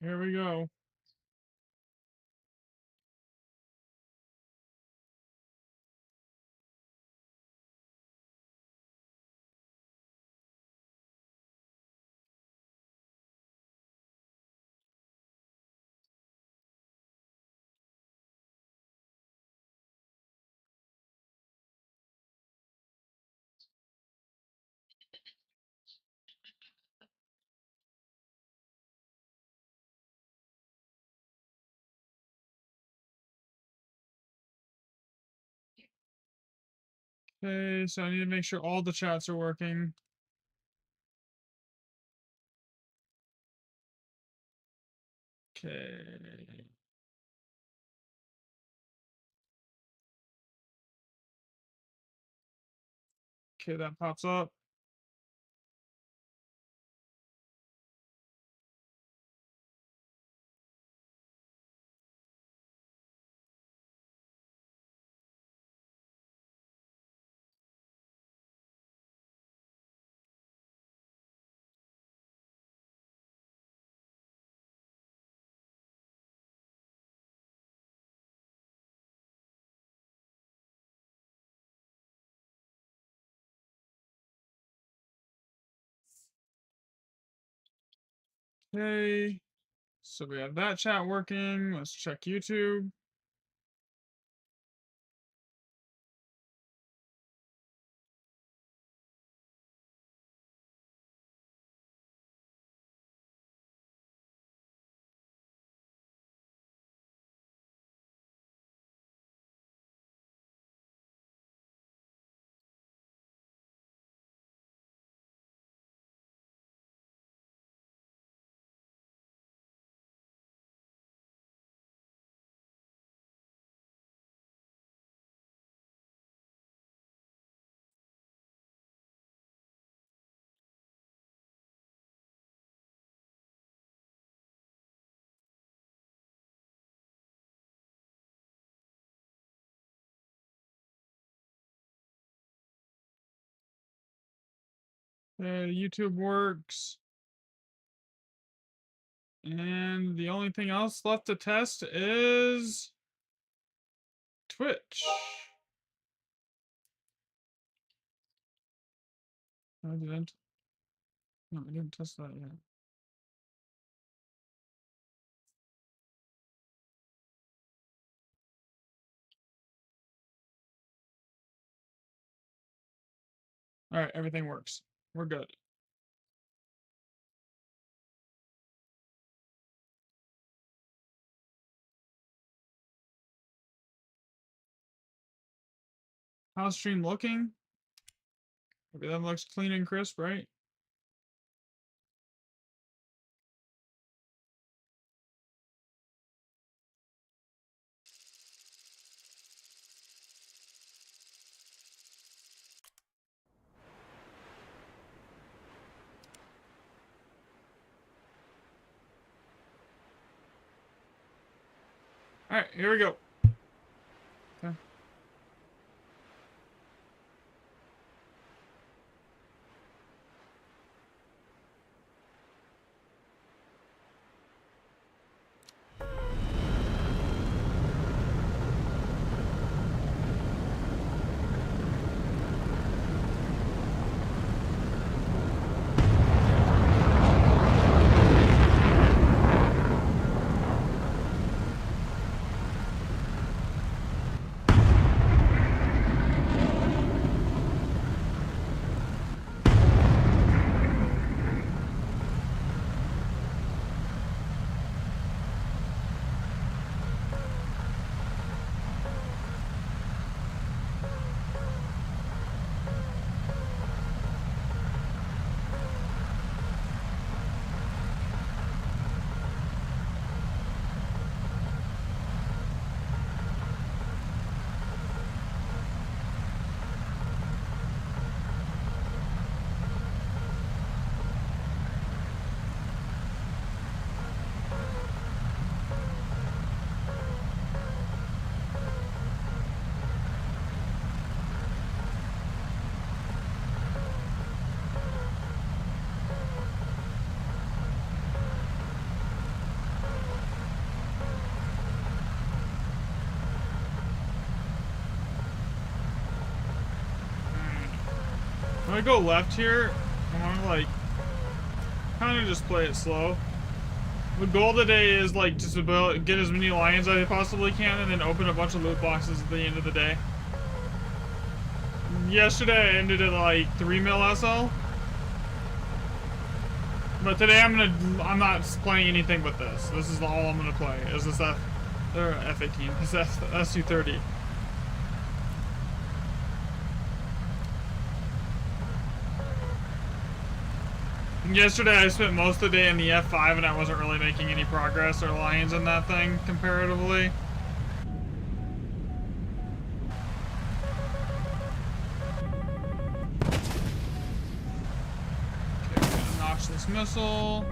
Here we go. Okay, so I need to make sure all the chats are working. Okay. Okay, that pops up. Okay. So we have that chat working. Let's check YouTube. YouTube works. And the only thing else left to test is Twitch. No, I didn't. No, I didn't test that yet. All right, everything works. We're good. How's stream looking? Maybe that looks clean and crisp, right? All right, here we go. Okay. gonna go left here. I wanna like kind of just play it slow. The goal today is like just to get as many lions as I possibly can and then open a bunch of loot boxes at the end of the day. Yesterday I ended at like 3 mil SL. But today I'm not playing anything but this. This is all I'm gonna play. Is this F-18. This S230. Yesterday I spent most of the day in the F5 and I wasn't really making any progress or lions in that thing comparatively. Okay, we're gonna notch this missile.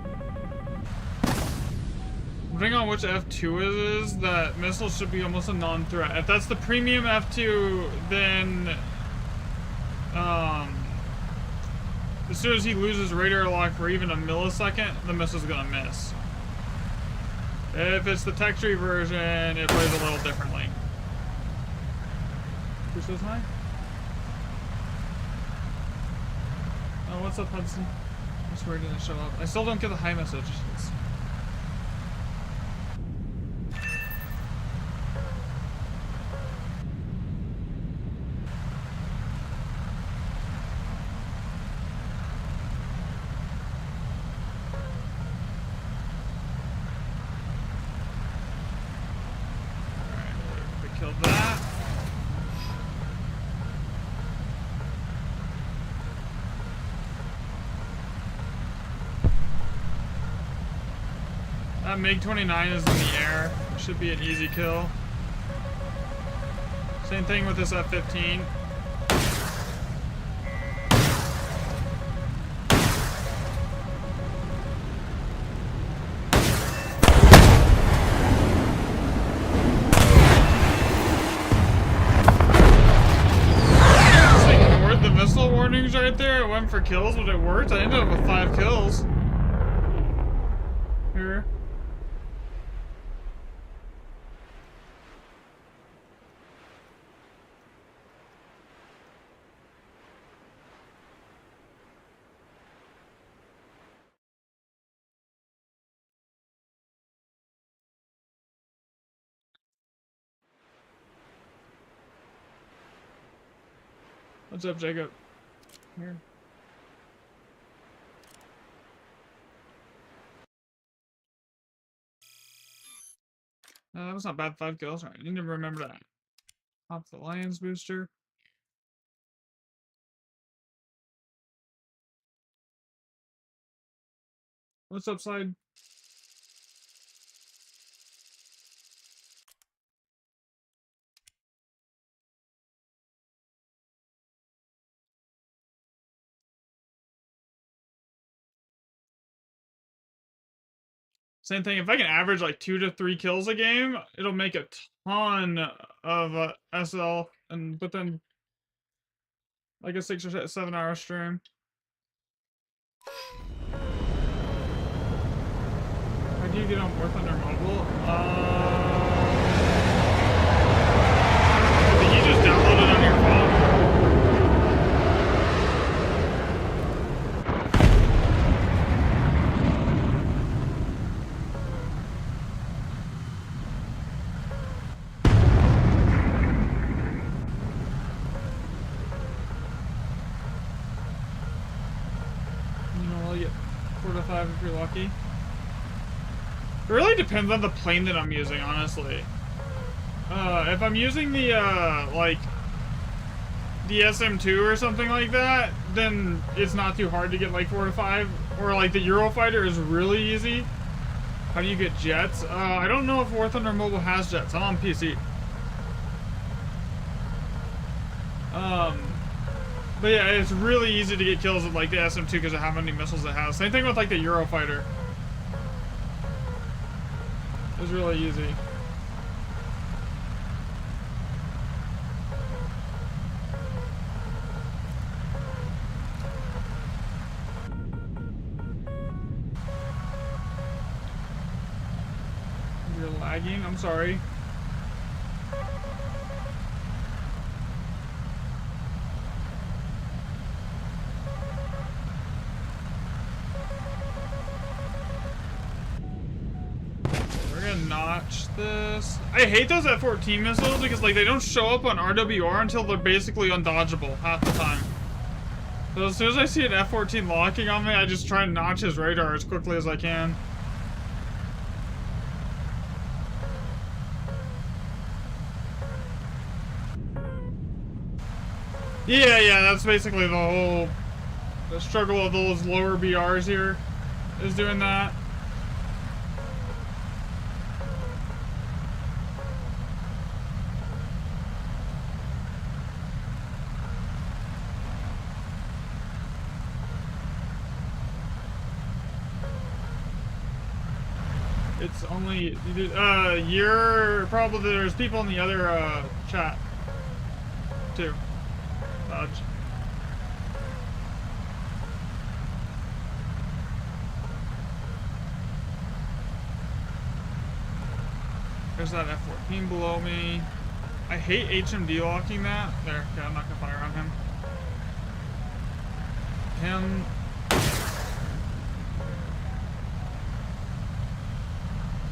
Depending on which F2 is, that missile should be almost a non-threat. If that's the premium F2, then as soon as he loses radar lock for even a millisecond, the missile's gonna miss. If it's the tech tree version, it plays a little differently. Who says hi? Oh, what's up, Hudson? I swear it didn't show up. I still don't get the hi message. Kill that. That MiG-29 is in the air. Should be an easy kill. Same thing with this F-15. Right there, it went for kills, but it worked. I ended up with 5 kills. Here. What's up, Jacob? Here. That was not bad. 5 kills. Right, I need to remember that. Pop the Lions booster. What's up, Slide? Same thing. If I can average like 2 to 3 kills a game, it'll make a ton of SL, but then like a 6 or 7 hour stream. How do you get on War Thunder mobile? I think you just download it on your phone. You get 4 to 5 if you're lucky. It really depends on the plane that I'm using, honestly. If I'm using the, like, the SM2 or something like that, then it's not too hard to get, like, 4 to 5. Or, like, the Eurofighter is really easy. How do you get jets? I don't know if War Thunder Mobile has jets. I'm on PC. But yeah, it's really easy to get kills with, like, the SM2 because of how many missiles it has. Same thing with, like, the Eurofighter. It's really easy. You're lagging? I'm sorry. notch this. I hate those F-14 missiles because like they don't show up on RWR until they're basically undodgeable half the time. So as soon as I see an F-14 locking on me, I just try and notch his radar as quickly as I can. Yeah, that's basically the struggle of those lower BRs here, is doing that. It's only, you're probably, there's people in the other, chat, too. Dodge. There's that F-14 below me. I hate HMD locking that. There, okay, I'm not gonna fire on him. Him.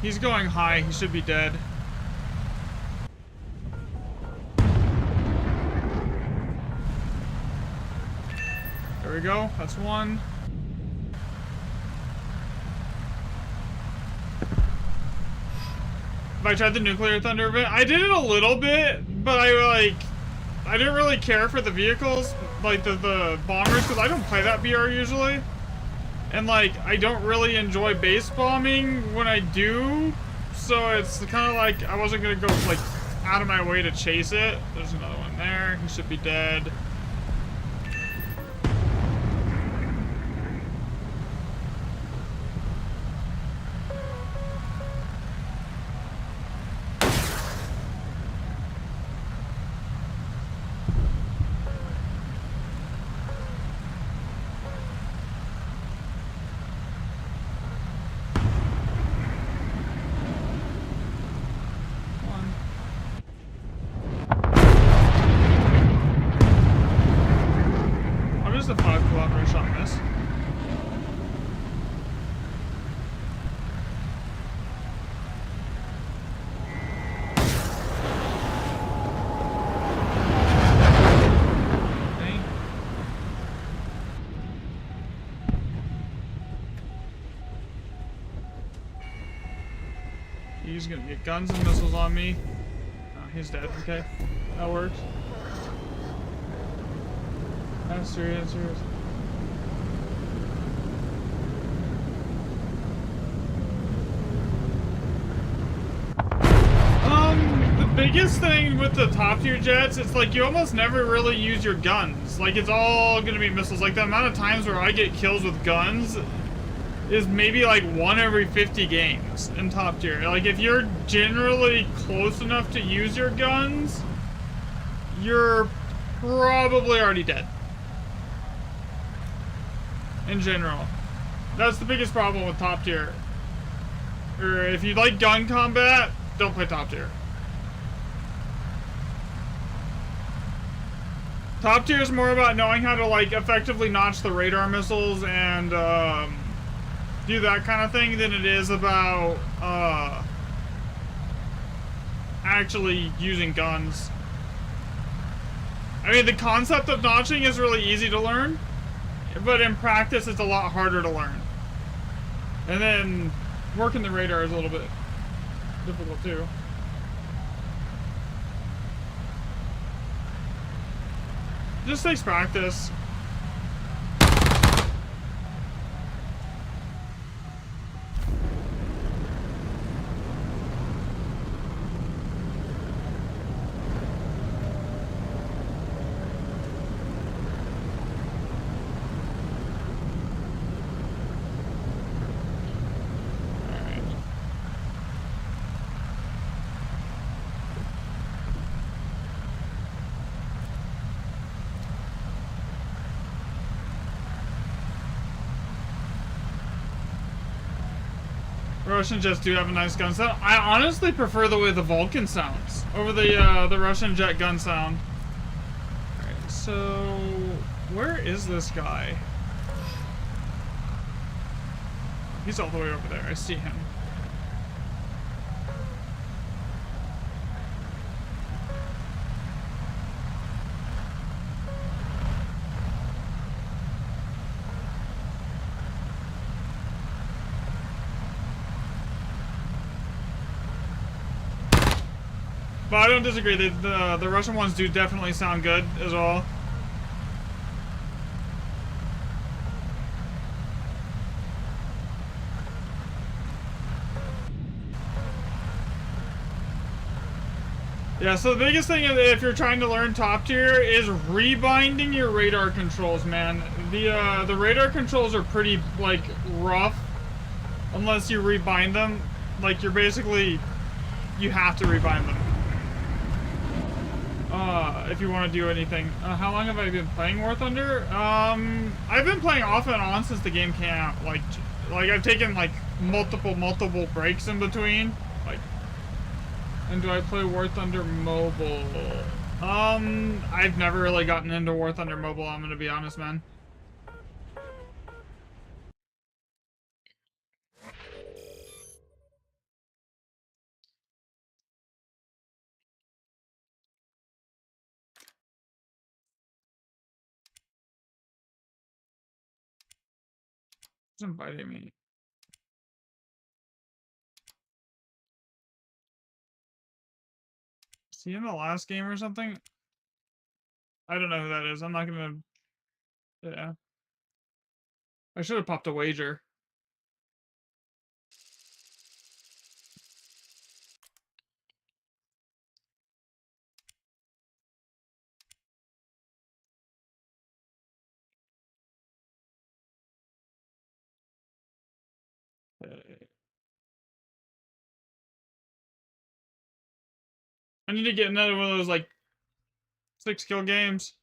He's going high, he should be dead. There we go, that's one. If I tried the nuclear thunder event, I did it a little bit, but I didn't really care for the vehicles, like the bombers, because I don't play that BR usually. And like, I don't really enjoy base bombing when I do, so it's kind of like I wasn't gonna go like out of my way to chase it. There's another one there, he should be dead. A 5 kilometer shot miss. Okay. He's gonna get guns and missiles on me. Oh, he's dead. Okay, that works. That's serious. The biggest thing with the top tier jets, it's like you almost never really use your guns. Like it's all gonna be missiles. Like the amount of times where I get kills with guns is maybe like 1 every 50 games in top tier. Like if you're generally close enough to use your guns, you're probably already dead. In general. That's the biggest problem with top tier. Or if you like gun combat, don't play top tier. Top tier is more about knowing how to like effectively notch the radar missiles and do that kind of thing than it is about actually using guns. I mean, the concept of notching is really easy to learn, but in practice it's a lot harder to learn. And then working the radar is a little bit difficult too. Just takes practice. Russian jets do have a nice gun sound. I honestly prefer the way the Vulcan sounds over the Russian jet gun sound. Alright, so where is this guy? He's all the way over there. I see him. But I don't disagree. The Russian ones do definitely sound good as well. Yeah, so the biggest thing if you're trying to learn top tier is rebinding your radar controls, man. The radar controls are pretty like rough unless you rebind them. Like you have to rebind them. If you want to do anything. How long have I been playing War Thunder? I've been playing off and on since the game came out. Like I've taken like multiple breaks in between. Like, and do I play War Thunder Mobile? I've never really gotten into War Thunder Mobile, I'm gonna be honest, man. Who's inviting me? Is he in the last game or something? I don't know who that is. I'm not gonna... Yeah. I should have popped a wager. I need to get another one of those, like, 6-kill games.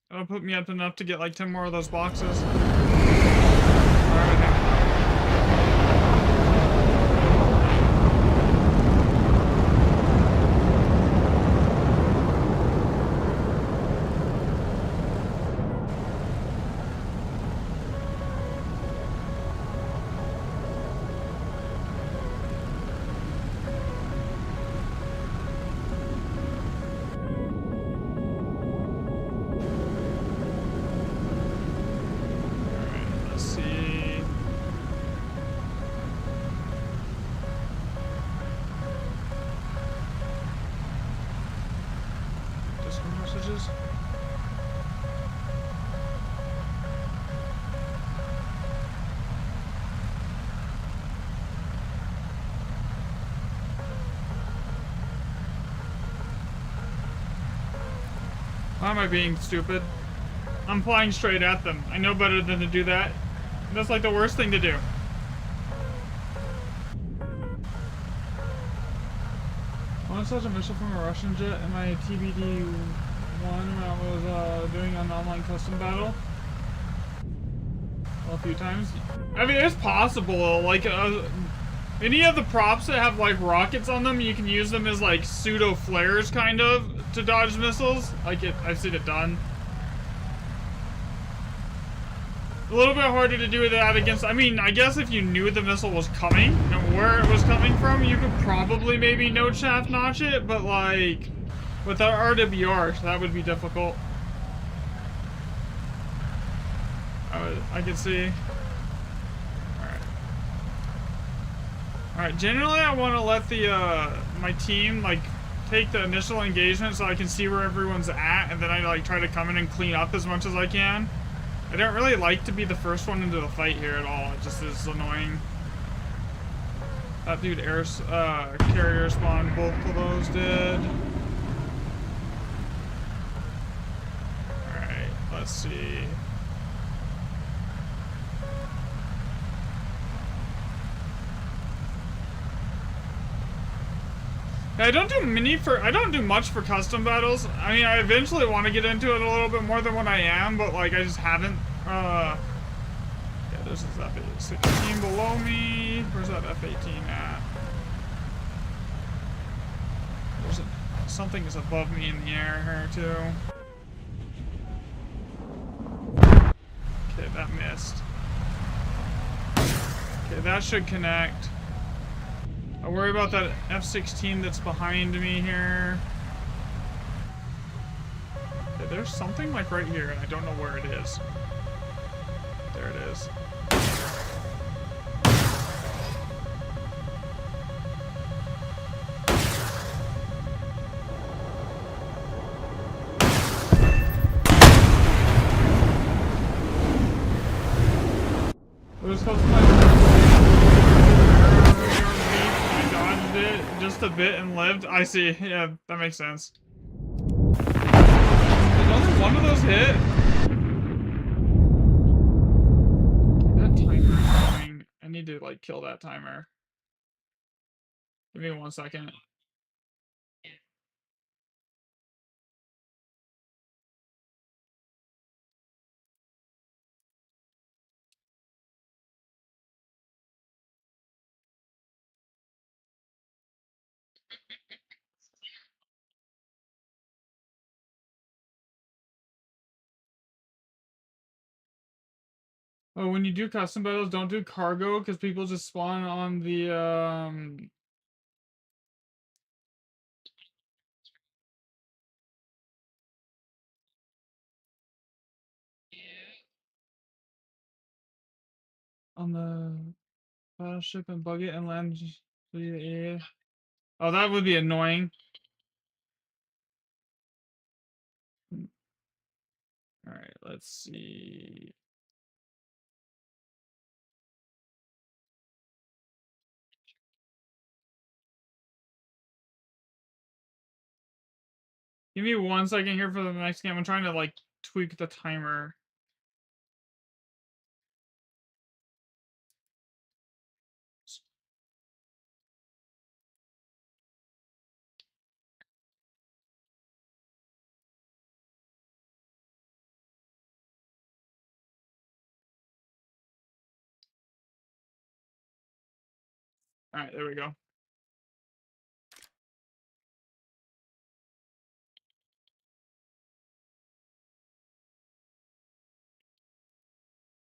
That'll put me up enough to get, like, 10 more of those boxes. Alright, let's see. Discord messages? Why am I being stupid? I'm flying straight at them. I know better than to do that. That's like the worst thing to do. Once such a missile from a Russian jet in my TBD-1 when I was doing an online custom battle. Well, a few times. I mean, it's possible. Like, any of the props that have, like, rockets on them, you can use them as, like, pseudo-flares, kind of, to dodge missiles. Like, I've seen it done. A little bit harder to do that against... I mean, I guess if you knew the missile was coming and where it was coming from, you could probably maybe node shaft notch it, but, like, without RWR, that would be difficult. I can see. Alright, generally I want to let the, my team, like, take the initial engagement so I can see where everyone's at, and then I, like, try to come in and clean up as much as I can. I don't really like to be the first one into the fight here at all. It just is annoying. That dude carrier spawned, both of those did. Alright, let's see. I don't do much for custom battles. I mean, I eventually want to get into it a little bit more than what I am, but like I just haven't. Yeah, this is F-16 below me. Where's that F-18 at? Something is above me in the air here too. Okay, that missed. Okay, that should connect. I worry about that F-16 that's behind me here. Okay, there's something like right here, and I don't know where it is. There it is. just a bit and lived. I see. Yeah, that makes sense. Did only one of those hit? That timer is going. I need to like kill that timer. Give me 1 second. Oh, when you do custom battles, don't do cargo because people just spawn on the battleship and bug it and land. Yeah. Oh, that would be annoying. All right, let's see. Give me 1 second here for the next game. I'm trying to like tweak the timer. All right, there we go.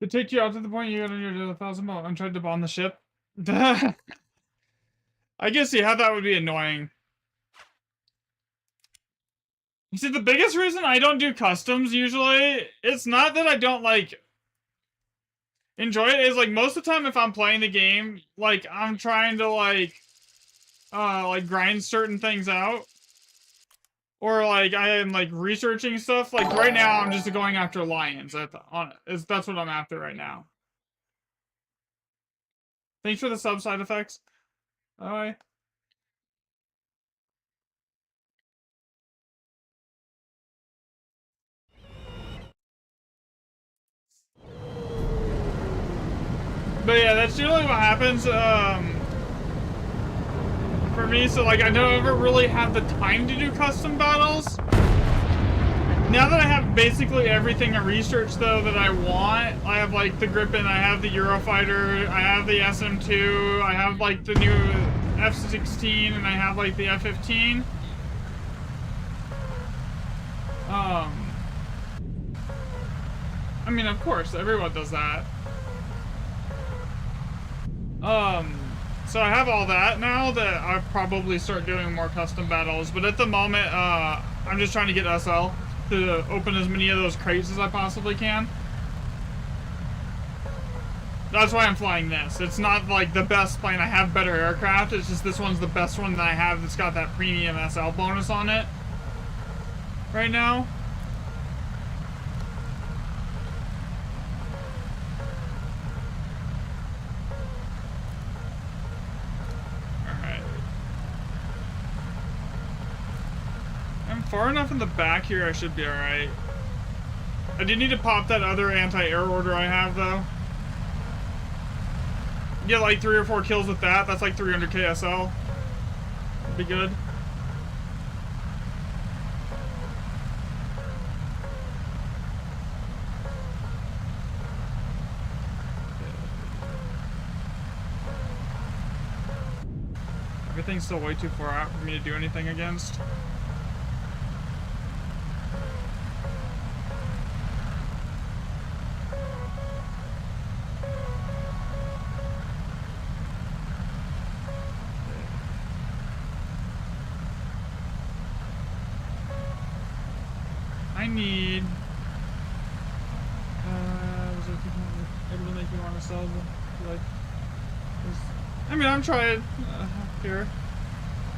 To take you out to the point you got on your 1,000 mile and tried to bomb the ship. I guess yeah, that would be annoying. You see, the biggest reason I don't do customs usually, it's not that I don't like enjoy it, is like most of the time if I'm playing the game, like I'm trying to like grind certain things out. Or like I am like researching stuff. Like right now I'm just going after lions. That's what I'm after right now. Thanks for the side effects. Bye. But yeah, that's generally what happens for me. So like I never really have the time to do custom battles. Now that I have basically everything I researched though that I want, I have like the Gripen, I have the Eurofighter, I have the SM2, I have like the new F-16, and I have like the F-15. I mean, of course, everyone does that. So I have all that now that I'll probably start doing more custom battles, but at the moment, I'm just trying to get SL to open as many of those crates as I possibly can. That's why I'm flying this. It's not like the best plane. I have better aircraft. It's just this one's the best one that I have that's got that premium SL bonus on it right now. Far enough in the back here, I should be alright. I do need to pop that other anti-air order I have, though. Get like 3 or 4 kills with that. That's like 300 KSL. That'd be good. Everything's still way too far out for me to do anything against. I need... was there people able to make me want to sell them? Like, I mean, I'm trying here.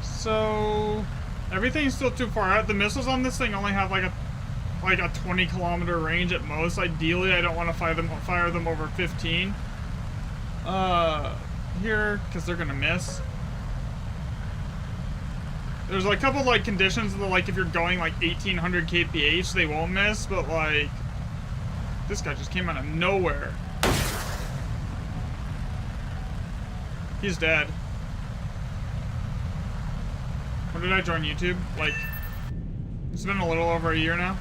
So, everything's still too far out. The missiles on this thing only have like a 20-kilometer range at most. Ideally, I don't want to fire them over 15. Here, because they're gonna miss. There's like a couple like conditions that like if you're going like 1800 kph they won't miss, but like this guy just came out of nowhere. He's dead. When did I join YouTube? Like, it's been a little over a year now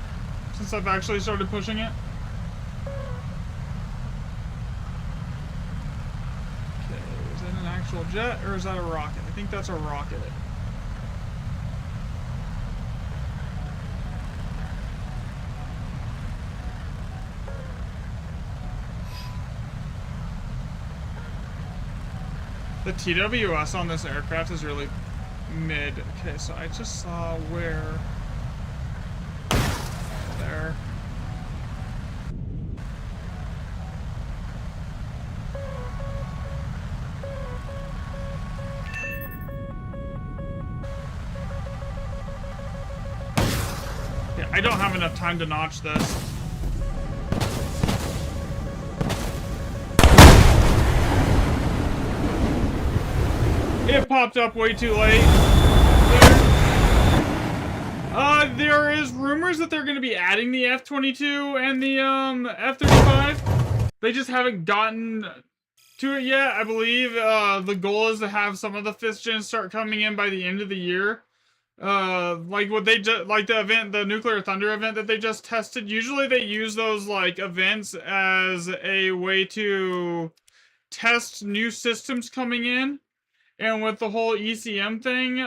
since I've actually started pushing it. Okay, is that an actual jet or is that a rocket? I think that's a rocket. The TWS on this aircraft is really mid. Okay, so I just saw where... There. Yeah, I don't have enough time to notch this. It popped up way too late. There is rumors that they're going to be adding the F-22 and the F-35. They just haven't gotten to it yet. I believe the goal is to have some of the 5th gen start coming in by the end of the year. Like what they just like the event, the Nuclear Thunder event that they just tested. Usually they use those like events as a way to test new systems coming in. And with the whole ECM thing,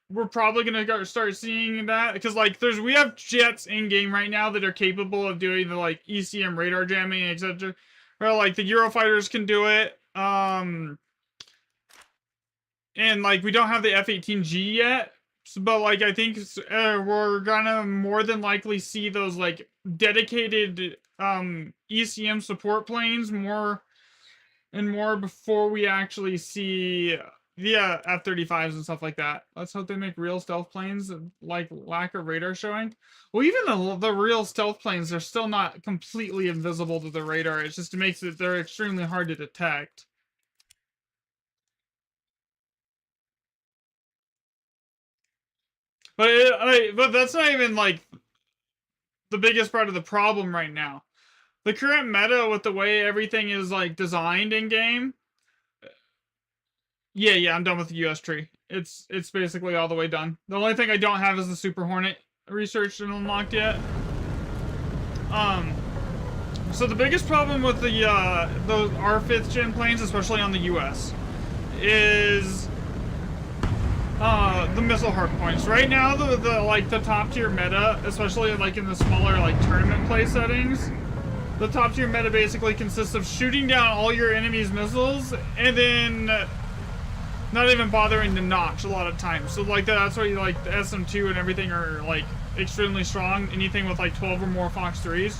we're probably gonna start seeing that because like we have jets in game right now that are capable of doing the like ECM radar jamming, etc. Or like the Eurofighters can do it. And like we don't have the F-18G yet, but like I think we're gonna more than likely see those like dedicated ECM support planes more and more before we actually see the F-35s and stuff like that. Let's hope they make real stealth planes like lack of radar showing. Well, even the real stealth planes are still not completely invisible to the radar. It just makes it they're extremely hard to detect. But that's not even like the biggest part of the problem right now. The current meta with the way everything is like designed in game. Yeah, I'm done with the US tree. It's basically all the way done. The only thing I don't have is the Super Hornet researched and unlocked yet. So the biggest problem with the those our 5th gen planes, especially on the US, is the missile hard points. Right now, the like the top tier meta, especially like in the smaller like tournament play settings, the top tier meta basically consists of shooting down all your enemy's missiles and then not even bothering to notch a lot of times. So like that's why you like the SM2 and everything are like extremely strong. Anything with like 12 or more Fox 3s.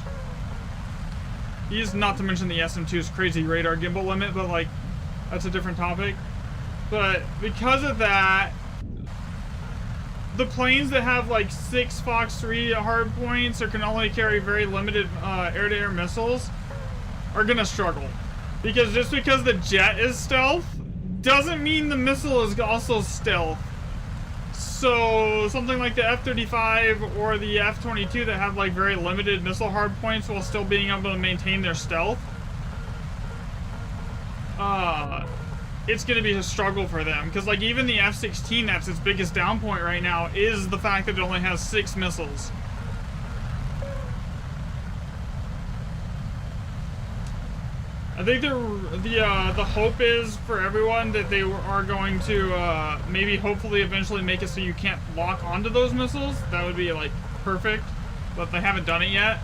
Not to mention the SM2's crazy radar gimbal limit, but like that's a different topic. But because of that, the planes that have like 6 Fox 3 hard points or can only carry very limited air-to-air missiles are gonna struggle. Because just because the jet is stealth doesn't mean the missile is also stealth. So something like the F-35 or the F-22 that have like very limited missile hard points while still being able to maintain their stealth, it's gonna be a struggle for them. Because like even the F-16, that's its biggest down point right now, is the fact that it only has 6 missiles. I think the hope is for everyone that they are going to maybe hopefully eventually make it so you can't lock onto those missiles. That would be like perfect, but they haven't done it yet.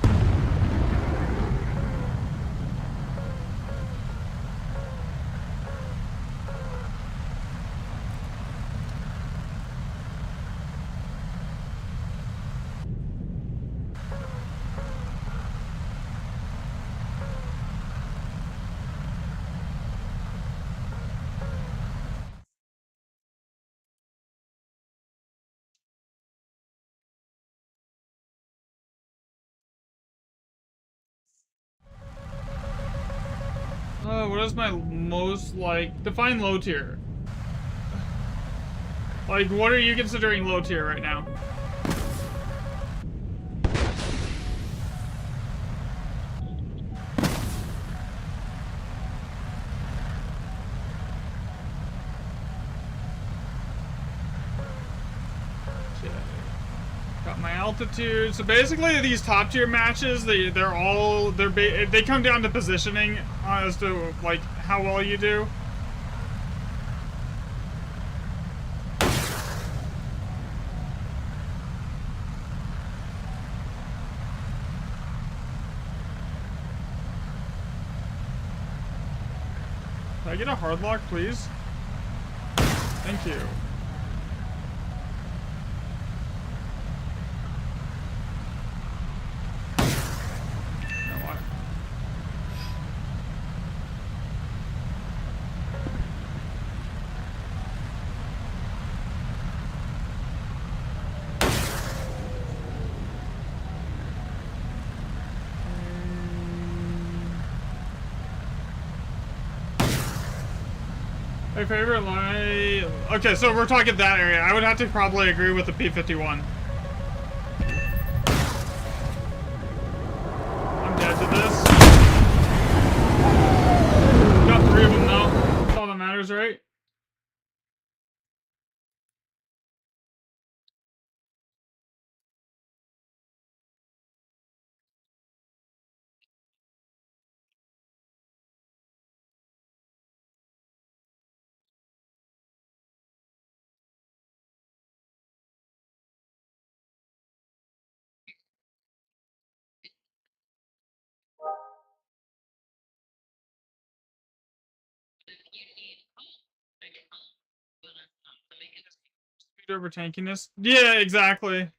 What is my most like define low tier? Like, what are you considering low tier right now? Got my altitude. So basically, these top tier matches, they come down to positioning as to like how well you do. Can I get a hard lock, please? Thank you. My favorite line... Okay, so we're talking that area. I would have to probably agree with the P-51. I'm dead to this. Got 3 of them though. That's all that matters, right? Speed over tankiness. Yeah, exactly.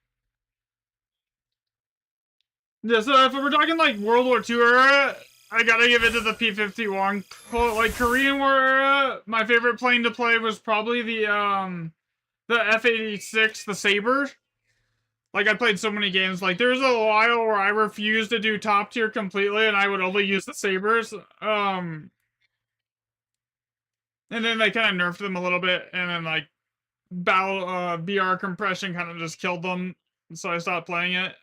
Yeah, so if we're talking like World War II era, I gotta give it to the P-51. Like Korean War era, my favorite plane to play was probably the F-86, the Sabre. Like, I played so many games. Like, there was a while where I refused to do top tier completely, and I would only use the Sabres. And then they kind of nerfed them a little bit, and then, like, VR compression kind of just killed them, so I stopped playing it.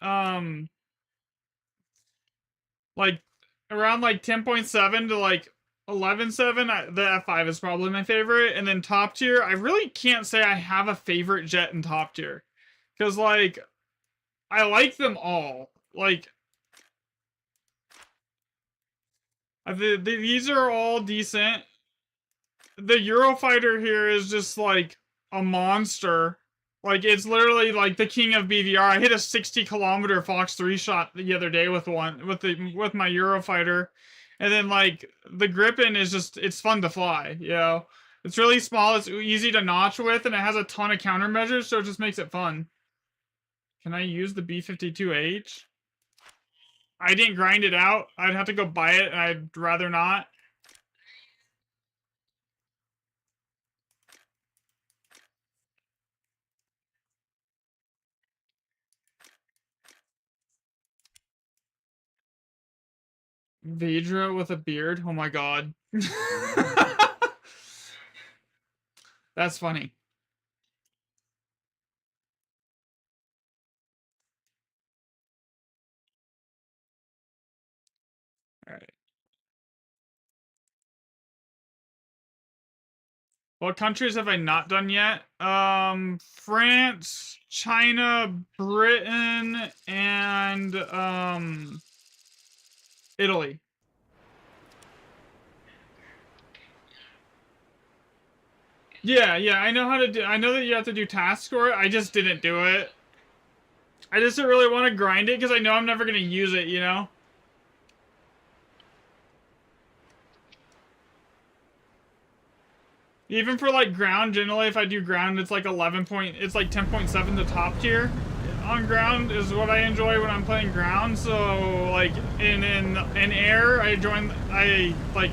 Like, around, like, 10.7 to, like, 11.7, the F5 is probably my favorite. And then top tier, I really can't say I have a favorite jet in top tier. Because, like... I like them all. Like, these are all decent. The Eurofighter here is just like a monster. Like, it's literally like the king of BVR. I hit a 60-kilometer Fox 3 shot the other day with my Eurofighter. And then like the Gripen is just, it's fun to fly, you know. It's really small, it's easy to notch with, and it has a ton of countermeasures, so it just makes it fun. Can I use the B-52H? I didn't grind it out. I'd have to go buy it, and I'd rather not. Vedra with a beard? Oh my god. That's funny. Alright. What countries have I not done yet? France, China, Britain, and Italy. Yeah, I know how to do. I know that you have to do tasks for it. I just didn't do it. I just didn't really want to grind it because I know I'm never gonna use it, you know? Even for like ground, generally if I do ground, it's like 10.7 to top tier. On ground is what I enjoy when I'm playing ground. So like in air, I like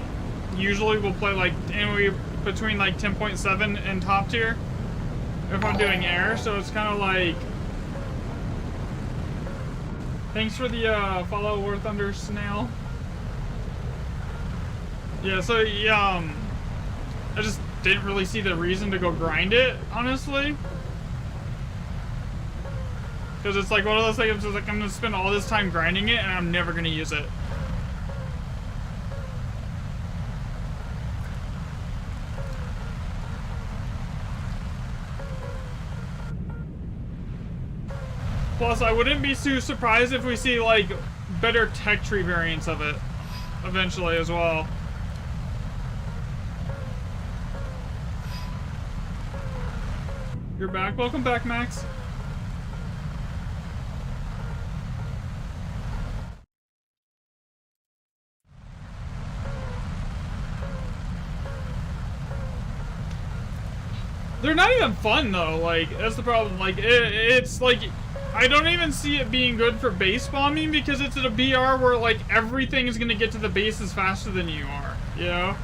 usually will play like anywhere between like 10.7 and top tier if I'm doing air. So it's kind of like, thanks for the follow War Thunder Snail. Yeah, so I just didn't really see the reason to go grind it, honestly. Because it's like one of those things, it's like I'm gonna spend all this time grinding it and I'm never gonna use it. Plus, I wouldn't be too surprised if we see, like, better tech tree variants of it eventually as well. You're back? Welcome back, Max. They're not even fun, though. Like, that's the problem. Like, it's like... I don't even see it being good for base bombing because it's at a BR where, like, everything is gonna get to the bases faster than you are, you know?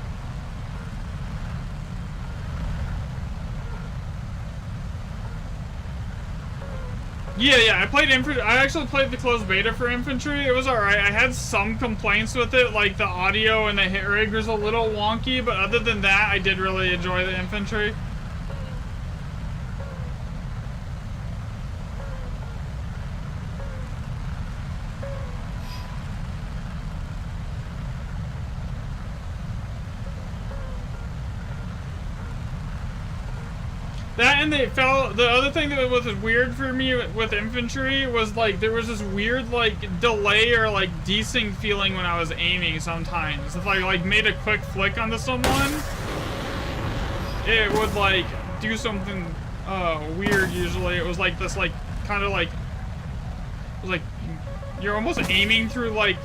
Yeah, I played infantry. I actually played the closed beta for infantry. It was alright. I had some complaints with it, like the audio and the hit rig was a little wonky, but other than that, I did really enjoy the infantry. That and they felt the other thing that was weird for me with infantry was like there was this weird like delay or like desync feeling when I was aiming sometimes. If I like made a quick flick onto someone, it would like do something weird usually. It was like this like kind of like it was like you're almost aiming through like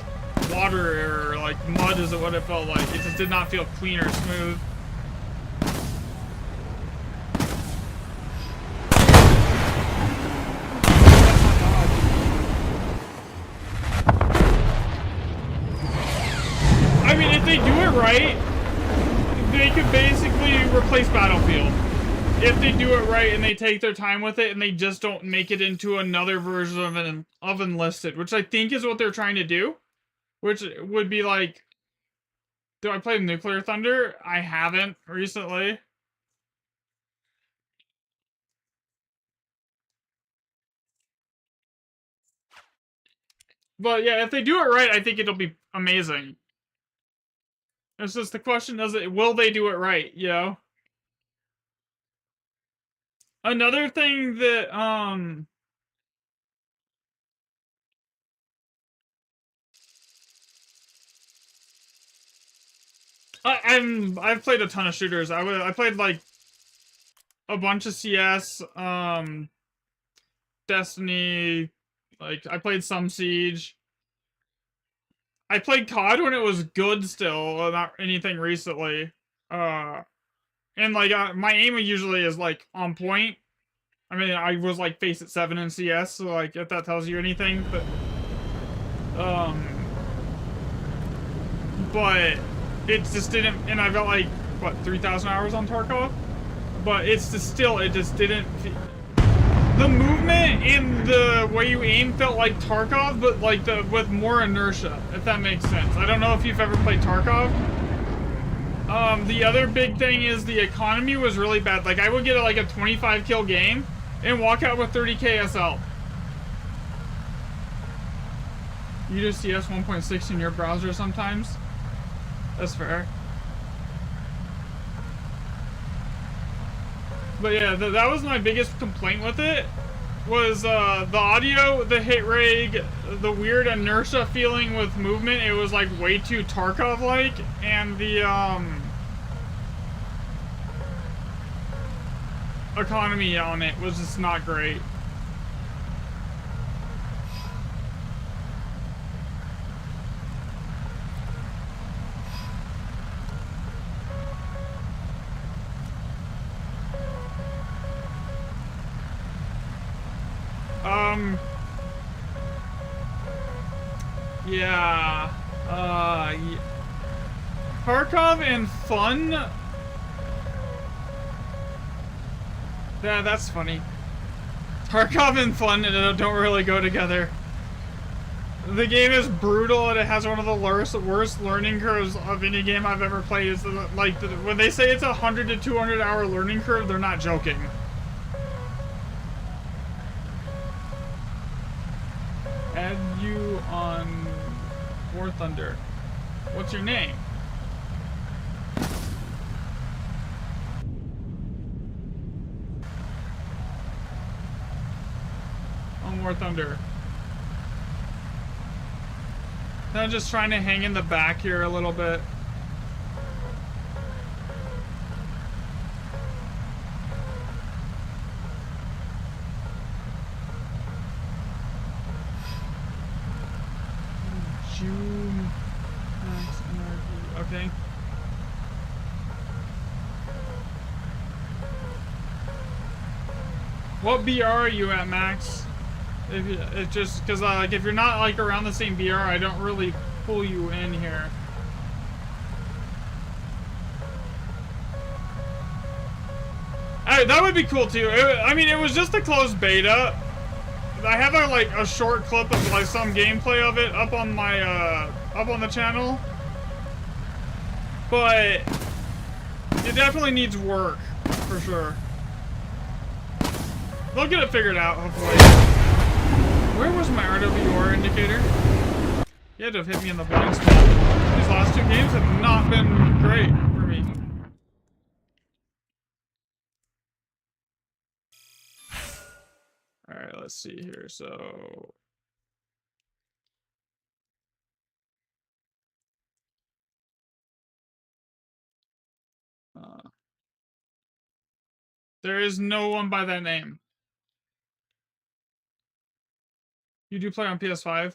water or like mud is what it felt like. It just did not feel clean or smooth. I mean, if they do it right, they could basically replace Battlefield. If they do it right and they take their time with it and they just don't make it into another version of Enlisted, which I think is what they're trying to do. Which would be like, do I play Nuclear Thunder? I haven't recently. But yeah, if they do it right, I think it'll be amazing. It's just the question, will they do it right, you know? Another thing that, I've played a ton of shooters. I played, like, a bunch of CS, Destiny, like, I played some Siege. I played COD when it was good still, not anything recently. And like, my aim usually is like on point. I mean, I was like face at 7 in CS, so like, if that tells you anything, but it just didn't, and I got like, what, 3,000 hours on Tarkov? But it's just still, it just didn't, the movement and the way you aim felt like Tarkov, but like with more inertia, if that makes sense. I don't know if you've ever played Tarkov. The other big thing is the economy was really bad. Like, I would get like a 25 kill game and walk out with 30 KSL. You do CS 1.6 in your browser sometimes? That's fair. But yeah, that was my biggest complaint with it, was the audio, the hit rig, the weird inertia feeling with movement. It was like way too Tarkov-like, and the economy on it was just not great. Yeah, Tarkov and fun? Yeah, that's funny. Tarkov and fun don't really go together. The game is brutal and it has one of the worst learning curves of any game I've ever played. It's like when they say it's a 100 to 200 hour learning curve, they're not joking. Add you on War Thunder. What's your name? On War Thunder. I'm just trying to hang in the back here a little bit. June Max NRV. Okay. What BR are you at, Max? It's just because like if you're not like around the same BR, I don't really pull you in here. That would be cool too. I mean, it was just a closed beta. I have a short clip of like some gameplay of it up on my up on the channel, but it definitely needs work for sure. They'll get it figured out hopefully. Where was my RWR indicator? You had to have hit me in the blind spot. These last two games have not been great for me. Alright, let's see here. So... there is no one by that name. You do play on PS5?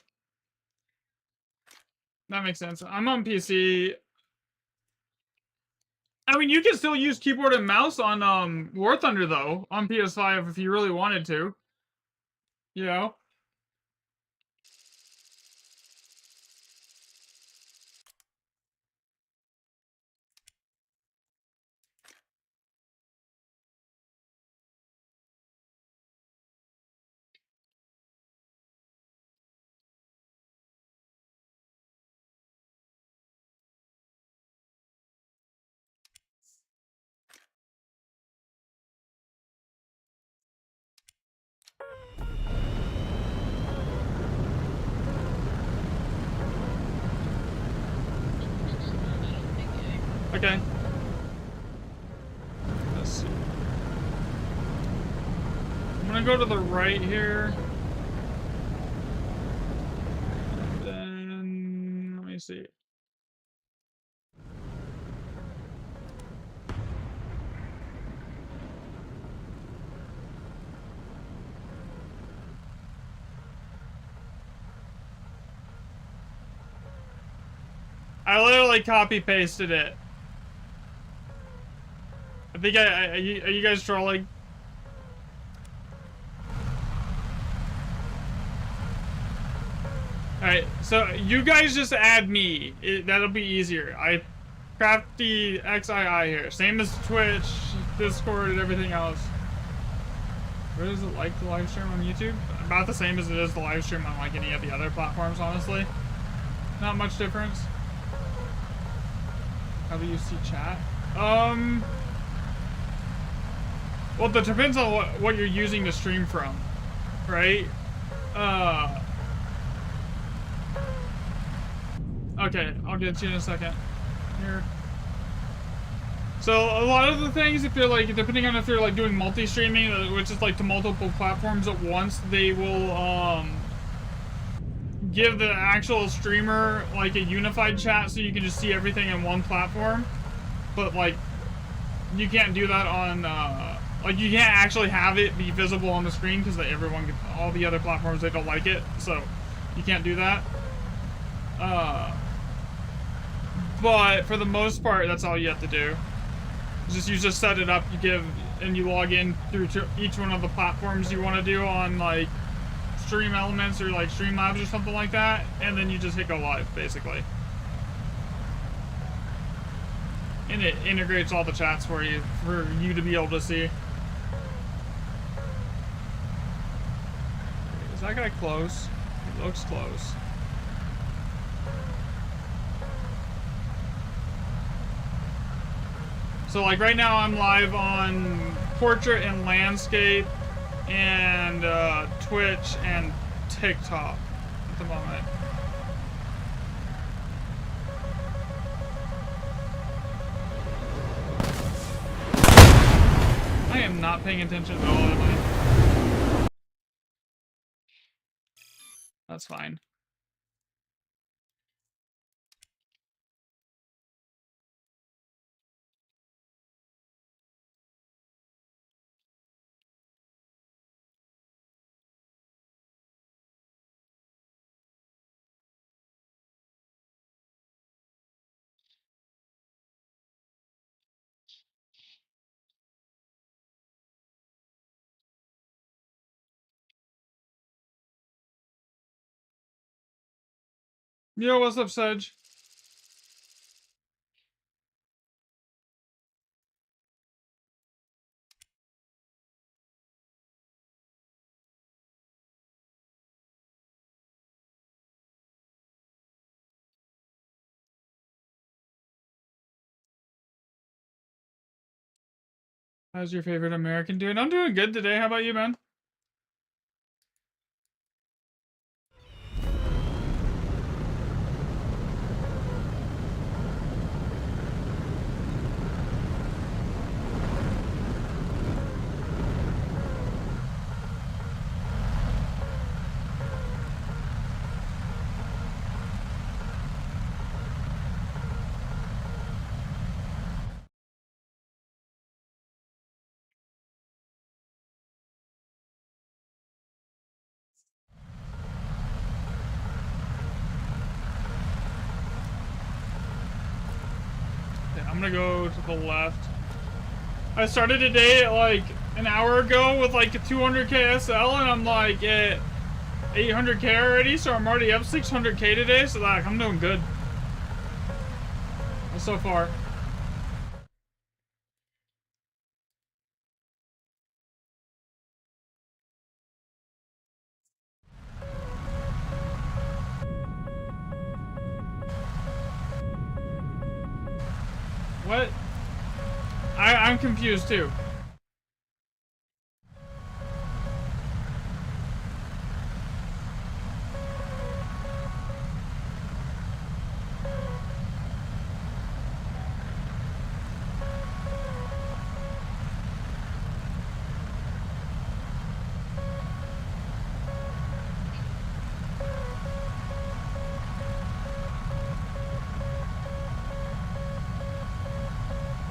That makes sense. I'm on PC. I mean, you can still use keyboard and mouse on War Thunder though, on PS5 if you really wanted to. You know? Okay. Let's see. I'm gonna go to the right here. And then let me see. I literally copy pasted it. I think are you guys trolling? Alright, so you guys just add me. That'll be easier. I Crafty XII here. Same as Twitch, Discord, and everything else. What is it like to live stream on YouTube? About the same as it is to live stream on like any of the other platforms, honestly. Not much difference. How do you see chat? Well, that depends on what you're using to stream from, right? Okay, I'll get to you in a second. Here. So a lot of the things, if you're like, depending on if you're like doing multi-streaming, which is like to multiple platforms at once, they will give the actual streamer like a unified chat so you can just see everything in one platform. But like, you can't do that on like you can't actually have it be visible on the screen because all the other platforms, they don't like it, so you can't do that. But for the most part, that's all you have to do. You just set it up, you log in through to each one of the platforms you want to do on like Stream Elements or like Streamlabs or something like that, and then you just hit go live basically. And it integrates all the chats for you to be able to see. Is that guy close? He looks close. So like right now I'm live on Portrait and Landscape and Twitch and TikTok at the moment. I am not paying attention at all, am I? That's fine. Yo, what's up, Sedge? How's your favorite American doing? I'm doing good today. How about you, man? I'm gonna go to the left. I started today like an hour ago with like a 200k SL and I'm like at 800k already, so I'm already up 600k today, so like I'm doing good so far. What? I'm confused too.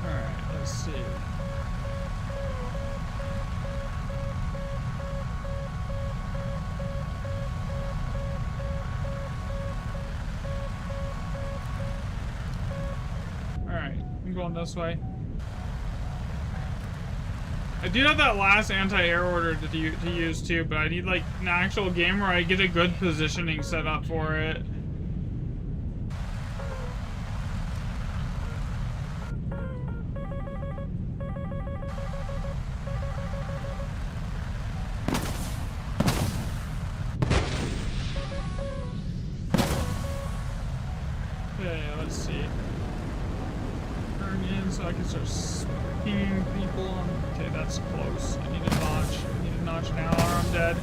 Alright, let's see. Alright, I'm going this way. I do have that last anti-air order to use too, but I need like an actual game where I get a good positioning set up for it. Okay, let's see. Turn in so I can start pinging people. Okay, that's close. I need a notch. I need a notch now or I'm dead.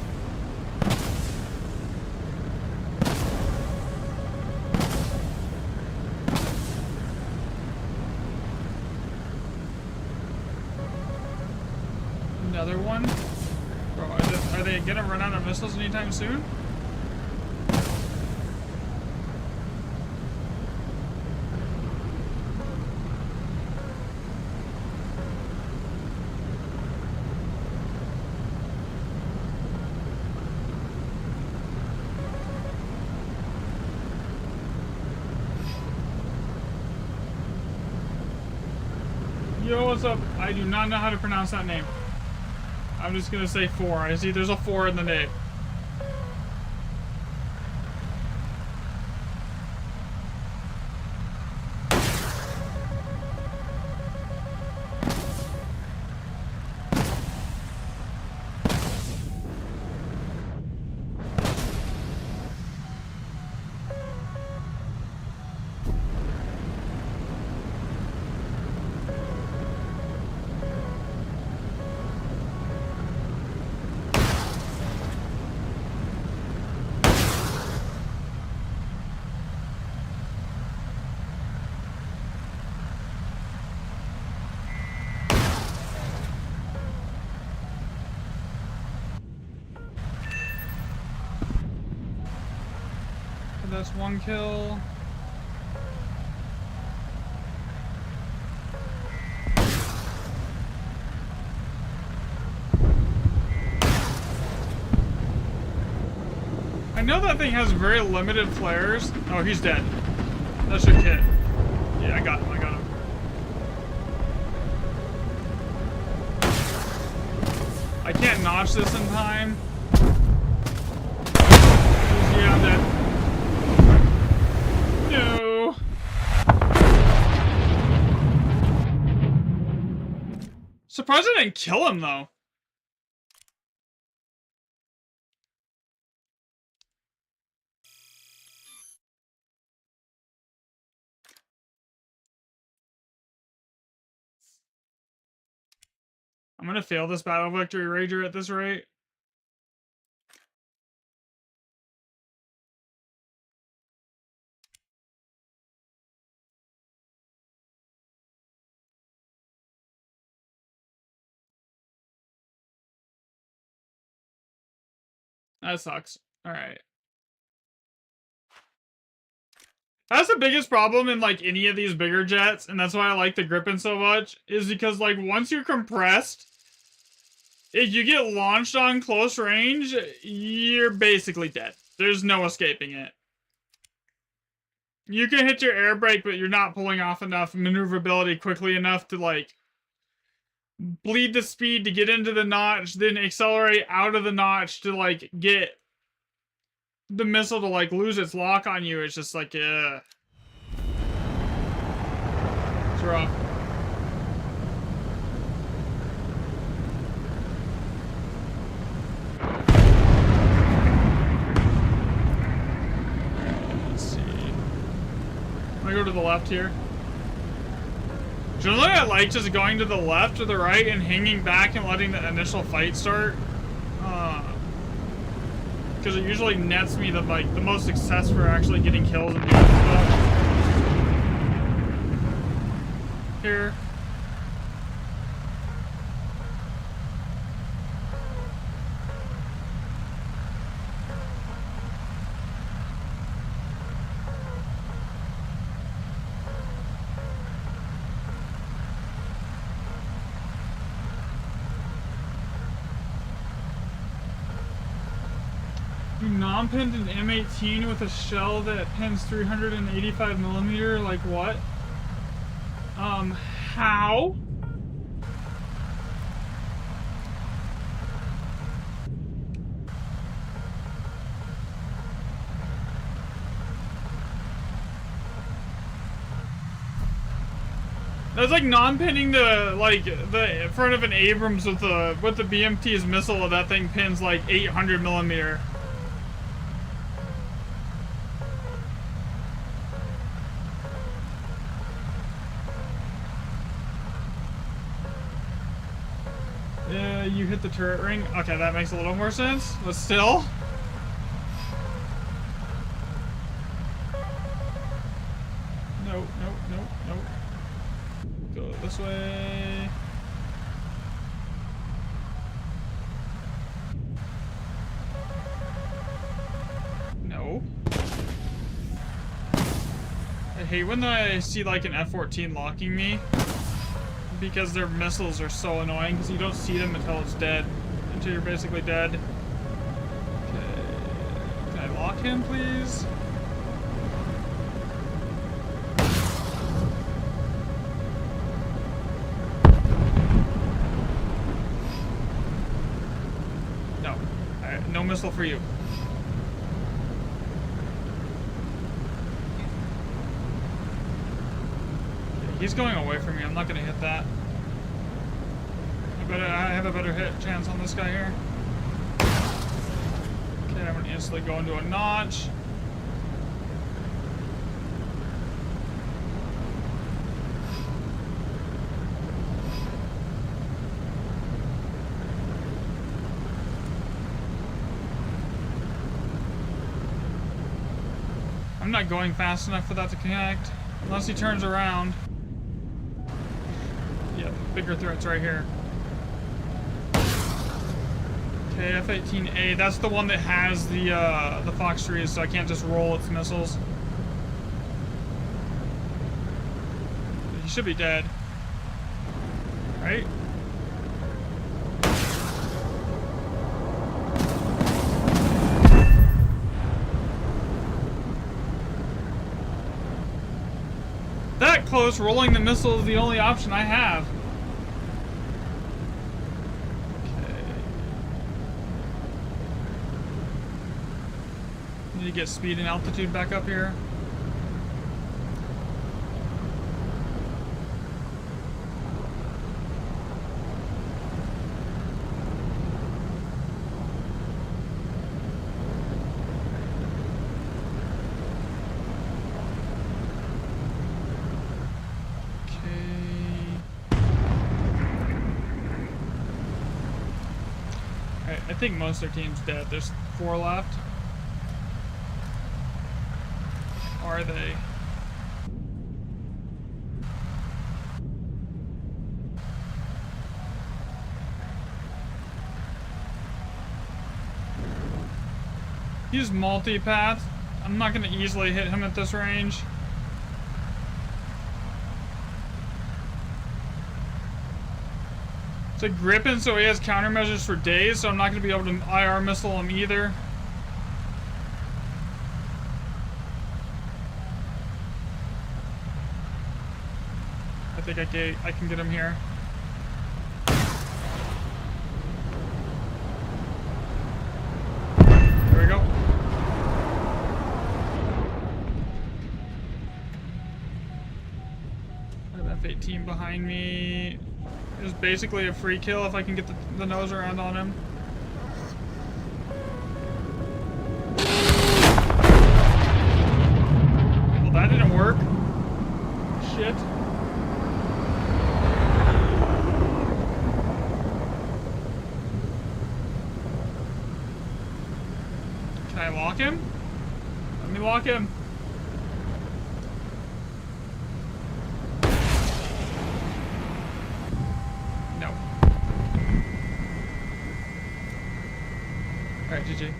Another one? Bro, are they gonna run out of missiles anytime soon? Yo, what's up? I do not know how to pronounce that name. I'm just gonna say 4. I see there's a 4 in the name. That's one kill. I know that thing has very limited flares. Oh, he's dead. That should hit. Yeah, I got him. I got him. I can't notch this in time. Yeah, I'm dead. No. Surprised I didn't kill him though. I'm gonna fail this battle victory rager at this rate. That sucks. Alright. That's the biggest problem in like any of these bigger jets, and that's why I like the Gripen so much, is because like once you're compressed, if you get launched on close range, you're basically dead. There's no escaping it. You can hit your air brake, but you're not pulling off enough maneuverability quickly enough to like bleed the speed to get into the notch, then accelerate out of the notch to like get the missile to like lose its lock on you. It's just like, it's rough. Let's see. I'm gonna go to the left here. Generally, I like just going to the left or the right and hanging back and letting the initial fight start. Because it usually nets me the most success for actually getting kills and doing stuff. Here. You non-pinned an M18 with a shell that pins 385 millimeter. Like what? How? That's like non-pinning the front of an Abrams with the BMT's missile. That thing pins like 800 millimeter. You hit the turret ring. Okay, that makes a little more sense, but still. Nope. Go this way. No. I hate when I see like an F-14 locking me, because their missiles are so annoying, because you don't see them until it's dead. Until you're basically dead. Okay. Can I lock him, please? No. Alright, no missile for you. He's going away from me. I'm not gonna hit that. I have a better hit chance on this guy here. Okay, I'm gonna instantly go into a notch. I'm not going fast enough for that to connect, unless he turns around. Yeah, bigger threats right here. Okay, F-18A. That's the one that has the Fox trees, so I can't just roll its missiles. He should be dead. Right? That close, rolling the missile is the only option I have. Need to get speed and altitude back up here. Okay. I think most of their team's dead. There's 4 left. Are they? He's multi-path. I'm not gonna easily hit him at this range. It's a gripping, so he has countermeasures for days, so I'm not gonna be able to IR missile him either. I think I can get him here. There we go. I have F-18 behind me. It's basically a free kill if I can get the nose around on him. Well, that didn't work. Shit. Can I lock him? Let me lock him. No. Alright, GG.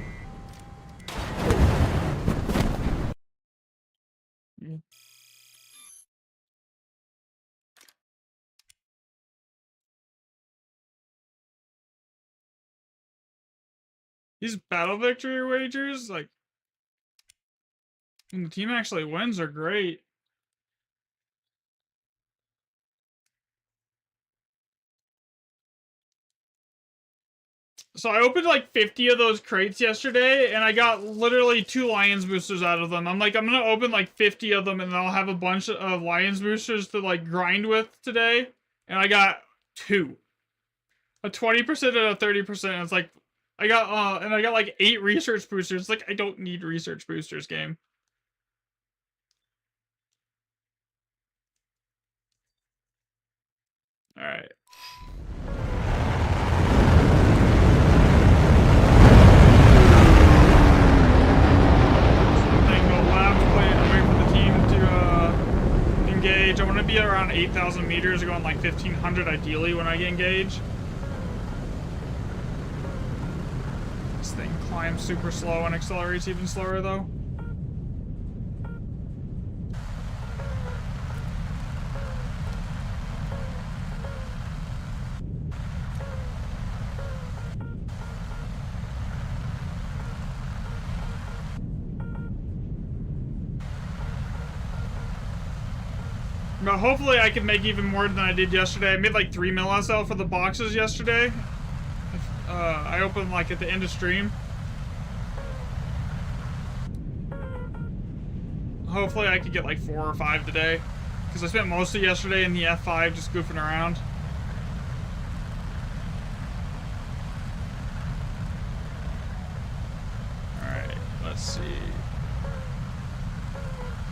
These battle victory wagers, like, when the team actually wins, are great. So I opened like 50 of those crates yesterday, and I got literally 2 Lions boosters out of them. I'm like, I'm gonna open like 50 of them, and then I'll have a bunch of Lions boosters to like grind with today. And I got 2. A 20% and a 30%. It's like, I got like 8 research boosters. It's like, I don't need research boosters, game. Alright. Engage. I want to be around 8,000 meters, going like 1,500 ideally when I get engaged. This thing climbs super slow and accelerates even slower though. But hopefully I can make even more than I did yesterday. I made like 3 mil SL for the boxes yesterday. I opened like at the end of stream. Hopefully I could get like 4 or 5 today. Because I spent most of yesterday in the F5 just goofing around. Alright, let's see.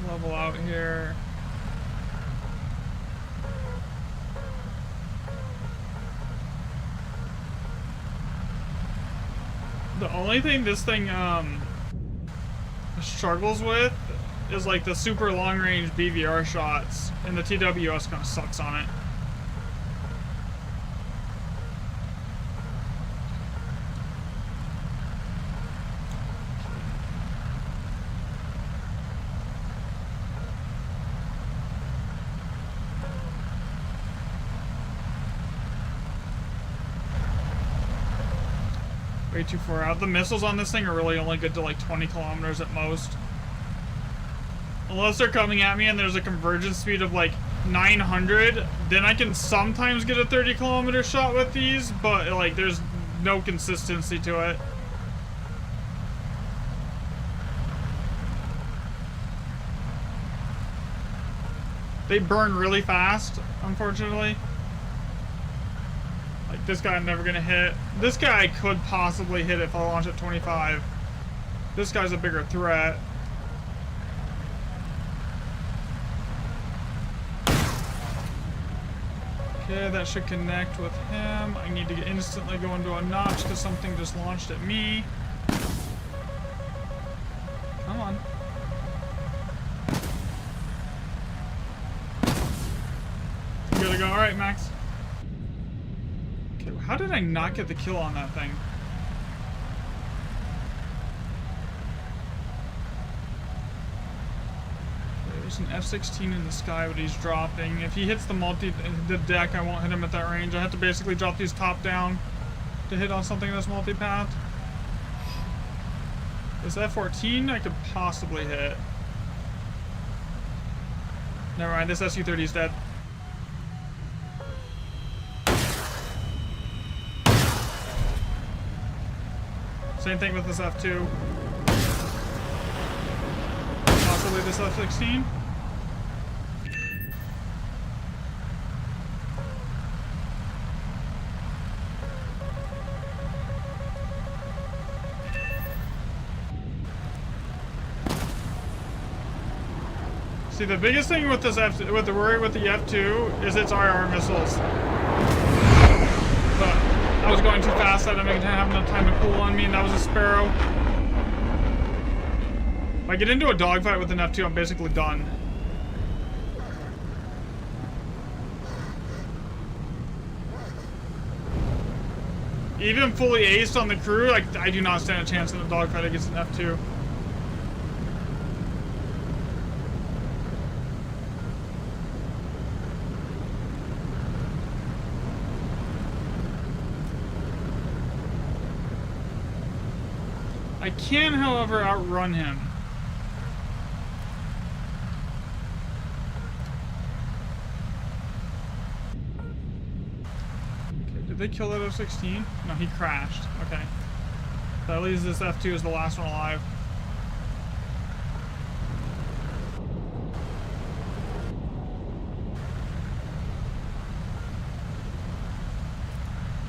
Level out here. The only thing this thing struggles with is like the super long range BVR shots, and the TWS kind of sucks on it. Way too far out. The missiles on this thing are really only good to like 20 kilometers at most. Unless they're coming at me and there's a convergence speed of like 900, then I can sometimes get a 30-kilometer shot with these, but like there's no consistency to it. They burn really fast, unfortunately. Like, this guy I'm never gonna hit. This guy I could possibly hit if I launch at 25. This guy's a bigger threat. Okay, that should connect with him. I need to instantly go into a notch because something just launched at me. Come on. Gotta go. Alright, Max. Okay, how did I not get the kill on that thing? Okay, there's an F-16 in the sky, but he's dropping. If he hits the deck, I won't hit him at that range. I have to basically drop these top down to hit on something that's multipath. This F-14 I could possibly hit. Never mind, this Su-30 is dead. Same thing with this F2. Possibly this F-16. See, the biggest thing with this with the F2 is its IR missiles. But I was going too fast. I didn't have enough time to cool on me, and that was a Sparrow. If I get into a dogfight with an F2, I'm basically done. Even fully aced on the crew, like, I do not stand a chance in a dogfight against an F2. I can, however, outrun him. Okay, did they kill that F-16? No, he crashed. Okay. So that leaves this F-2 as the last one alive.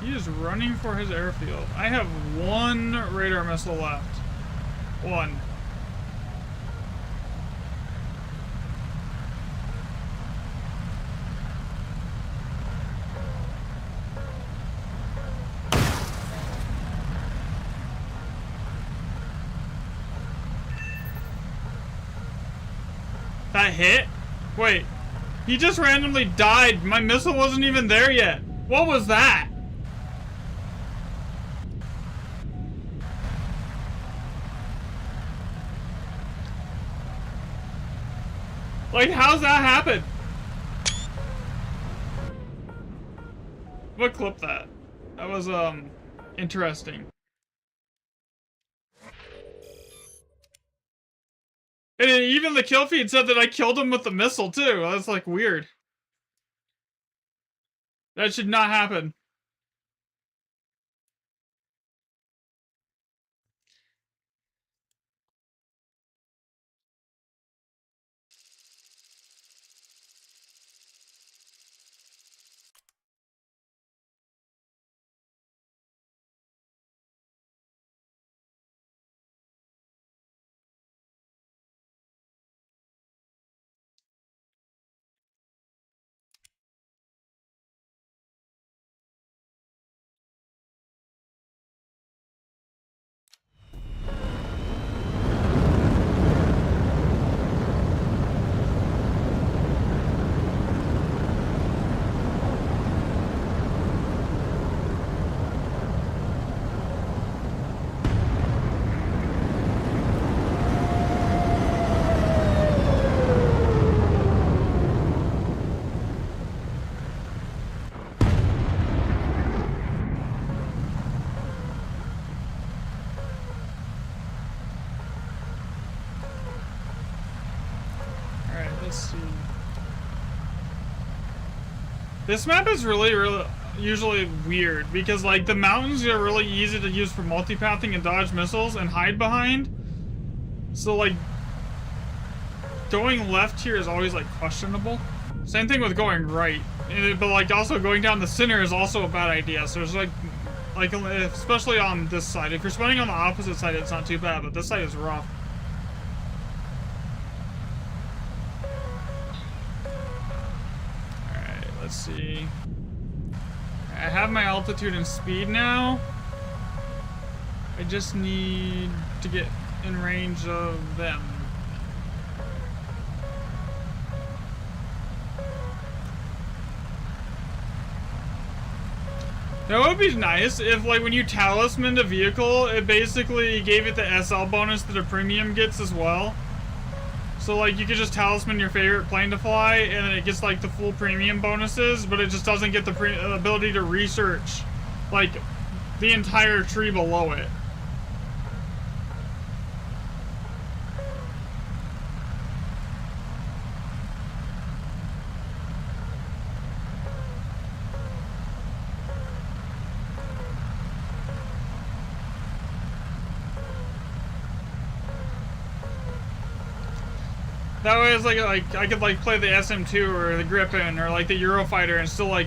He is running for his airfield. I have one radar missile left. One. That hit? Wait. He just randomly died. My missile wasn't even there yet. What was that? Like, how's that happen? What clip that? That was, interesting. And even the kill feed said that I killed him with the missile, too. That's, like, weird. That should not happen. This map is really usually weird because like the mountains are really easy to use for multipathing and dodge missiles and hide behind. So like going left here is always like questionable. Same thing with going right, but like also going down the center is also a bad idea. So there's like especially on this side. If you're spawning on the opposite side, it's not too bad, but this side is rough. Alright, let's see. I have my altitude and speed now. I just need to get in range of them. That would be nice if, like, when you talisman a vehicle, it basically gave it the SL bonus that a premium gets as well. So, like, you could just talisman your favorite plane to fly, and then it gets, like, the full premium bonuses, but it just doesn't get the ability to research, like, the entire tree below it. That way it's like I could like play the SM2 or the Gripen or like the Eurofighter and still like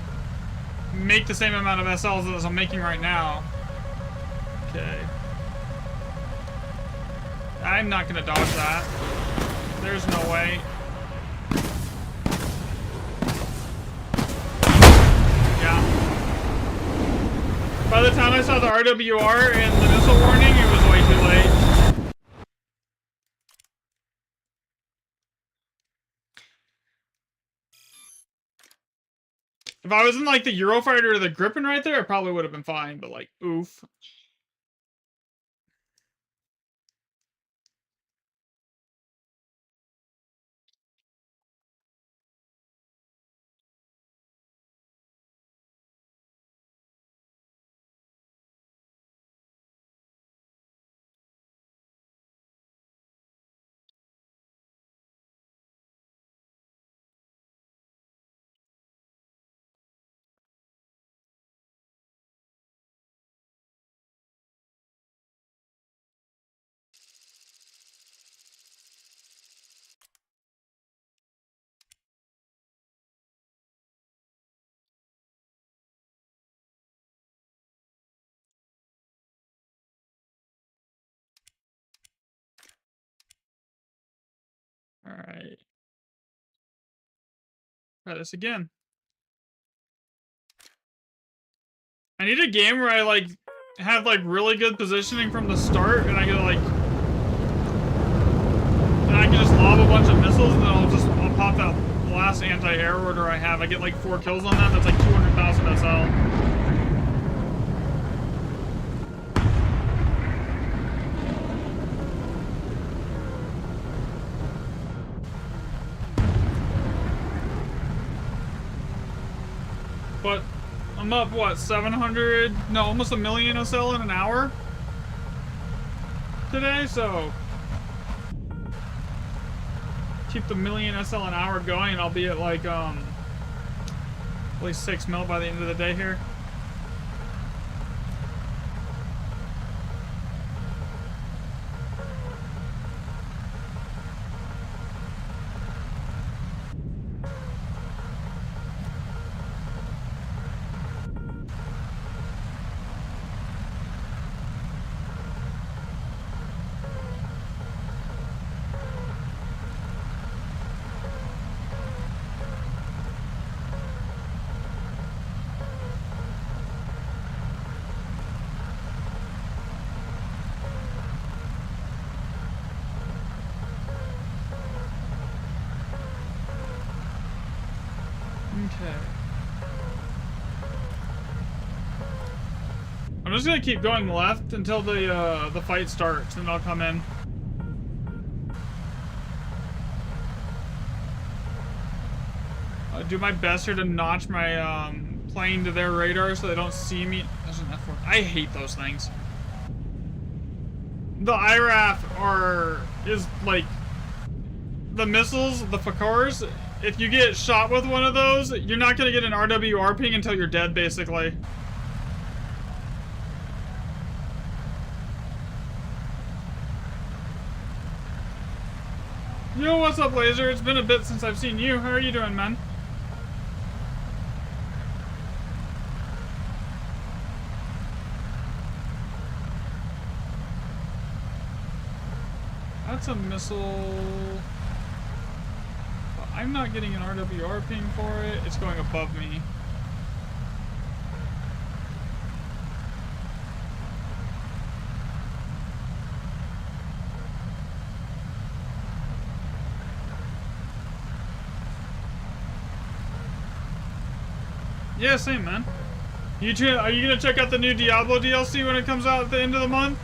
make the same amount of SLs as I'm making right now. Okay. I'm not gonna dodge that. There's no way. Yeah. By the time I saw the RWR and the missile warning, it was way too late. If I was in like the Eurofighter or the Gripen right there, it probably would have been fine, but like, oof. Alright. Try this again. I need a game where I like have like really good positioning from the start and I can like just lob a bunch of missiles and then I'll pop that last anti-air order I have. I get like 4 kills on that, that's like 200,000 SL. But I'm up, what, 700? No, almost 1 million SL in an hour today, so keep the 1 million SL an hour going and I'll be at like, at least 6 mil by the end of the day here. Okay. I'm just gonna keep going left until the fight starts, and I'll come in. I'll do my best here to notch my plane to their radar so they don't see me. There's an F4. I hate those things. The IRAF is like the missiles, the Fakars, if you get shot with one of those, you're not gonna get an RWR ping until you're dead, basically. Yo, what's up, Laser? It's been a bit since I've seen you. How are you doing, man? That's a missile. I'm not getting an RWR ping for it. It's going above me. Yeah, same, man. Are you gonna check out the new Diablo DLC when it comes out at the end of the month?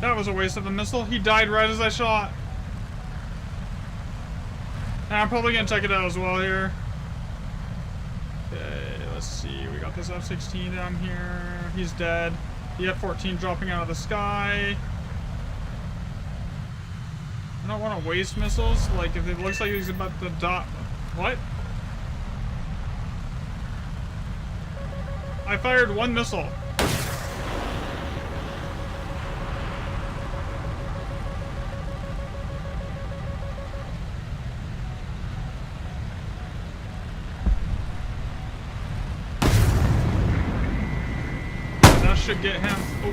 That was a waste of a missile. He died right as I shot. And I'm probably gonna check it out as well here. Okay, let's see. We got this F-16 down here. He's dead. The F-14 dropping out of the sky. I don't want to waste missiles. Like, if it looks like he's about to dot. What? I fired one missile. Should get him. Oh.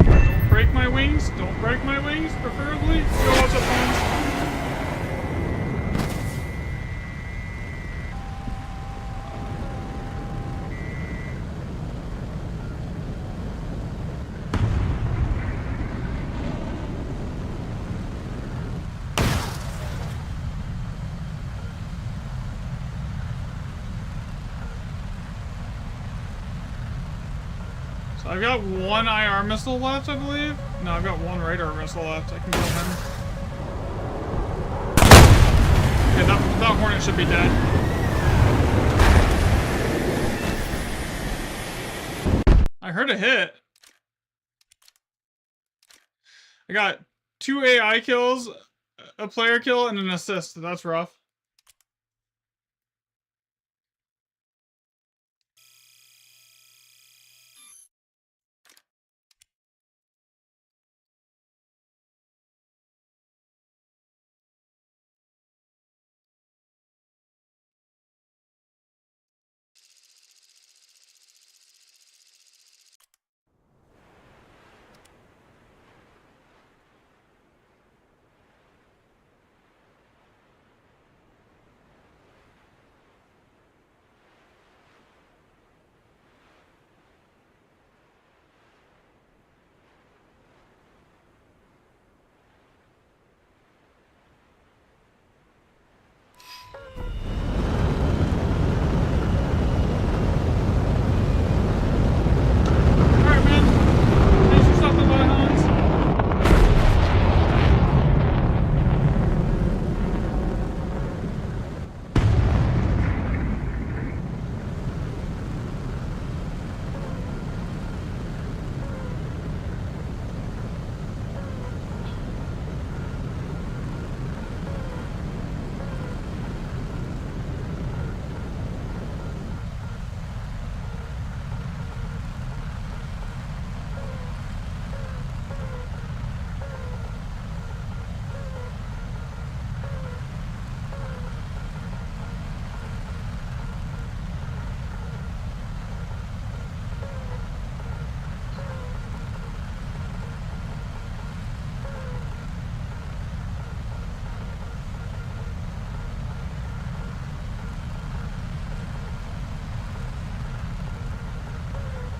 Don't break my wings. Don't break my wings, preferably. Yo, what's up, man? I've got one IR missile left, I believe. No, I've got one radar missile left. I can kill him. Okay, that Hornet should be dead. I heard a hit. I got 2 AI kills, a player kill, and an assist. That's rough.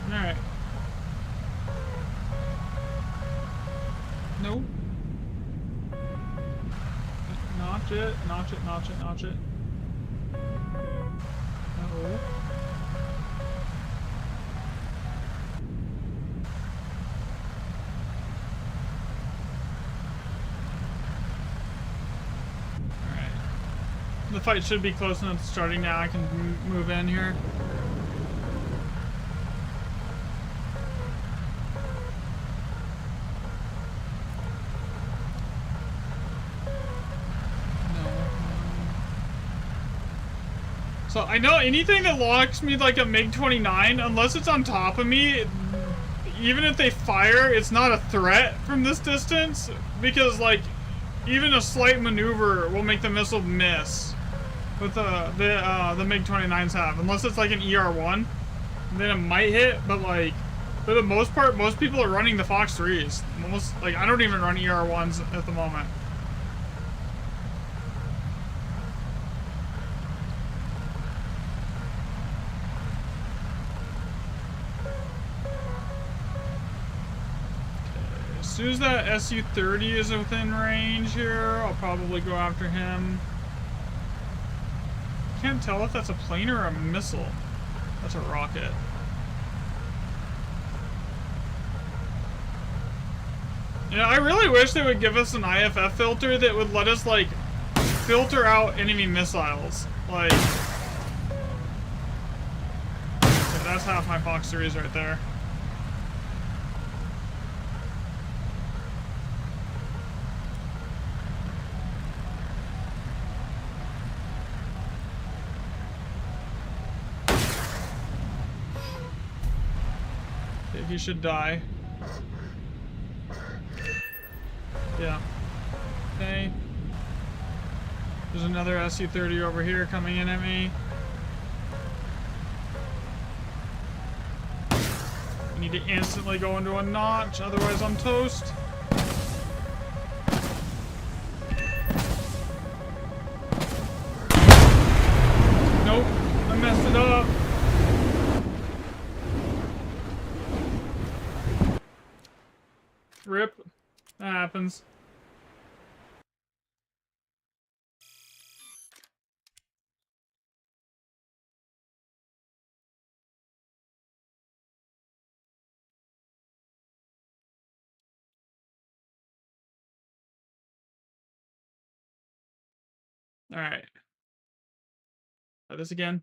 Alright. Nope. Notch it, notch it, notch it, notch it. No. fight should be close enough to starting now. I can move in here. So I know anything that locks me like a MiG-29, unless it's on top of me, even if they fire, it's not a threat from this distance, because like even a slight maneuver will make the missile miss. With the MiG-29s have, unless it's like an ER-1, then it might hit. But like for the most part, most people are running the Fox 3s. Almost like I don't even run ER-1s at the moment. As soon as that Su-30 is within range here, I'll probably go after him. Can't tell if that's a plane or a missile. That's a rocket. Yeah, I really wish they would give us an IFF filter that would let us like filter out enemy missiles. Like, okay, that's half my Fox 3s right there. He should die. Yeah. Okay. There's another Su-30 over here coming in at me. I need to instantly go into a notch, otherwise I'm toast. Nope, I messed it up. Rip. That happens. Alright. Try this again.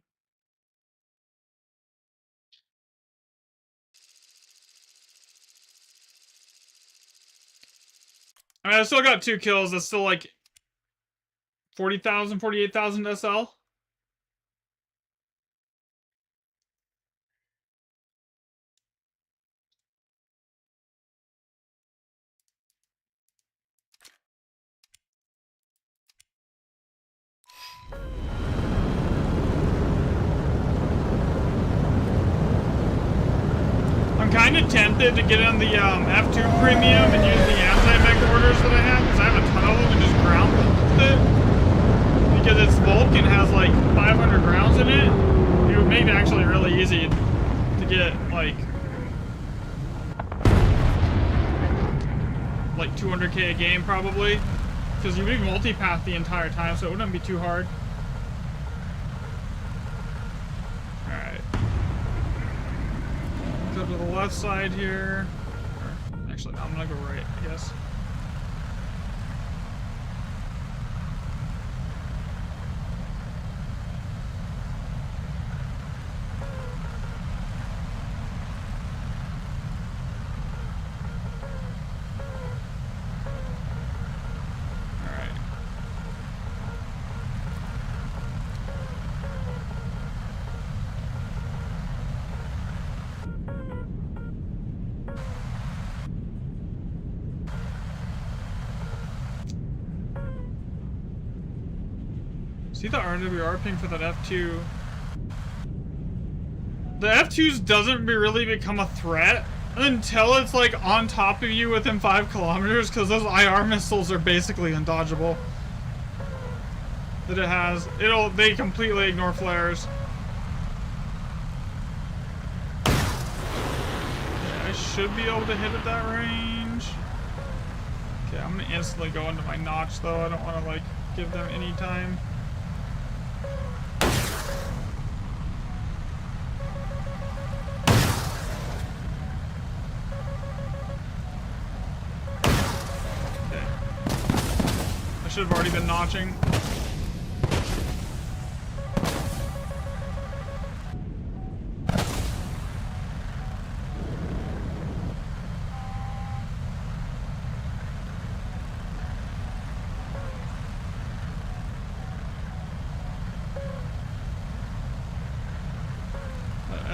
I mean, I still got 2 kills. That's still like 40,000, 48,000 SL. I'm kind of tempted to get on the F2 premium and use the anti-mech orders that I have, because I have a ton of them, and just ground with it. Because its Vulcan has like 500 rounds in it. It would make it actually really easy to get like 200k a game probably, because you would be multipath the entire time, so it wouldn't be too hard. Alright. Go to the left side here. Or, actually, I'm gonna go right, I guess. See the RWR ping for that F2. The F2s doesn't really become a threat until it's like on top of you within 5 kilometers, because those IR missiles are basically undodgeable. That it has. They completely ignore flares. Okay, I should be able to hit at that range. Okay, I'm gonna instantly go into my notch though. I don't want to like give them any time. Should have already been notching.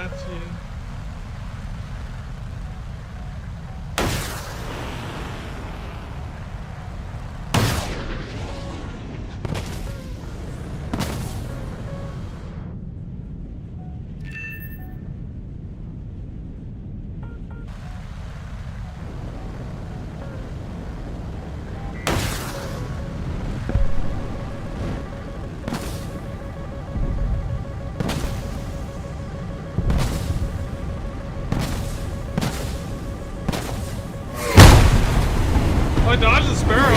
That's you. I dodged the sparrow.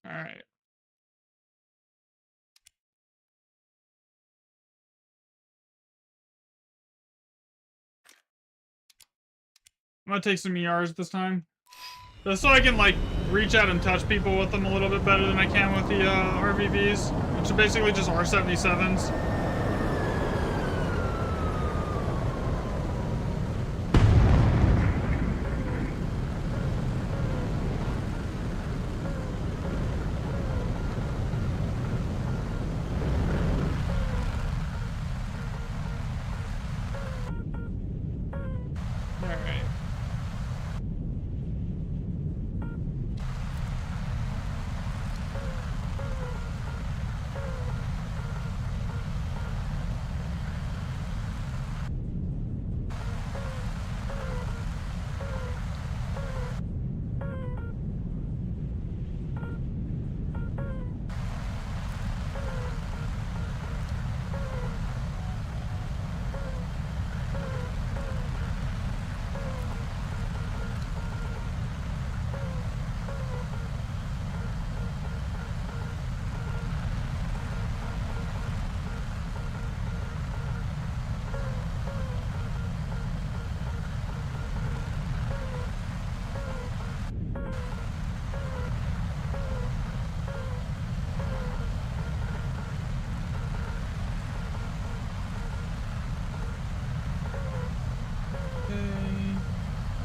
All right. I'm gonna take some ERs this time. Just so I can, like, reach out and touch people with them a little bit better than I can with the RVVs, which are basically just R77s. Alright.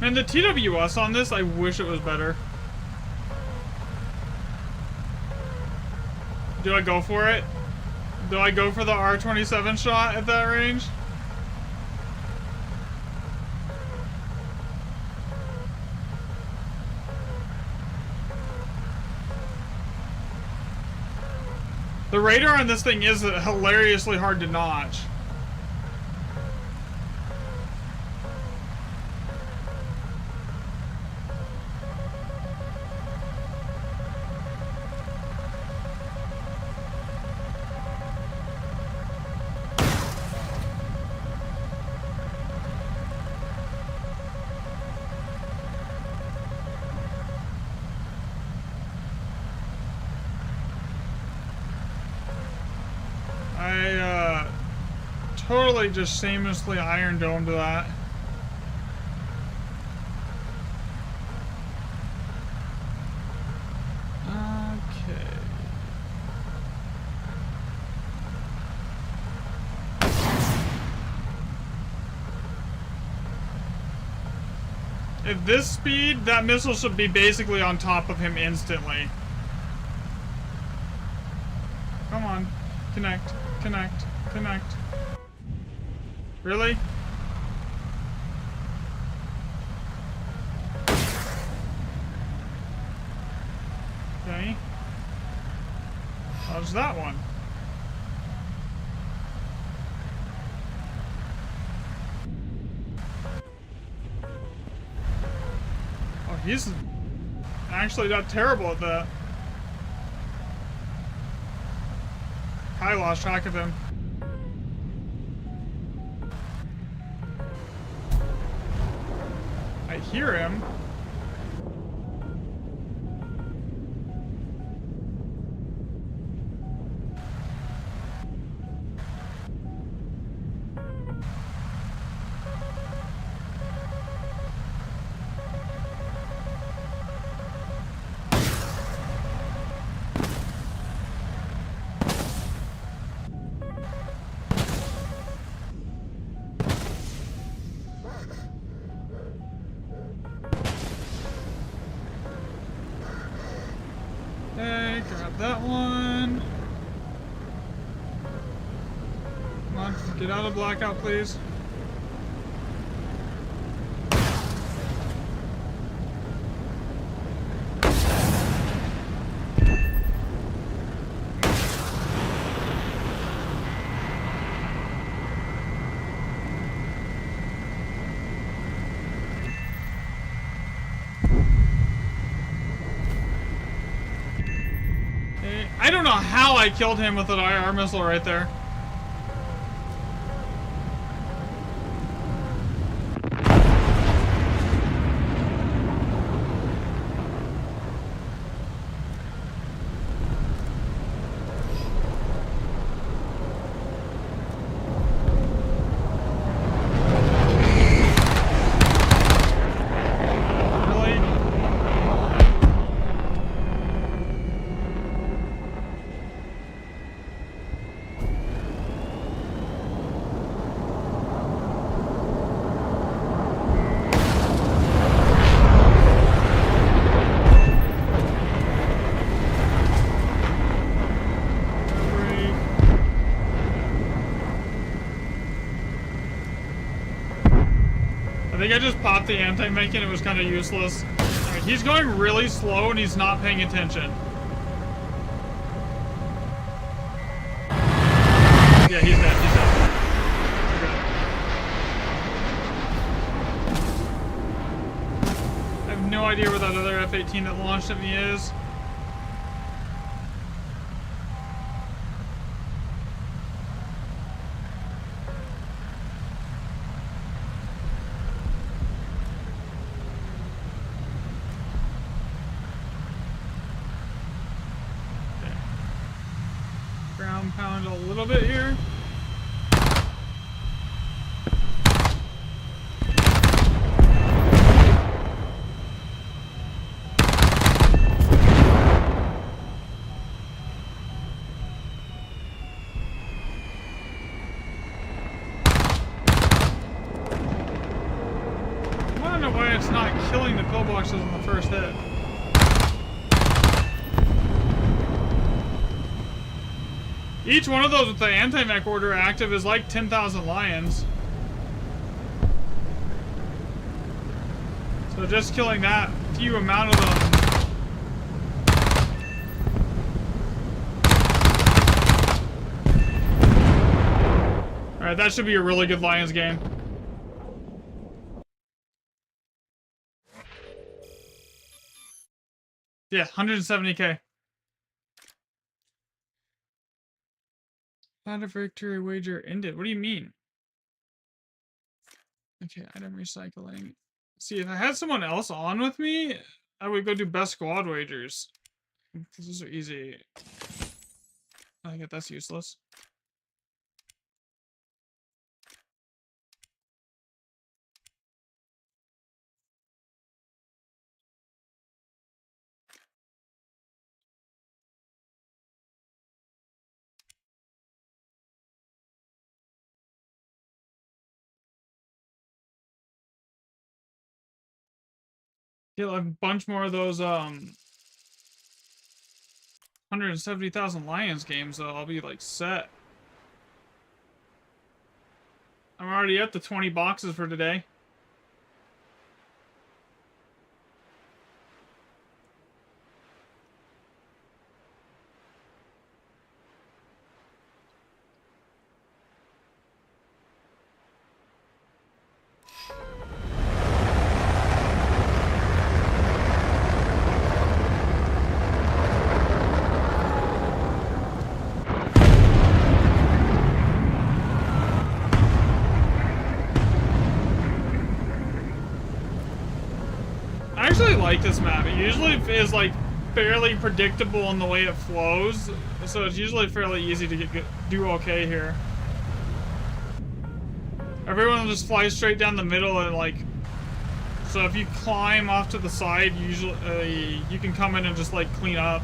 Man, the TWS on this, I wish it was better. Do I go for it? Do I go for the R27 shot at that range? The radar on this thing is hilariously hard to notch. Totally just shamelessly Iron Domed that. Okay. At this speed, that missile should be basically on top of him instantly. Come on. Connect. Connect. Connect. Really? Okay. How's that one? Oh, he's actually not terrible at that. I lost track of him. I hear him. that one. Come on, get out of blackout, please. I don't know how I killed him with an IR missile right there. I think I just popped the anti-mech and it was kind of useless. Right, he's going really slow and he's not paying attention. Yeah, he's dead. He's dead. I have no idea where that other F-18 that launched at me is. Ground pound a little bit here. I don't know why it's not killing the pillboxes in the first hit. Each one of those with the anti-mech order active is like 10,000 lions. So just killing that few amount of them. Alright, that should be a really good Lions game. Yeah, 170k. Not a victory wager ended. What do you mean? Okay, item recycling. See, if I had someone else on with me, I would go do best squad wagers. These are easy. I get that's useless. Get a bunch more of those 170,000 Lions games, though. I'll be like set. I'm already at the 20 boxes for today. I actually like this map. It usually is like fairly predictable in the way it flows, so it's usually fairly easy to do okay here. Everyone will just fly straight down the middle and like, so if you climb off to the side, usually you can come in and just like clean up.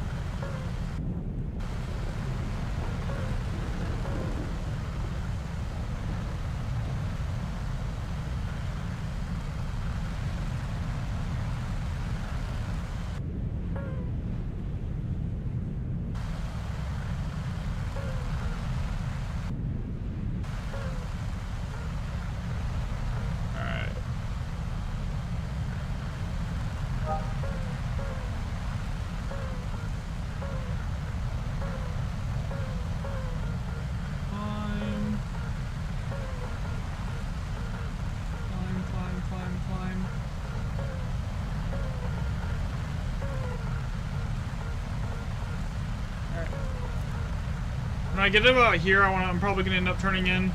I get it about here, I'm probably gonna end up turning in.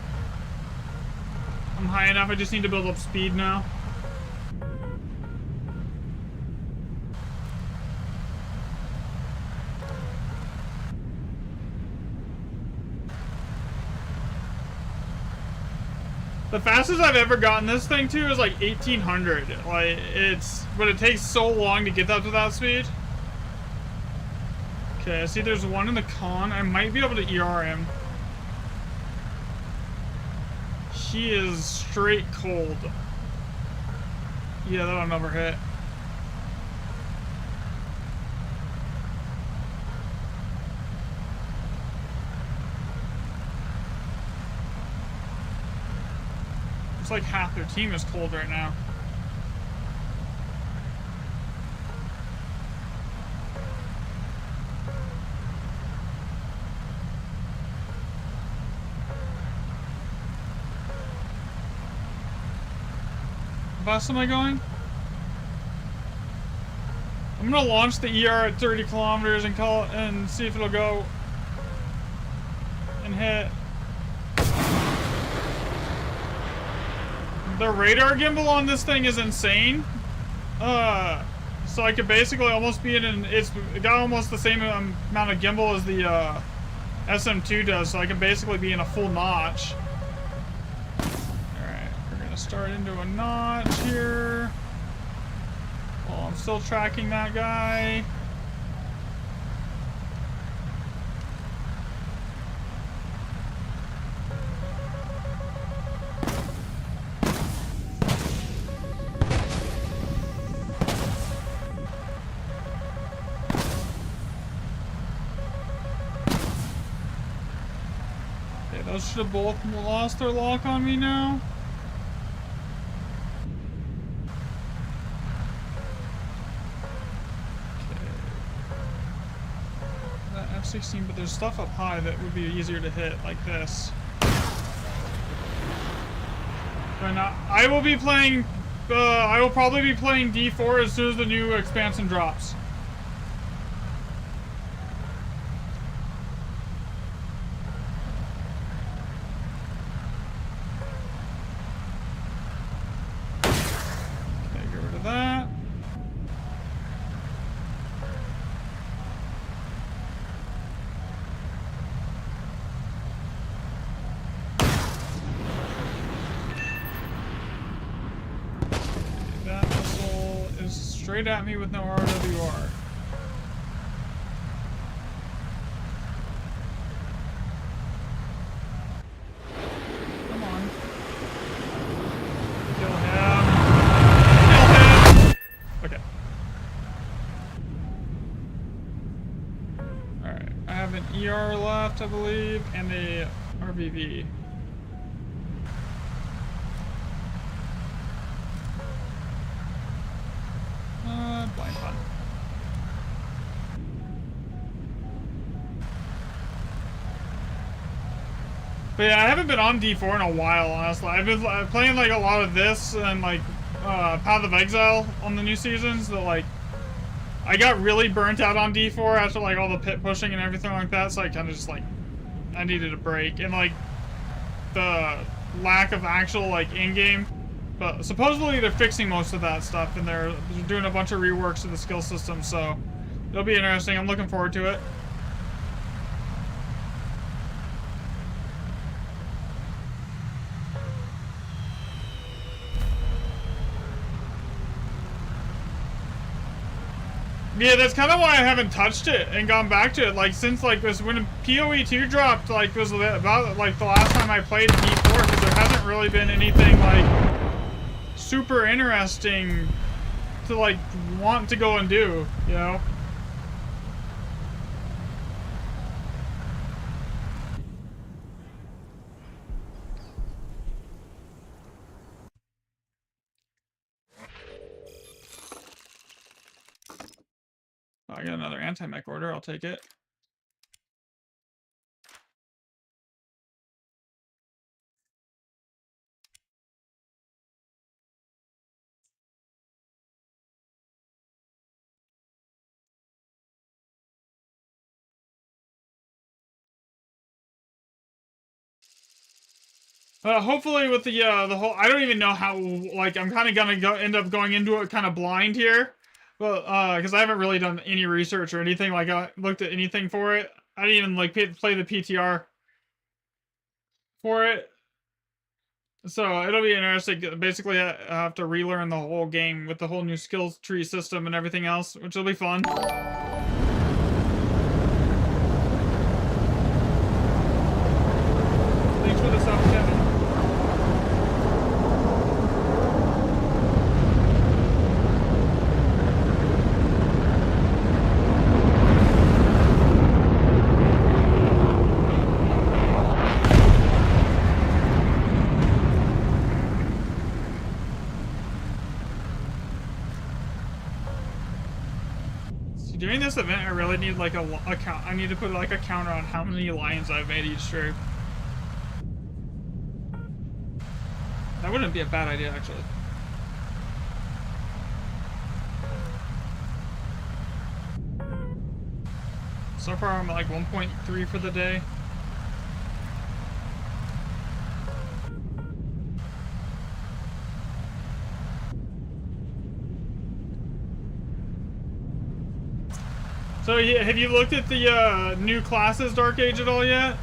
I'm high enough, I just need to build up speed now. The fastest I've ever gotten this thing to is like 1800. Like, but it takes so long to get up to that speed. Okay, I see there's one in the con. I might be able to ER him. He is straight cold. Yeah, that'll never hit. It's like half their team is cold right now. How fast am I going? I'm gonna launch the ER at 30 kilometers and see if it'll go and hit. The radar gimbal on this thing is insane. So I could basically almost be it's got almost the same amount of gimbal as the SM2 does, so I can basically be in a full notch. Alright, we're gonna start into a notch here. While I'm still tracking that guy. Those should have both lost their lock on me now. Okay. That F-16, but there's stuff up high that would be easier to hit, like this. But now, I will probably be playing D4 as soon as the new expansion drops. Straight at me with no RWR. Come on. Kill him. Kill him! Okay. Alright. I have an ER left, I believe, and a RVV. Blind fun. But yeah, I haven't been on D4 in a while, honestly. I've been playing like a lot of this and like Path of Exile on the new seasons. That like I got really burnt out on D4 after like all the pit pushing and everything like that. So I kind of just like I needed a break and like the lack of actual like in-game. But supposedly they're fixing most of that stuff, and they're doing a bunch of reworks of the skill system, so it'll be interesting. I'm looking forward to it. Yeah, that's kind of why I haven't touched it and gone back to it. Like, since, like, when PoE 2 dropped, like, was about, like, the last time I played D4, because there hasn't really been anything, like, super interesting to like want to go and do, you know? Oh, I got another anti-mech order, I'll take it. Hopefully with the whole, I don't even know how, like, I'm kind of gonna end up going into it kind of blind here. Well, because I haven't really done any research or anything, like, looked at anything for it. I didn't even, like, play the PTR for it. So it'll be interesting. Basically, I have to relearn the whole game with the whole new skills tree system and everything else, which will be fun. Thanks for the sub, Kevin. During this event, I really need like a count. I need to put like a counter on how many lions I've made each trip. That wouldn't be a bad idea, actually. So far, I'm at like 1.3 for the day. So, have you looked at the new classes Dark Age at all yet?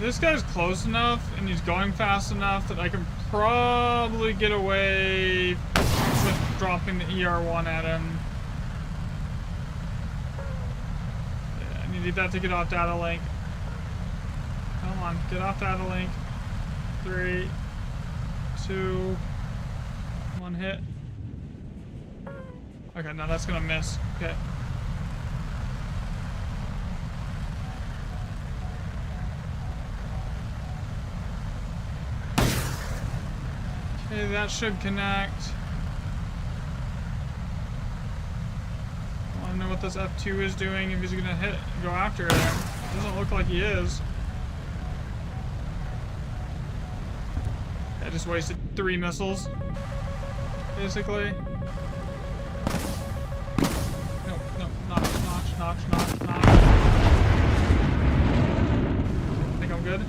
This guy's close enough and he's going fast enough that I can probably get away with dropping the ER1 at him. Yeah, I need that to get off data link. Come on, get off data link. 3, 2, 1 hit. Okay, now that's gonna miss. Okay. Okay, that should connect. I wanna know what this F2 is doing, if he's gonna go after it. Doesn't look like he is. I just wasted 3 missiles, basically. No, notch. I think I'm good.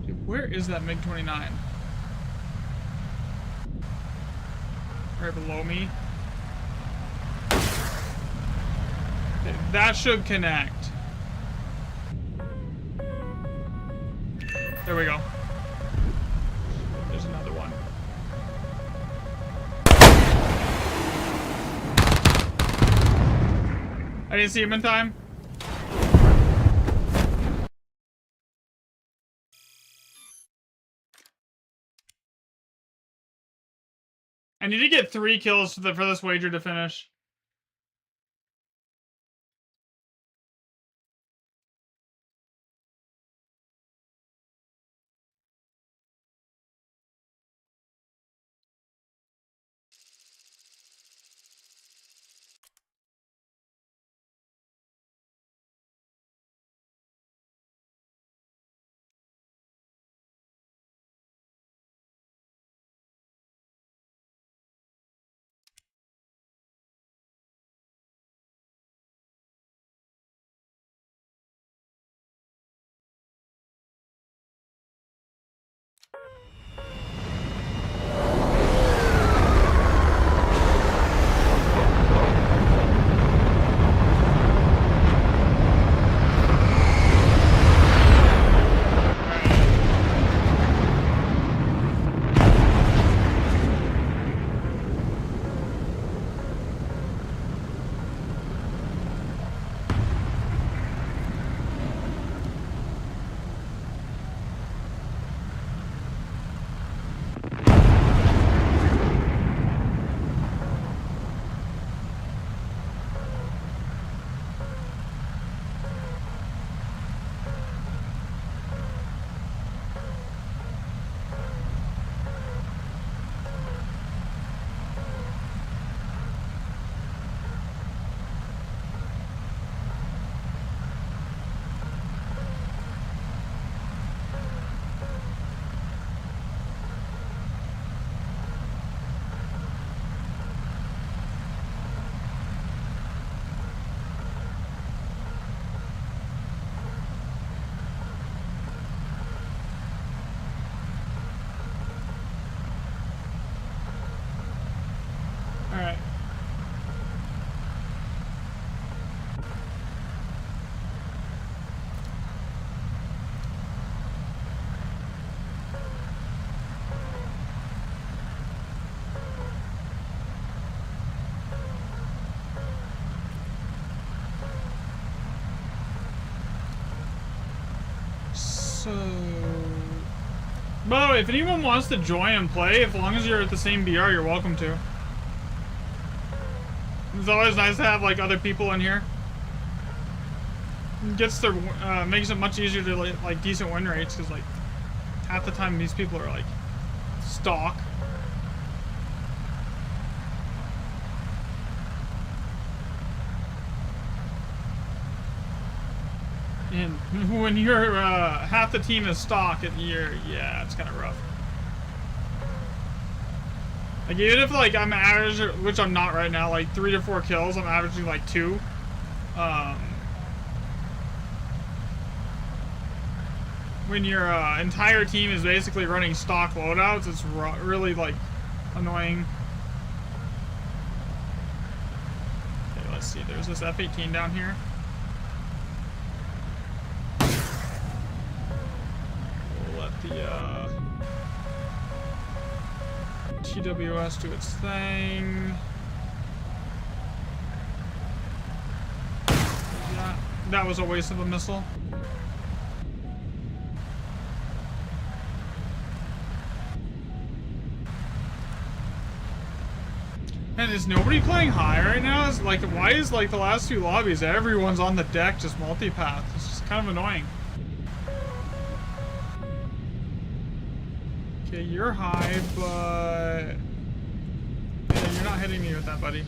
Dude, where is that MiG-29? Right below me. Okay, that should connect. There we go. There's another one. I didn't see him in time. I need to get 3 kills for this wager to finish. So... By the way, if anyone wants to join and play, as long as you're at the same BR, you're welcome to. It's always nice to have, like, other people in here. It gets their, makes it much easier to, like, decent win rates, because, like, half the time these people are, like, stock. And when you're, half the team is stock, yeah, it's kind of rough. Like, even if, like, I'm averaging, which I'm not right now, like, 3 to 4 kills, I'm averaging, like, 2. When your, entire team is basically running stock loadouts, it's really, like, annoying. Okay, let's see, there's this F-18 down here. We'll let the, TWS do its thing. Yeah, that was a waste of a missile. And is nobody playing high right now? Is like, why is like the last 2 lobbies everyone's on the deck just multipath? It's just kind of annoying. Okay, you're high, but yeah, you're not hitting me with that, buddy.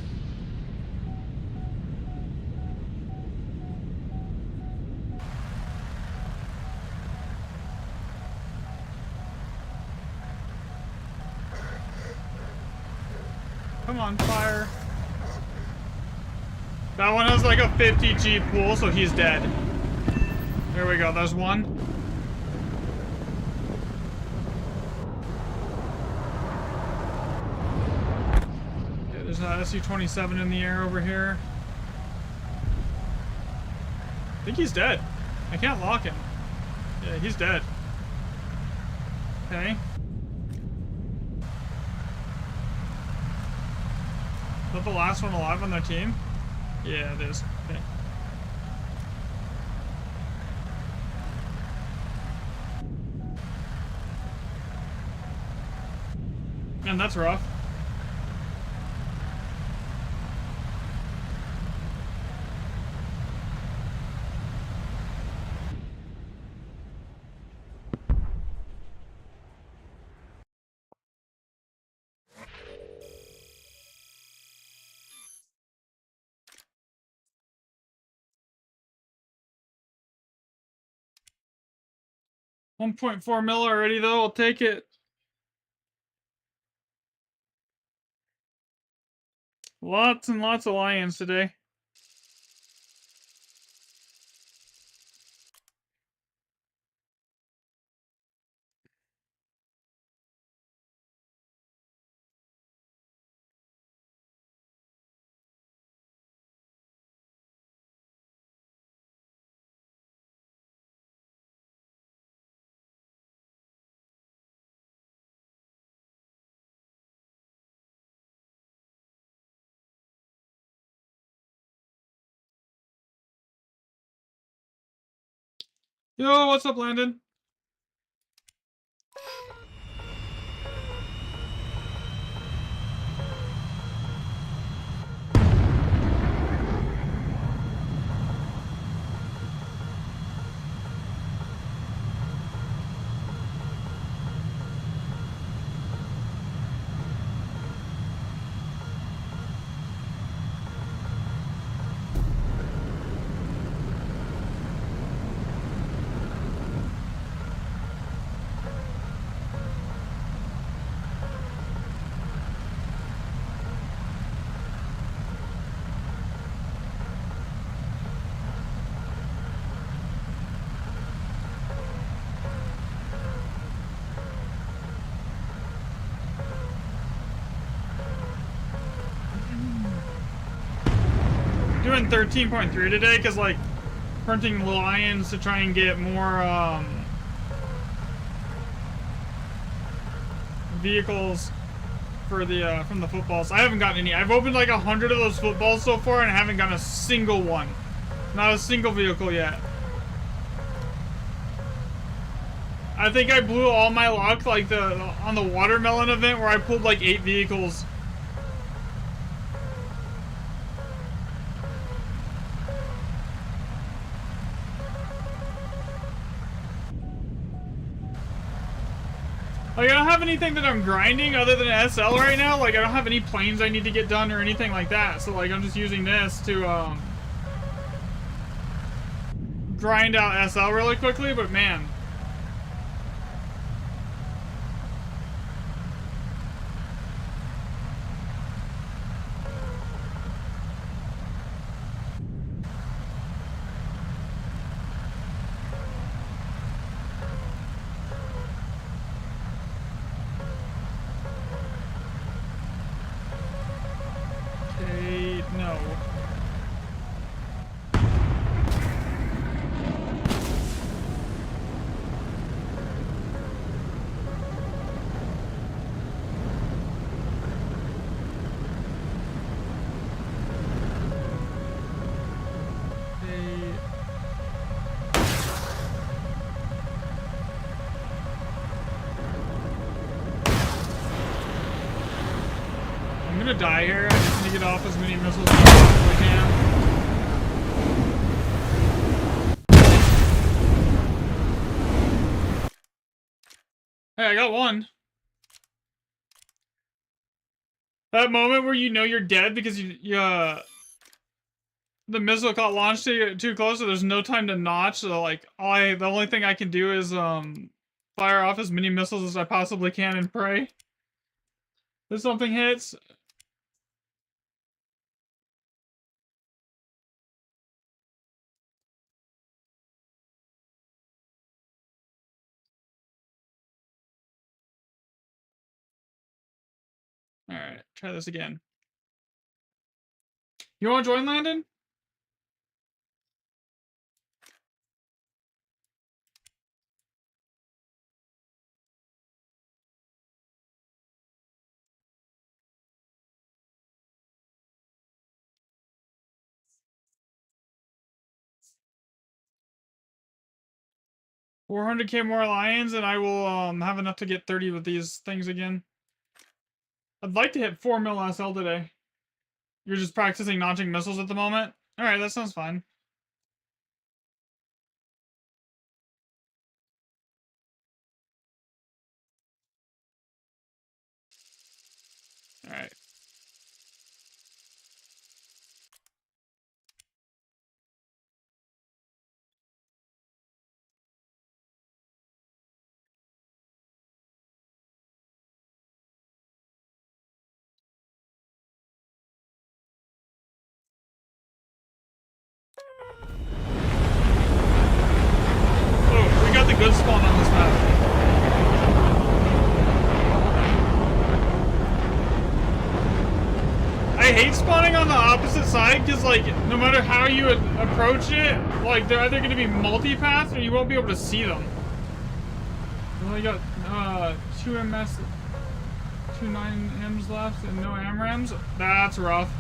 Come on, fire. That one has like a 50 G pool, so he's dead. There we go, there's one. There's an SU-27 in the air over here. I think he's dead. I can't lock him. Yeah, he's dead. Okay. Is that the last one alive on their team? Yeah, it is. Okay. Man, that's rough. $1.4 mil already, though. I'll take it. Lots and lots of lions today. Yo, what's up, Landon? Doing 13.3 today because like printing lions to try and get more vehicles for the from the footballs. I haven't gotten any. I've opened like 100 of those footballs so far and I haven't gotten a single one. Not a single vehicle yet. I think I blew all my luck like on the watermelon event where I pulled like 8 vehicles. Like, I don't have anything that I'm grinding other than SL right now. Like, I don't have any planes I need to get done or anything like that. So, like, I'm just using this to, grind out SL really quickly. But, man. No. I'm gonna die here. I just need to get off as many missiles as I possibly can. Hey, I got one. That moment where you know you're dead because the missile got launched too close, so there's no time to notch. So like, the only thing I can do is fire off as many missiles as I possibly can and pray that something hits. Alright, try this again. You wanna join, Landon? $400k more lions, and I will have enough to get 30 with these things again. I'd like to hit 4 mil SL today. You're just practicing notching missiles at the moment? Alright, that sounds fine. Alright. Oh, we got the good spawn on this map. I hate spawning on the opposite side because, like, no matter how you approach it, like, they're either going to be multi-paths or you won't be able to see them. We only got 2 MS, 2 9Ms left and no AMRAMs. That's rough.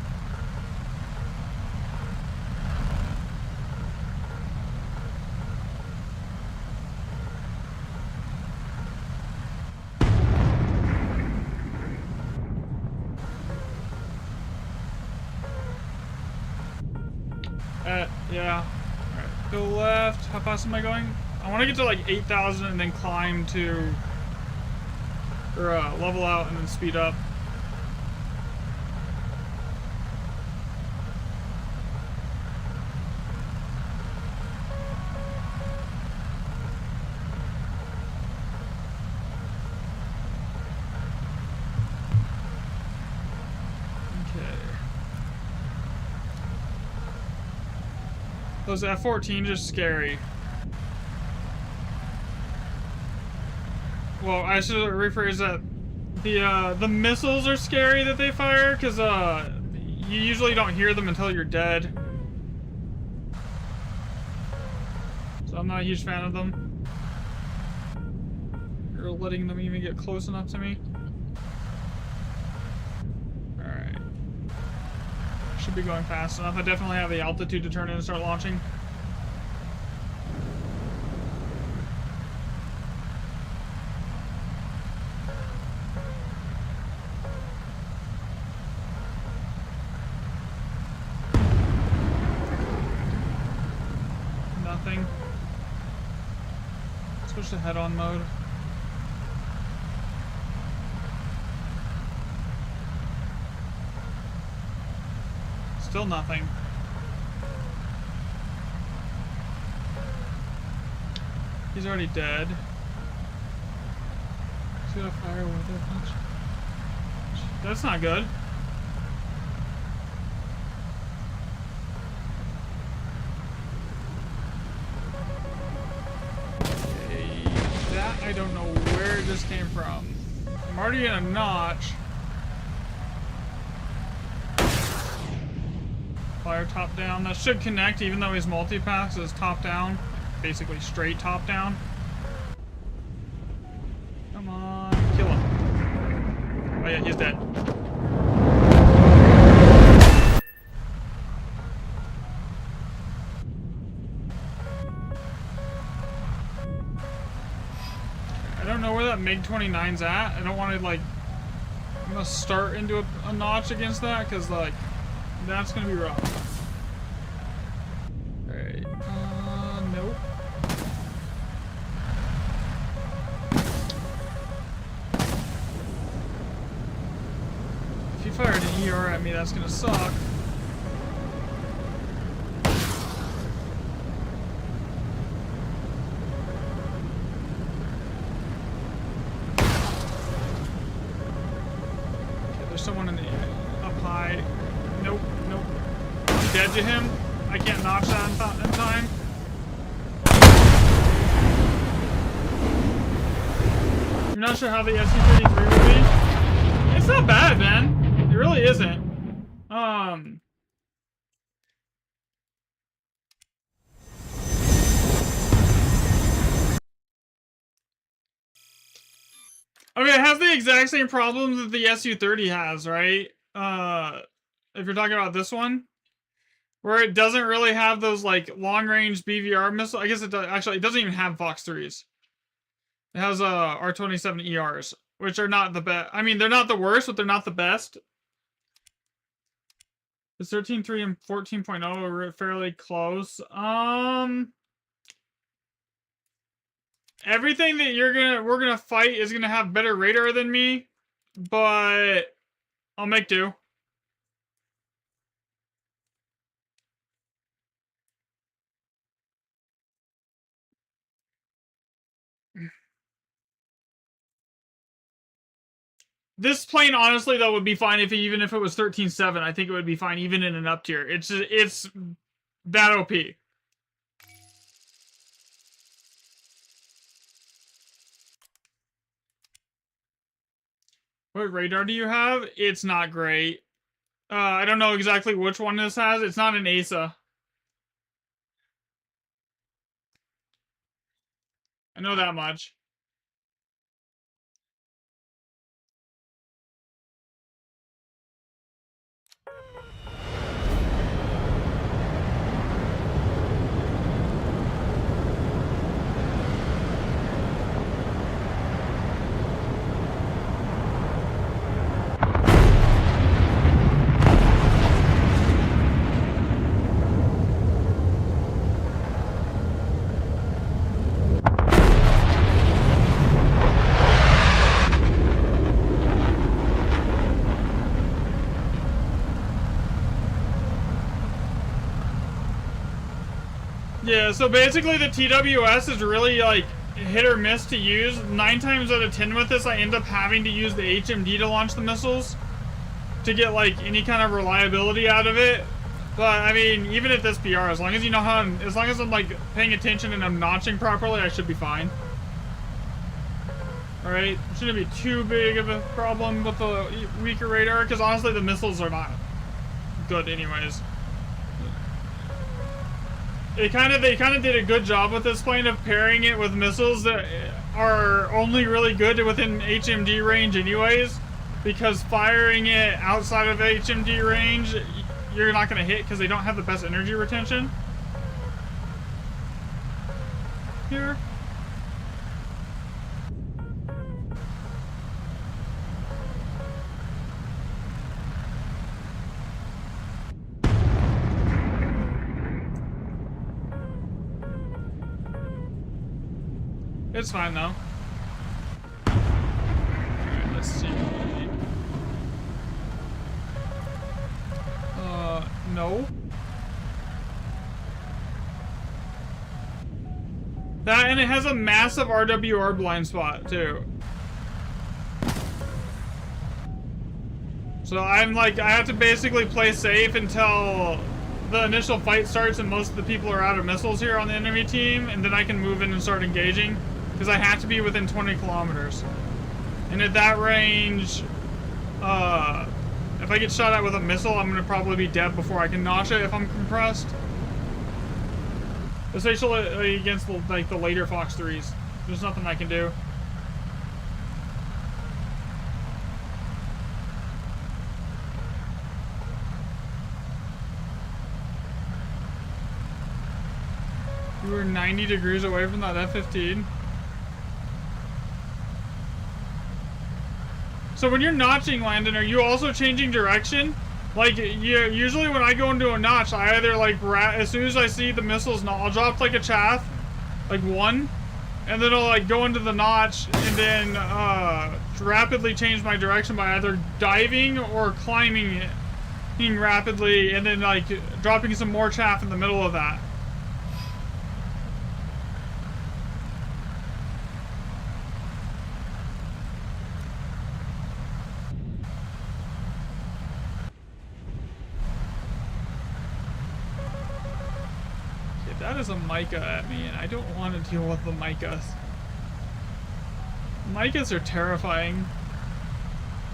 Yeah. Alright, go left. How fast am I going? I want to get to like 8,000 and then climb to, or level out and then speed up. Those F-14 just scary. Well, I should rephrase that. The missiles are scary that they fire, because you usually don't hear them until you're dead. So I'm not a huge fan of them. You're letting them even get close enough to me. Alright. Should be going fast enough. I definitely have the altitude to turn in and start launching. switch to head-on mode. Still nothing. He's already dead. He's got a fire weather punch. That's not good. Okay, that I don't know where it just came from. I'm already in a notch. Fire top down. That should connect even though he's multi-packs. It's top down. Basically straight top down. Come on, kill him. Oh yeah, he's dead. I don't know where that MiG-29's at. I don't want to like, I'm gonna start into a notch against that because like, that's gonna be rough. Alright, nope. If you fired an ER at me, that's gonna suck. Okay, there's someone in the up high. Nope, nope. I'm dead to him. I can't notch that in time. I'm not sure how the SU-33 will be. It's not bad, man. It really isn't. I mean, it has the exact same problems that the SU-30 has, right? If you're talking about this one, where it doesn't really have those like long-range BVR missiles. I guess it does, actually. It doesn't even have Fox 3s. It has R-27 ERs, which are not the best. I mean, they're not the worst, but they're not the best. Is 13.3 and 14.0 are fairly close. Everything that we're gonna fight is gonna have better radar than me, but I'll make do. This plane, honestly, though, would be fine even if it was 13.7. I think it would be fine even in an up tier. It's that OP. What radar do you have? It's not great. I don't know exactly which one this has. It's not an ASA. I know that much. Yeah, so basically the TWS is really like hit or miss to use. 9 times out of 10 with this, I end up having to use the HMD to launch the missiles to get like any kind of reliability out of it. But I mean, even at this PR, as long as you know how, as long as I'm like paying attention and I'm notching properly, I should be fine. Alright, shouldn't be too big of a problem with the weaker radar, because honestly the missiles are not good anyways. They kind of did a good job with this plane of pairing it with missiles that are only really good within HMD range anyways, because firing it outside of HMD range, you're not going to hit because they don't have the best energy retention. Here. It's fine though. Alright, let's see. No. That, and it has a massive RWR blind spot too. So I'm like, I have to basically play safe until the initial fight starts and most of the people are out of missiles here on the enemy team, and then I can move in and start engaging, because I have to be within 20 kilometers. And at that range, if I get shot at with a missile, I'm gonna probably be dead before I can nausea if I'm compressed. Especially against the, like the later Fox 3s. There's nothing I can do. You were 90 degrees away from that F-15. So when you're notching, Landon, are you also changing direction? Like, usually when I go into a notch, I either like, as soon as I see the missiles, I'll drop like a chaff, like one, and then I'll like go into the notch and then rapidly change my direction by either diving or climbing rapidly and then like dropping some more chaff in the middle of that. That is a Micah at me, and I don't want to deal with the Micahs. Micahs are terrifying.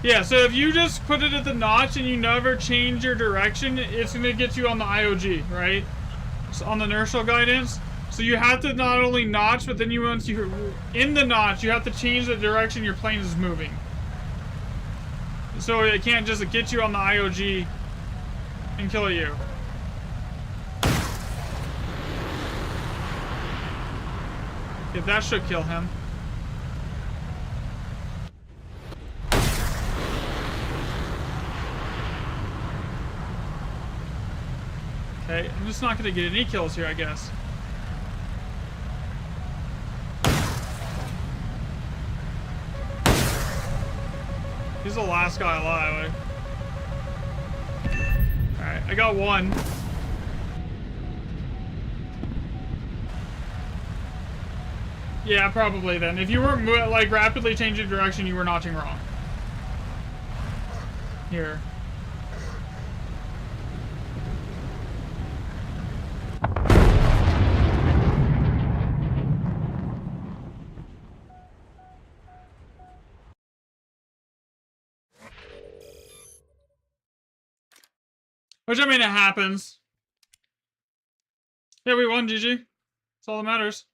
Yeah, so if you just put it at the notch and you never change your direction, it's going to get you on the IOG, right? So on the inertial guidance. So you have to not only notch, but then once you're in the notch, you have to change the direction your plane is moving. So it can't just get you on the IOG and kill you. Yeah, that should kill him. Okay, I'm just not gonna get any kills here, I guess. He's the last guy alive. Alright, I got one. Yeah, probably then. If you were like rapidly changing direction, you were notching wrong. Here. Which, I mean, it happens. Yeah, we won, GG. That's all that matters.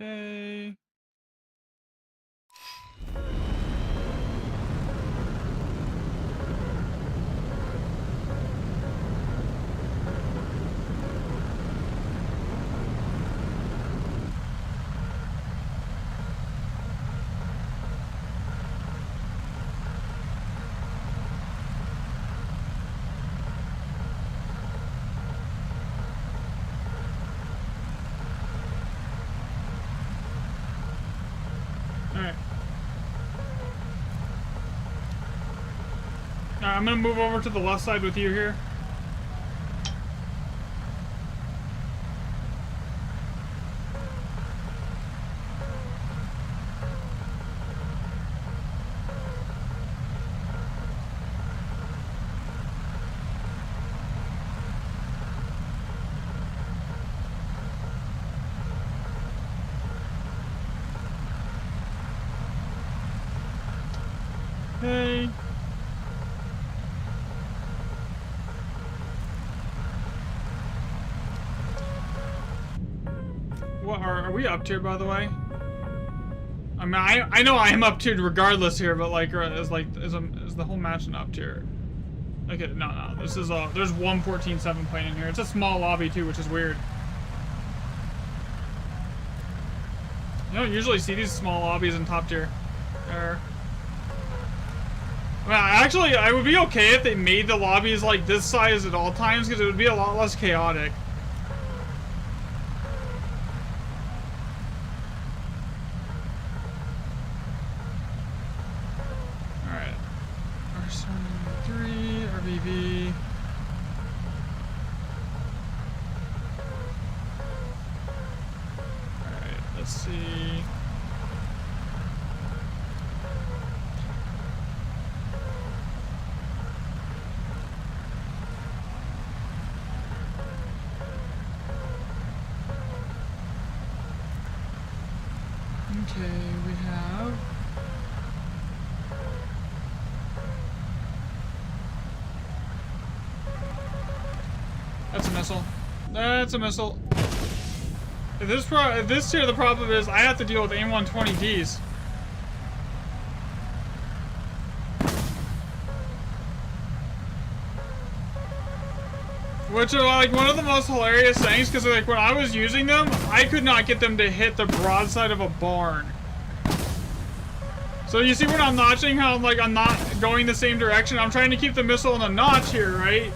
Okay. I'm gonna move over to the left side with you here. Hey. what are we up tier, by the way? I mean, I know I am up tier regardless here, but like, is the whole match an up tier? Okay, no, this is there's 1.14.7 playing in here. It's a small lobby too, which is weird. You don't usually see these small lobbies in top tier. There. Well, actually, I would be okay if they made the lobbies like this size at all times, because it would be a lot less chaotic. Alright. R73, RVV. Alright, let's see. Okay, we have... That's a missile. That's a missile. If this tier, the problem is I have to deal with AIM-120Ds. Which are like one of the most hilarious things, because like when I was using them, I could not get them to hit the broadside of a barn. So you see when I'm notching how like I'm not going the same direction. I'm trying to keep the missile in a notch here, right?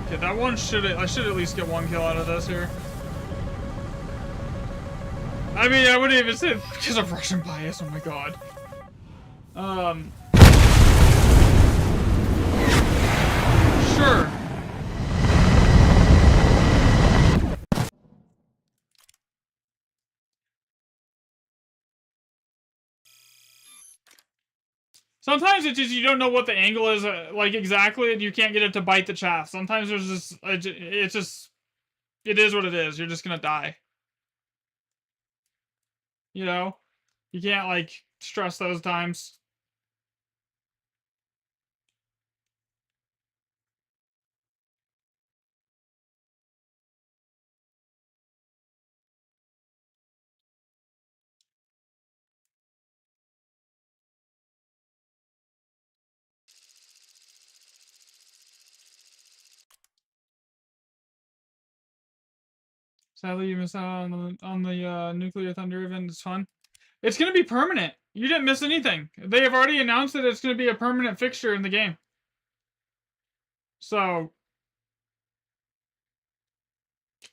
Okay, that one I should at least get one kill out of this here. I mean, I wouldn't even say because of Russian bias. Oh my god. Sure. Sometimes it's just you don't know what the angle is, like exactly, and you can't get it to bite the chaff. Sometimes there's just, it is what it is. You're just gonna die. You know? You can't, like, stress those times. Sadly, you missed out on the Nuclear Thunder event. It's fun. It's gonna be permanent. You didn't miss anything. They have already announced that it's gonna be a permanent fixture in the game. So,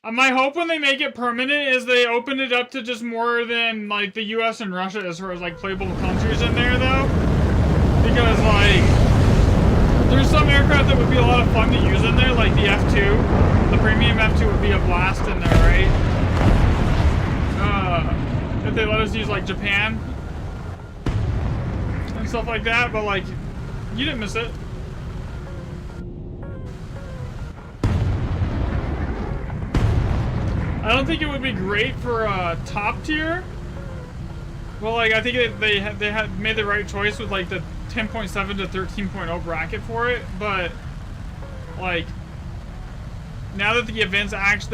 my hope when they make it permanent is they open it up to just more than like the U.S. and Russia as far as like playable countries in there, though. Because like, there's some aircraft that would be a lot of fun to use in there, like the F2. The premium F2 would be a blast in there, right? If they let us use like Japan and stuff like that, but like, you didn't miss it. I don't think it would be great for top tier. Well, like I think they had made the right choice with like the 10.7 to 13.0 bracket for it, but like now that the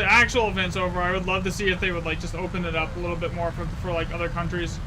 actual event's over, I would love to see if they would like just open it up a little bit more for like other countries.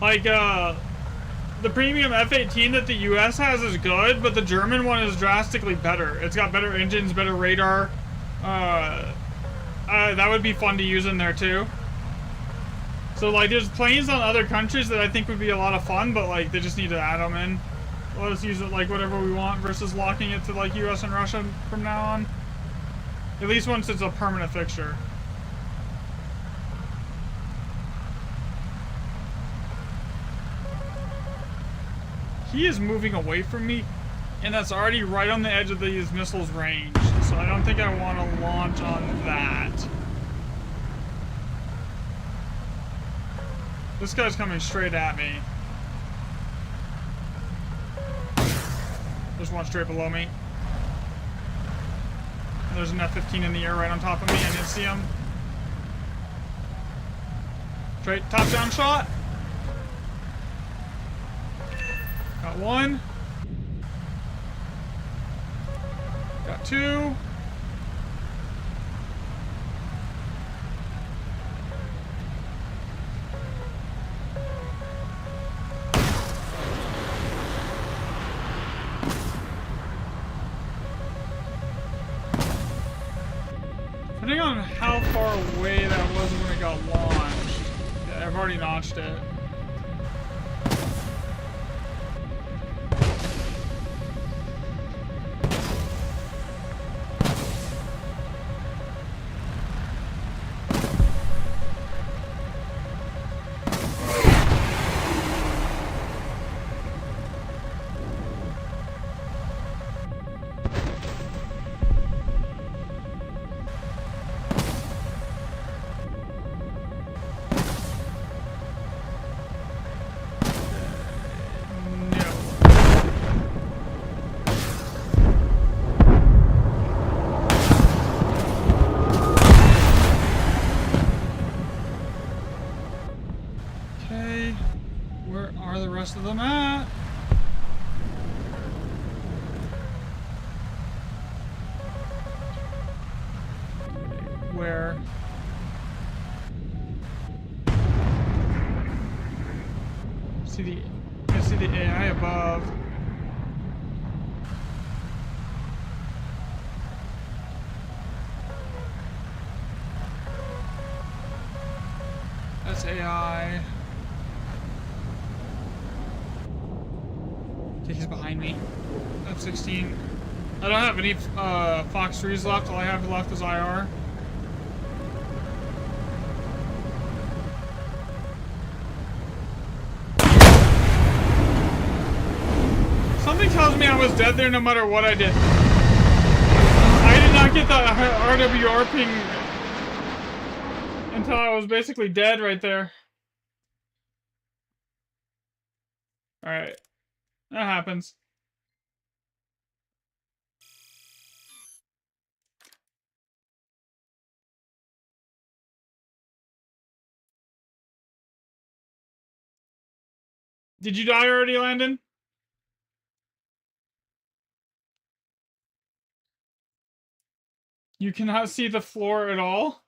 Like, the premium F-18 that the US has is good, but the German one is drastically better. It's got better engines, better radar. That would be fun to use in there, too. So, like, there's planes on other countries that I think would be a lot of fun, but, like, they just need to add them in. let us use it like whatever we want versus locking it to like US and Russia from now on. At least once it's a permanent fixture. He is moving away from me, and that's already right on the edge of these missiles' range. So I don't think I want to launch on that. This guy's coming straight at me. There's one straight below me. And there's an F-15 in the air right on top of me. I didn't see him. Straight top-down shot. Got one. Got two. Depending on how far away that was when it got launched. Yeah, I've already notched it. Of them at. Where? I see the AI above. That's AI. Okay, he's behind me. F-16. I don't have any Fox 3s left. All I have left is IR. Something tells me I was dead there no matter what I did. I did not get the RWR ping until I was basically dead right there. Alright. That happens. Did you die already, Landon? You cannot see the floor at all?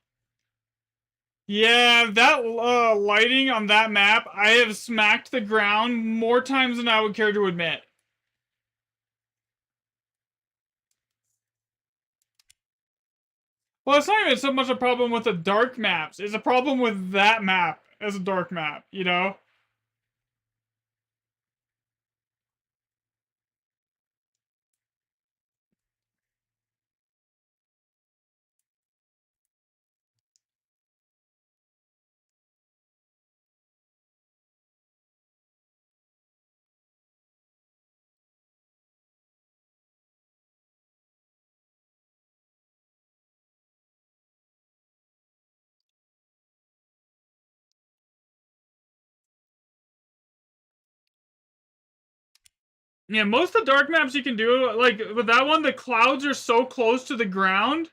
Yeah, that lighting on that map, I have smacked the ground more times than I would care to admit. Well, it's not even so much a problem with the dark maps. It's a problem with that map as a dark map, you know? Yeah, most of the dark maps you can do, like, with that one, the clouds are so close to the ground,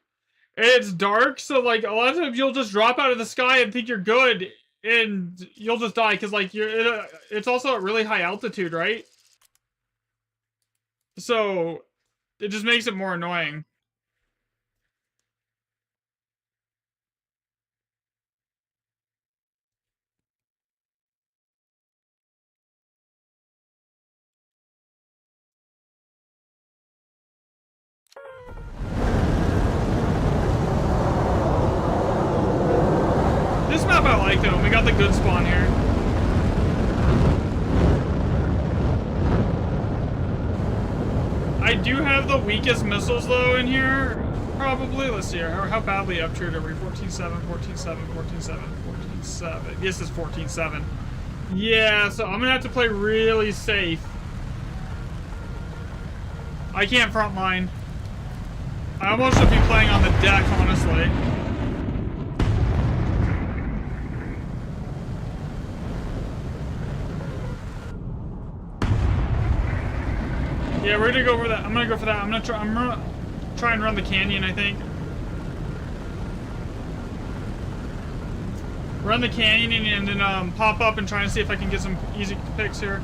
it's dark, so, like, a lot of times you'll just drop out of the sky and think you're good, and you'll just die, because, like, it's also at really high altitude, right? So, it just makes it more annoying. This map I like, though. We got the good spawn here. do have the weakest missiles though in here. Probably. Let's see here. How badly upturned are we? 14-7, 14-7, 14-7, 14-7. This is 14-7. Yeah, so I'm gonna have to play really safe. I can't frontline. I almost should be playing on the deck, honestly. Yeah, we're gonna go for that. I'm gonna go for that. I'm gonna try and run the canyon, I think. Run the canyon and then pop up and try and see if I can get some easy picks here.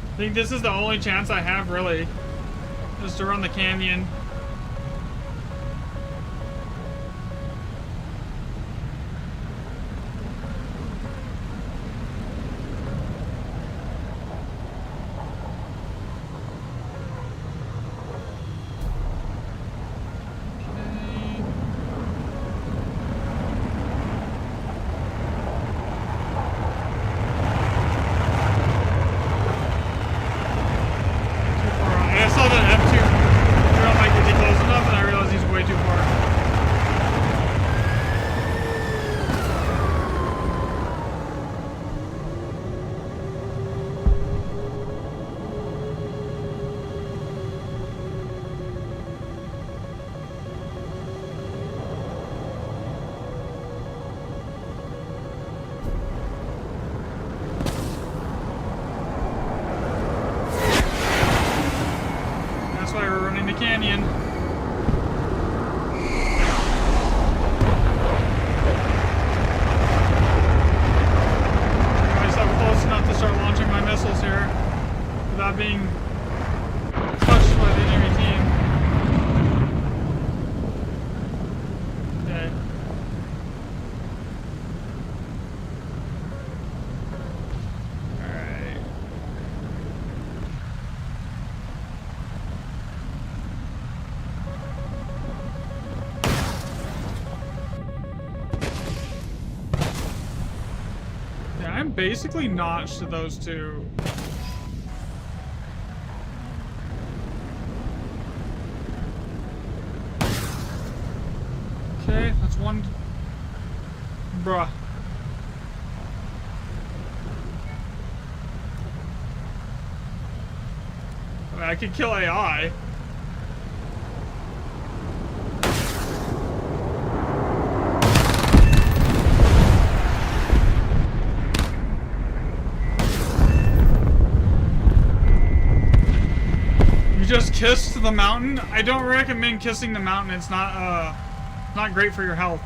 I think this is the only chance I have, really, is to run the canyon. Canyon. Get myself close enough to start launching my missiles here without being touched by the enemy team. Okay. Alright. I'm basically notched to those two. Okay, that's one. Bruh. I mean, I could kill AI. Just kissed the mountain? I don't recommend kissing the mountain. It's not great for your health.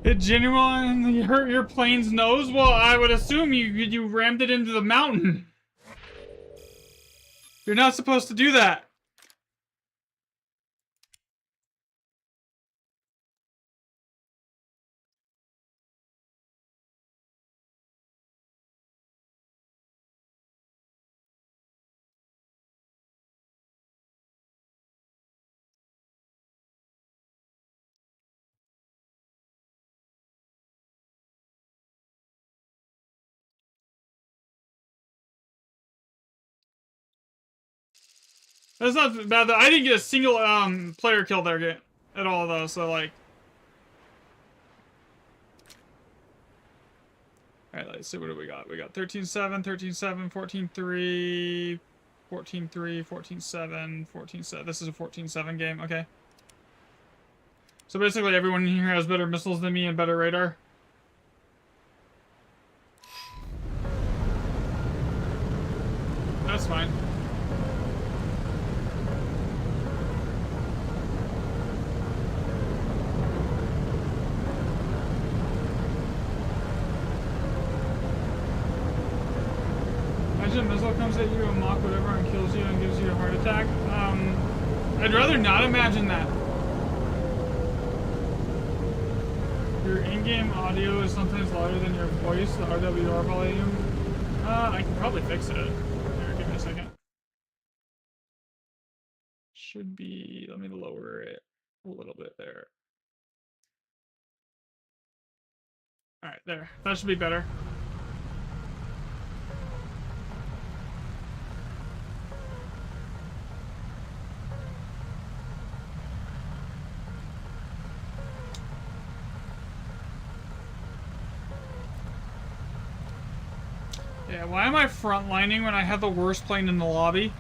It genuinely hurt your plane's nose? Well, I would assume you rammed it into the mountain. You're not supposed to do that. That's not bad though. I didn't get a single player kill there at all though, so like. Alright, let's see, what do we got? We got 13-7, 13-7, 14-3, 14-3, 14-7, 14-7. This is a 14-7 game, okay. So basically everyone in here has better missiles than me and better radar. That's fine. Imagine a missile comes at you and mock whatever and kills you and gives you a heart attack. I'd rather not imagine that. Your in-game audio is sometimes louder than your voice, the RWR volume. I can probably fix it. Here, give me a second. Should be, let me lower it a little bit there. Alright, there. That should be better. Yeah, why am I frontlining when I have the worst plane in the lobby?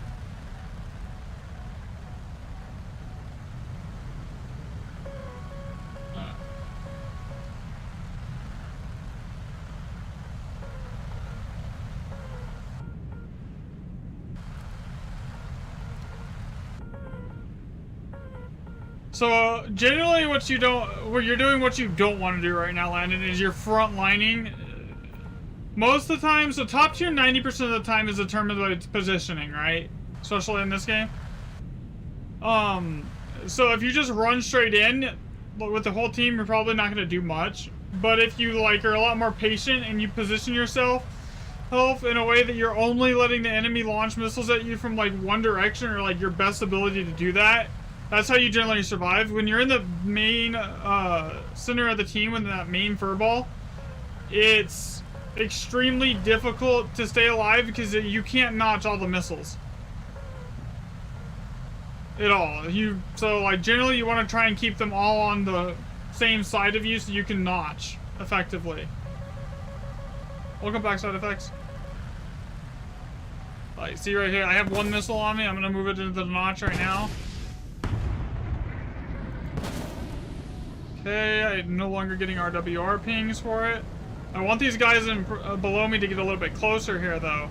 So generally what you're doing what you don't want to do right now, Landon, is you're frontlining. Most of the time, so top tier 90% of the time is determined by its positioning, right? Especially in this game. So if you just run straight in with the whole team, you're probably not going to do much. But if you like are a lot more patient and you position yourself in a way that you're only letting the enemy launch missiles at you from like one direction, or like your best ability to do that, that's how you generally survive. When you're in the main center of the team with that main furball, it's extremely difficult to stay alive because you can't notch all the missiles at all. So like generally you want to try and keep them all on the same side of you so you can notch effectively. Welcome back, side effects. Like, see right here, I have one missile on me. I'm gonna move it into the notch right now. Okay, I'm no longer getting RWR pings for it. I want these guys below me to get a little bit closer here, though.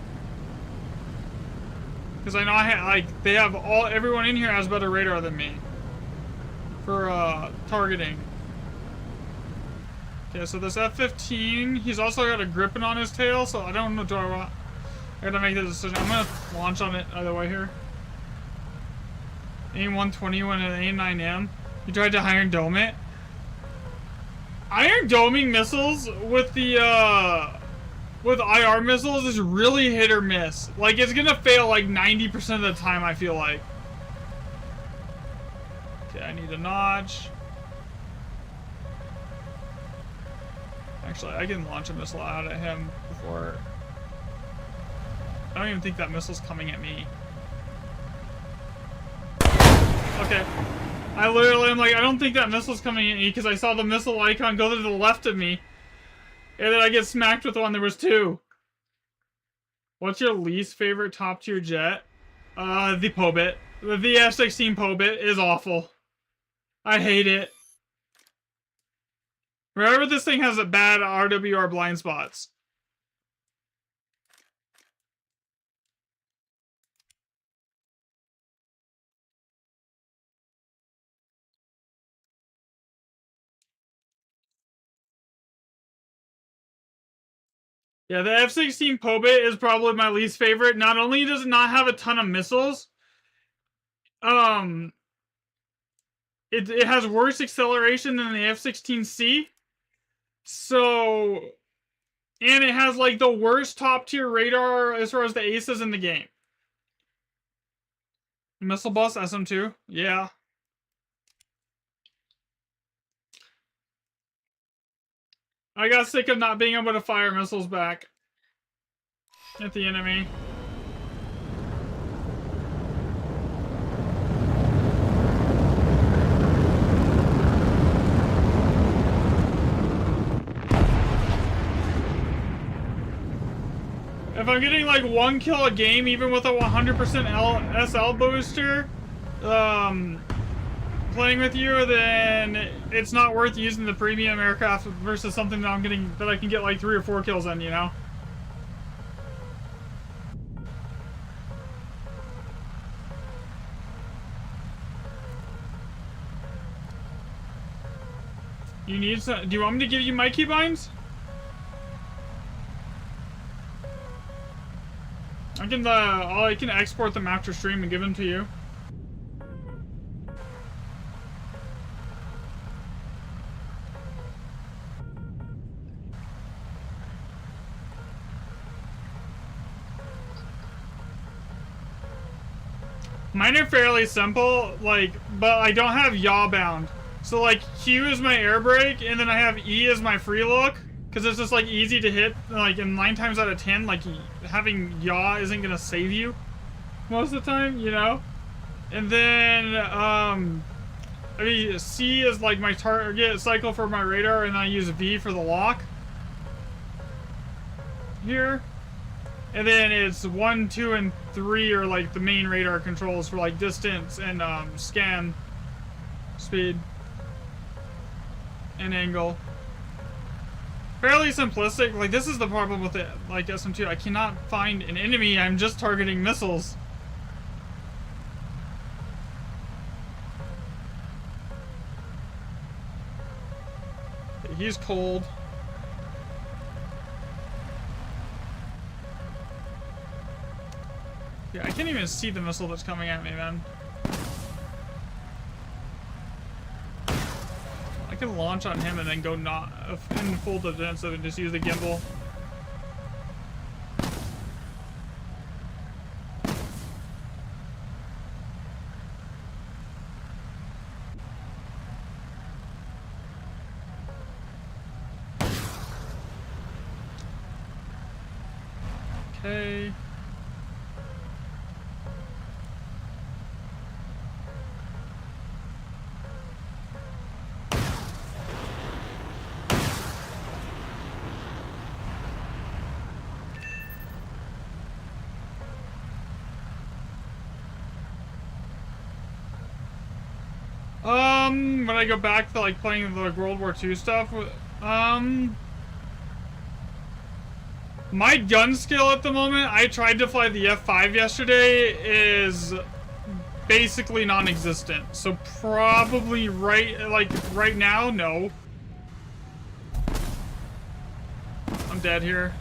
Because I know everyone in here has better radar than me. For, targeting. Okay, so this F-15, he's also got a gripping on his tail, so I don't know, I gotta make the decision. I'm gonna launch on it either way here. AIM-120 and an AIM-9M. You tried to Iron Dome it? Iron Doming missiles with the, with IR missiles is really hit or miss. Like, it's gonna fail like 90% of the time, I feel like. Okay, I need a notch. Actually, I can launch a missile out at him before. I don't even think that missile's coming at me. Okay. I literally am like, I don't think that missile's coming at me because I saw the missile icon go to the left of me. And then I get smacked with one. There was two. What's your least favorite top tier jet? The Pobit. The F-16 Pobit is awful. I hate it. Remember, this thing has a bad RWR blind spots. Yeah, the F-16 Pobit is probably my least favorite. Not only does it not have a ton of missiles, it has worse acceleration than the F-16C. So, and it has like the worst top tier radar as far as the aces in the game. Missile Bus SM2, yeah. I got sick of not being able to fire missiles back at the enemy. I'm getting like 1 kill a game, even with a 100% SL booster, playing with you, then it's not worth using the premium aircraft versus something that I can get like 3 or 4 kills in, you know? You need some. Do you want me to give you my keybinds? I can export them after stream and give them to you. Mine are fairly simple, like, but I don't have yaw bound. So like Q is my air brake, and then I have E as my free look, because it's just like easy to hit. Like, and 9 times out of 10, like having yaw isn't gonna save you most of the time, you know. And then I mean, C is like my target cycle for my radar, and I use V for the lock here. And then it's 1, 2, and 3 are like the main radar controls for like distance and scan speed and angle. Fairly simplistic. Like, this is the problem with it, like SM2. I cannot find an enemy. I'm just targeting missiles. He's cold. Yeah, I can't even see the missile that's coming at me, man. I can launch on him and then go not in full defensive and just use the gimbal. Okay. When I go back to like playing the like, World War II stuff, my gun skill at the moment, I tried to fly the F5 yesterday, is basically non-existent. So probably right now, no. I'm dead here.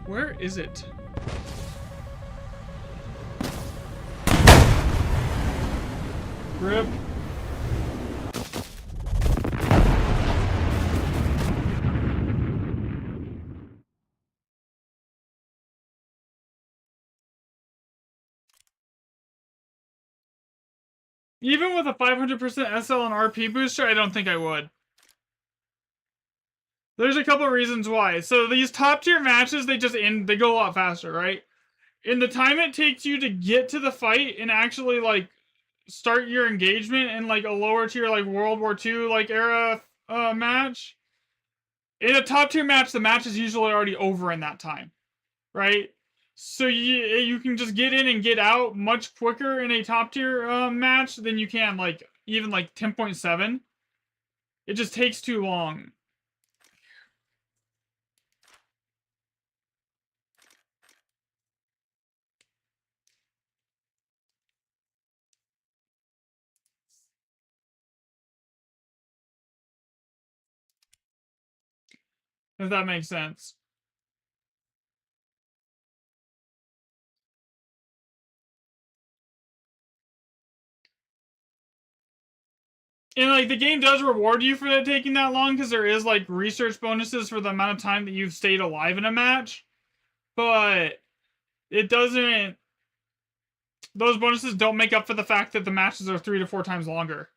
Where is it? Rip. Even with a 500% SL and RP booster, I don't think I would. There's a couple reasons why. So these top tier matches, they go a lot faster, right? In the time it takes you to get to the fight and actually like start your engagement in like a lower tier like World War II like era match. In a top tier match, the match is usually already over in that time, right? So you can just get in and get out much quicker in a top tier match than you can like even like 10.7. It just takes too long. If that makes sense. And like the game does reward you for it taking that long because there is like research bonuses for the amount of time that you've stayed alive in a match. But it doesn't, those bonuses don't make up for the fact that the matches are 3 to 4 times longer.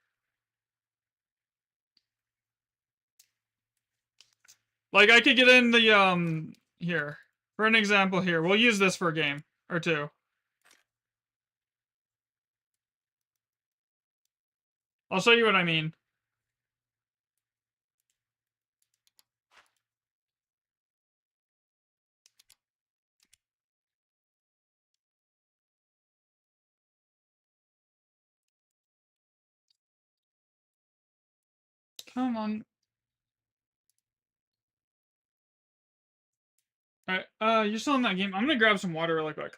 Like I could get in the here. For an example here. We'll use this for a game or two. I'll show you what I mean. Come on. Alright, you're still in that game. I'm gonna grab some water really quick.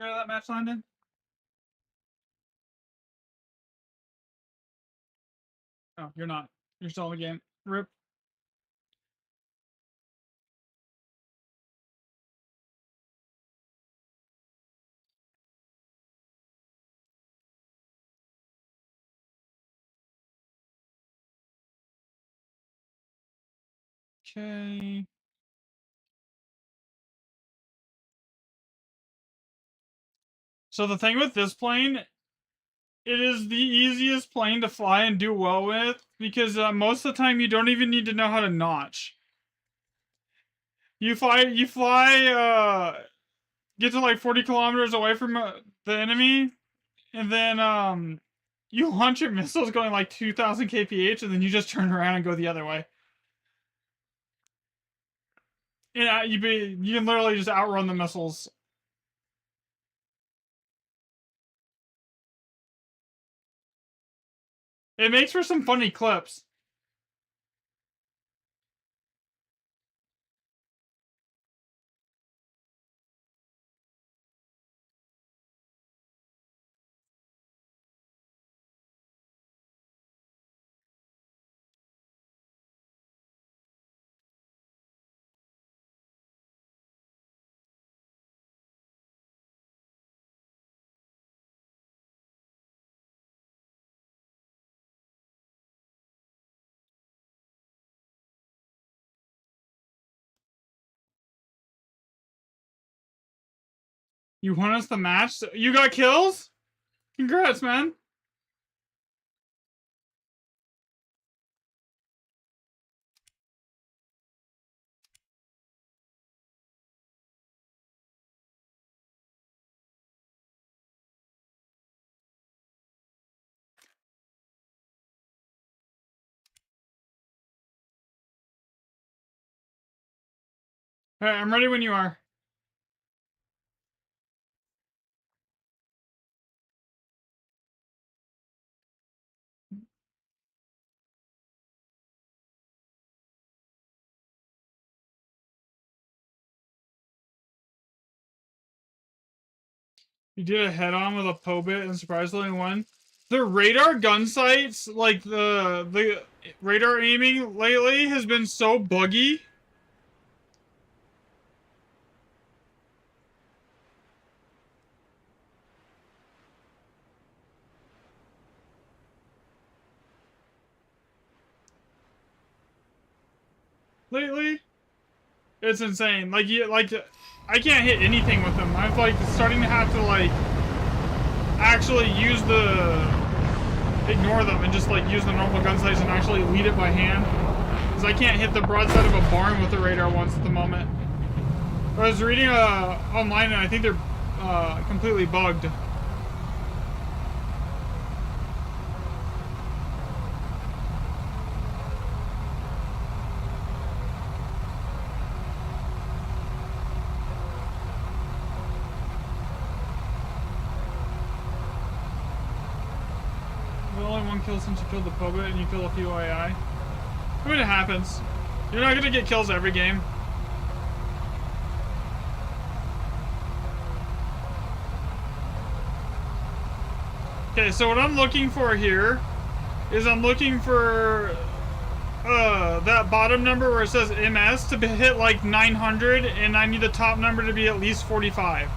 You know that match landed? Oh, you're not. You're still in the game. Rip. Okay. So the thing with this plane, it is the easiest plane to fly and do well with because most of the time you don't even need to know how to notch. You fly, get to like 40 kilometers away from the enemy, and then you launch your missiles going like 2,000 kph, and then you just turn around and go the other way. And you can literally just outrun the missiles. It makes for some funny clips. You won us the match? You got kills? Congrats, man. Alright, I'm ready when you are. You did a head-on with a Pobit and surprisingly won. The radar gun sights, like the radar aiming lately has been so buggy. Lately, it's insane. Like I can't hit anything with them. I'm like starting to have to like actually use ignore them and just like use the normal gun sights and actually lead it by hand. Because I can't hit the broadside of a barn with the radar once at the moment. I was reading online and I think they're completely bugged. One kill since you killed the Pobit and you kill a few AI. I mean, it happens. You're not gonna get kills every game. Okay, so what I'm looking for here is I'm looking for that bottom number where it says MS to hit like 900, and I need the top number to be at least 45.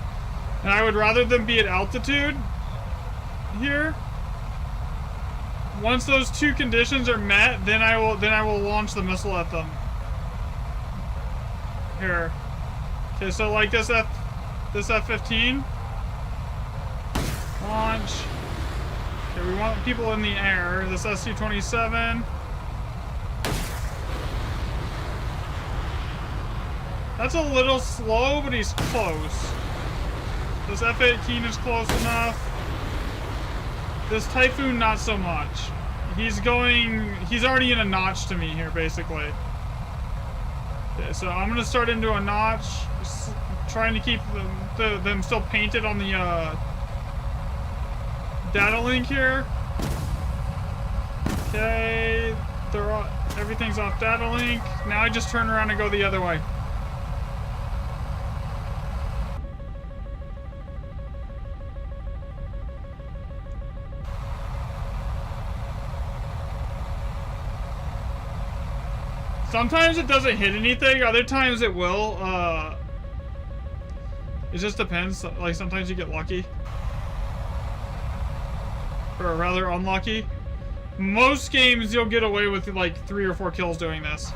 And I would rather them be at altitude here. Once those two conditions are met, then I will launch the missile at them. Here. Okay, so like this F-15. Launch. Okay, we want people in the air. This SU-27. That's a little slow, but he's close. This F-18 is close enough. This Typhoon, not so much. He's already in a notch to me here, basically. Okay, so I'm gonna start into a notch, trying to keep them still painted on the data link here. Okay, everything's off data link. Now I just turn around and go the other way. Sometimes it doesn't hit anything, other times it will. It just depends. Like, sometimes you get lucky. Or rather, unlucky. Most games, you'll get away with, like, 3 or 4 kills doing this.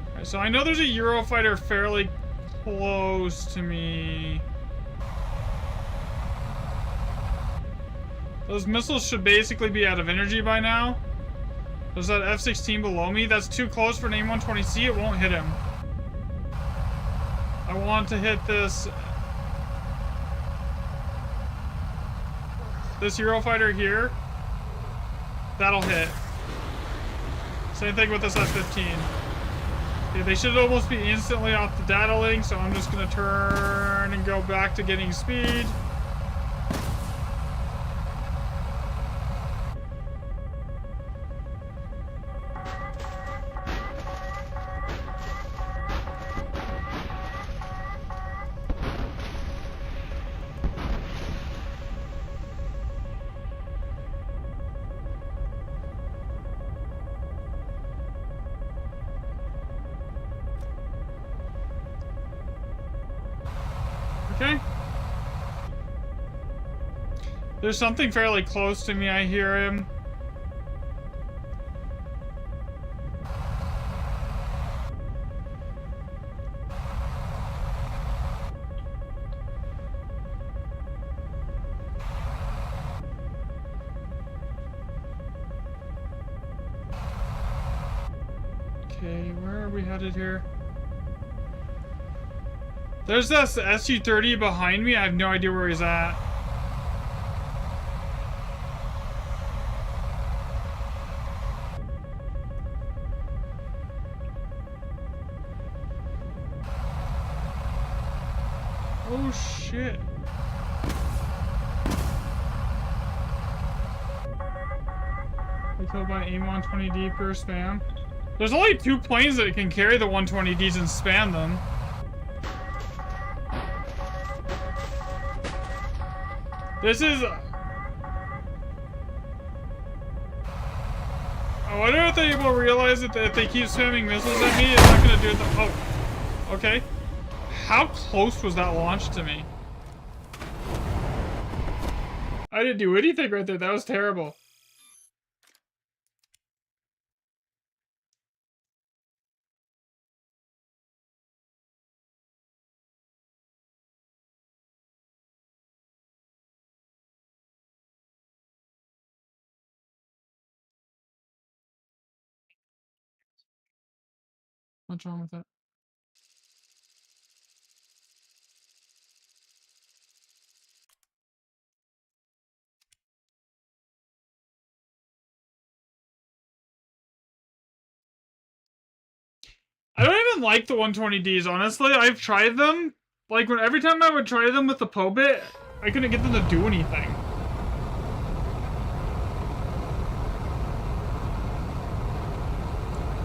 Alright, so I know there's a Eurofighter fairly close to me. Those missiles should basically be out of energy by now. There's that F-16 below me. That's too close for an AIM-120C. It won't hit him. I want to hit this Eurofighter here. That'll hit. Same thing with this F-15. Okay, they should almost be instantly off the data link, so I'm just going to turn and go back to getting speed. Okay. There's something fairly close to me. I hear him. Okay, where are we headed here? There's this SU-30 behind me. I have no idea where he's at. Oh shit. They killed by AIM-120D per spam. There's only 2 planes that can carry the 120Ds and spam them. This is... I wonder if they will realize that if they keep spamming missiles at me, it's not gonna do it. Oh, okay. How close was that launch to me? I didn't do anything right there. That was terrible. What's wrong with that? I don't even like the 120Ds, honestly. I've tried them. Like, every time I would try them with the POBIT, I couldn't get them to do anything.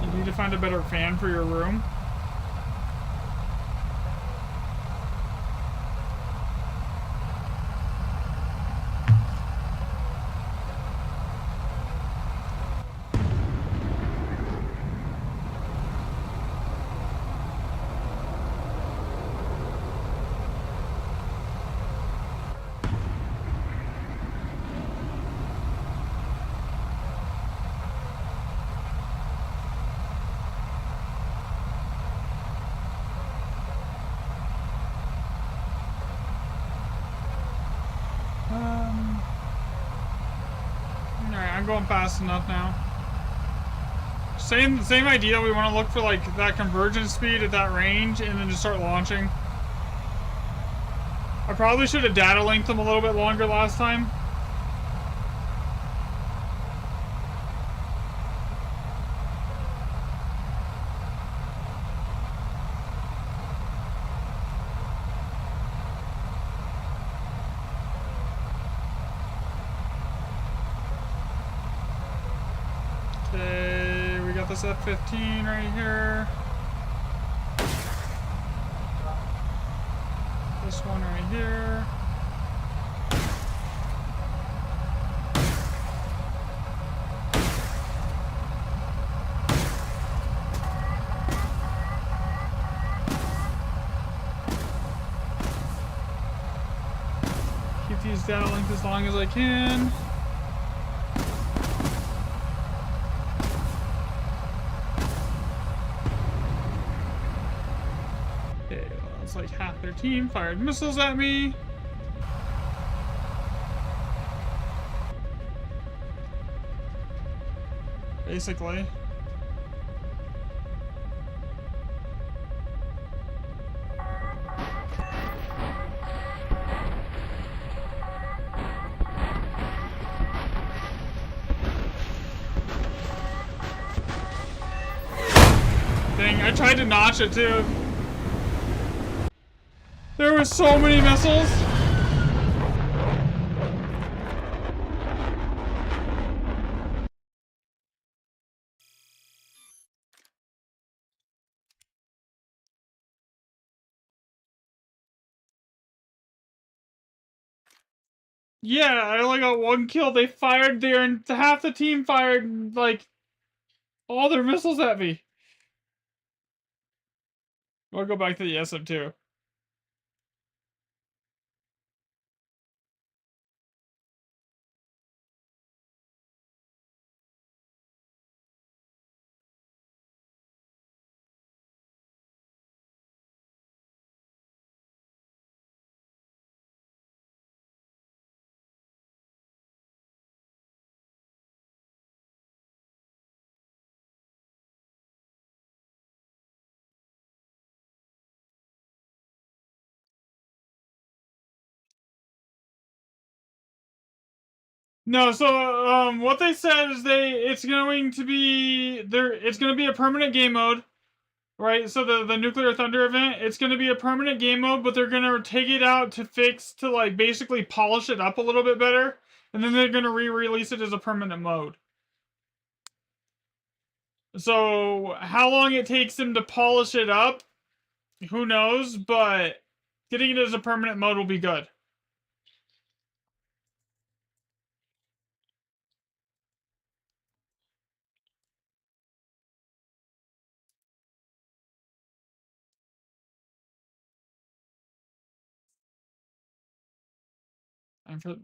You need to find a better fan for your room. I'm going fast enough now. Same idea. We want to look for like that convergence speed at that range, and then just start launching. I probably should have data linked them a little bit longer last time. Okay, we got this F-15 right here. This one right here. Keep these data linked as long as I can. Like half their team fired missiles at me. Basically. Dang, I tried to notch it too. There were so many missiles. Yeah, I only got one kill. They fired there, and half the team fired like all their missiles at me. We'll go back to the SM2. No, so what they said is it's going to be it's going to be a permanent game mode, right? So the Nuclear Thunder event, it's going to be a permanent game mode, but they're going to take it out to like basically polish it up a little bit better, and then they're going to re-release it as a permanent mode. So how long it takes them to polish it up, who knows, but getting it as a permanent mode will be good. And for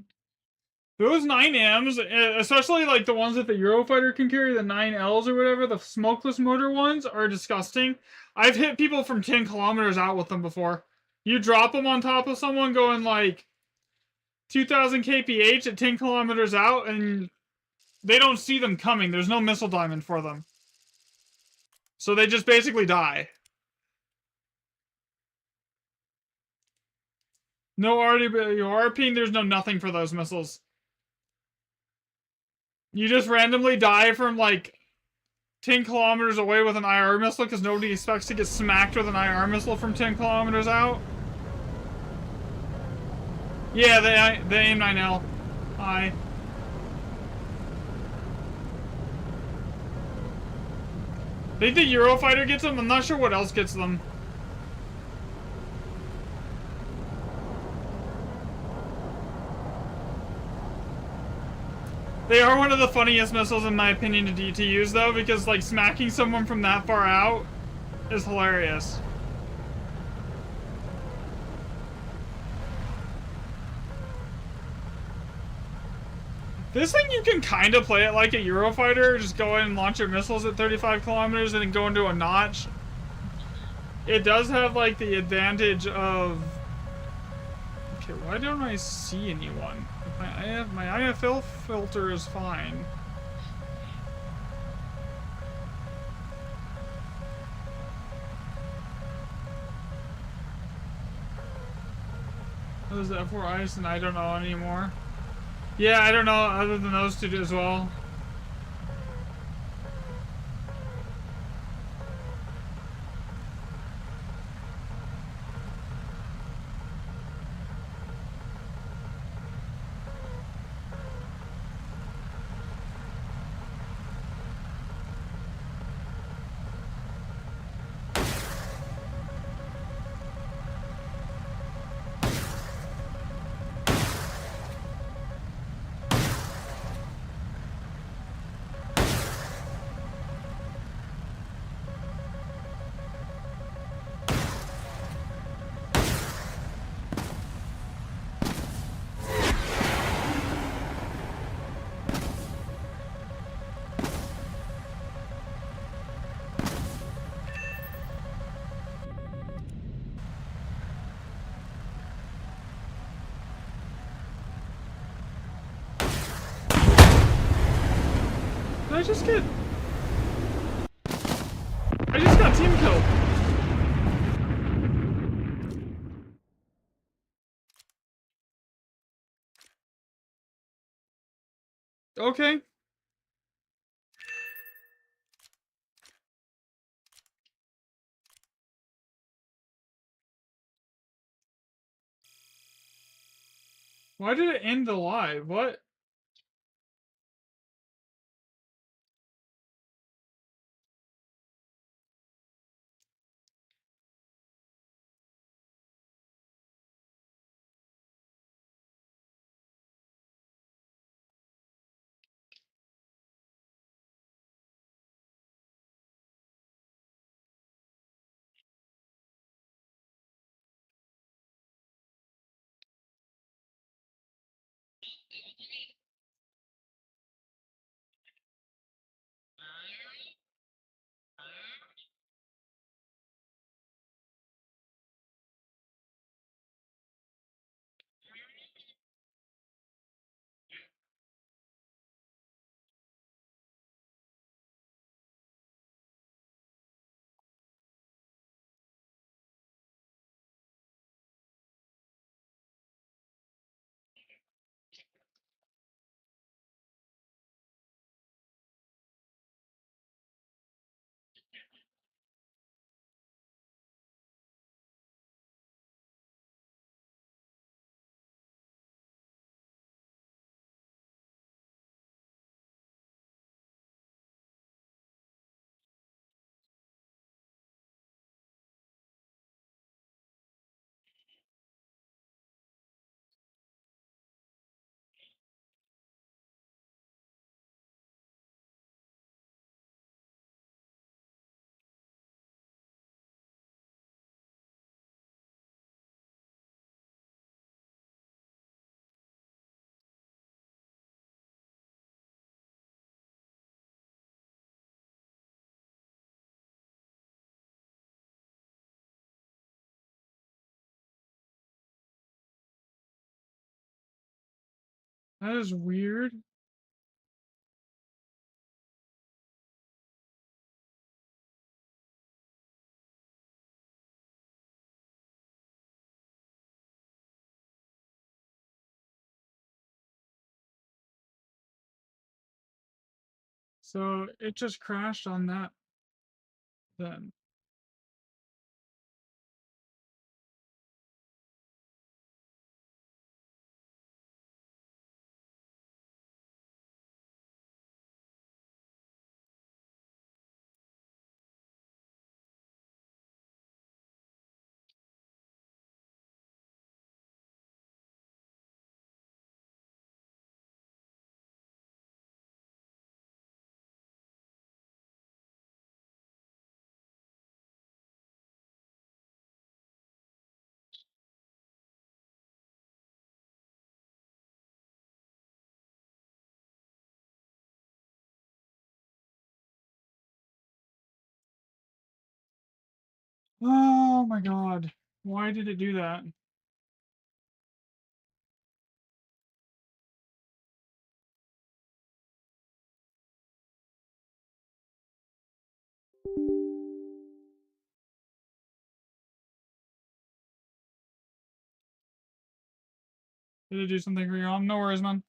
those 9Ms, especially like the ones that the Eurofighter can carry, the 9Ls or whatever, the smokeless motor ones are disgusting. I've hit people from 10 kilometers out with them before. You drop them on top of someone going like 2,000 kph at 10 kilometers out, and they don't see them coming. There's no missile diamond for them. So they just basically die. No RPing, there's no nothing for those missiles. You just randomly die from like 10 kilometers away with an IR missile because nobody expects to get smacked with an IR missile from 10 kilometers out. Yeah, the AIM-9L. I think the Eurofighter gets them. I'm not sure what else gets them. They are one of the funniest missiles in my opinion to use though, because like smacking someone from that far out is hilarious. This thing, you can kind of play it like a Eurofighter, just go in and launch your missiles at 35 kilometers and then go into a notch. It does have like the advantage of... Okay, why don't I see anyone? My IFL filter is fine. That was the F4 Ice, and I don't know anymore. Yeah, I don't know other than those two as well. Did I just get... I just got team killed. Okay. Why did it end the live? What? That is weird. So it just crashed on that then. Oh my god. Why did it do that? Did it do something for your mom? No worries, man.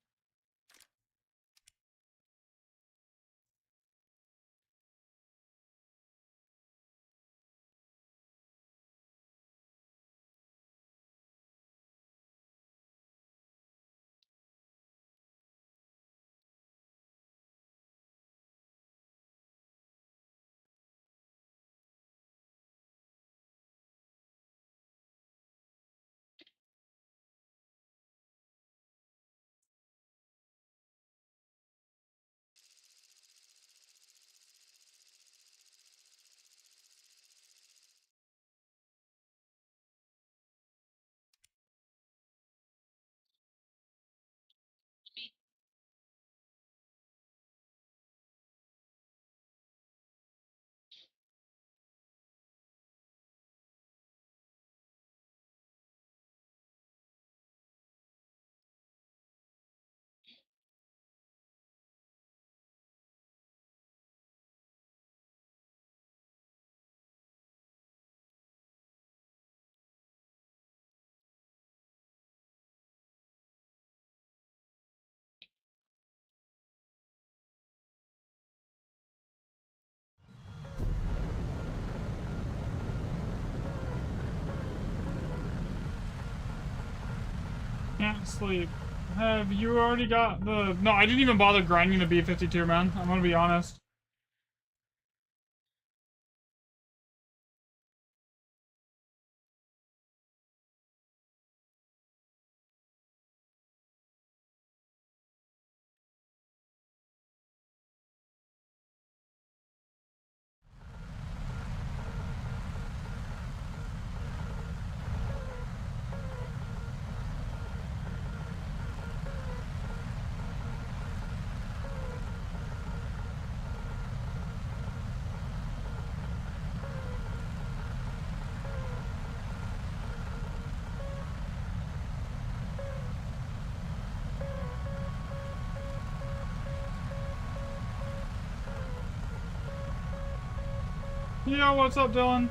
Can't sleep. Have you already got the... No, I didn't even bother grinding the B-52, man. I'm gonna be honest. Yeah, what's up, Dylan?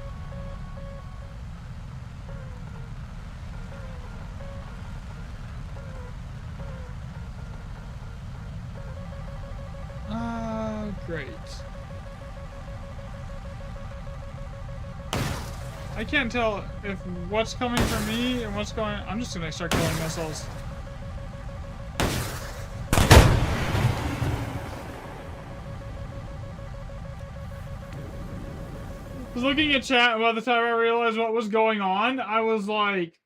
Great. I can't tell if what's coming from me and what's going... I'm just gonna start killing missiles. I was looking at chat, and by the time I realized what was going on, I was like...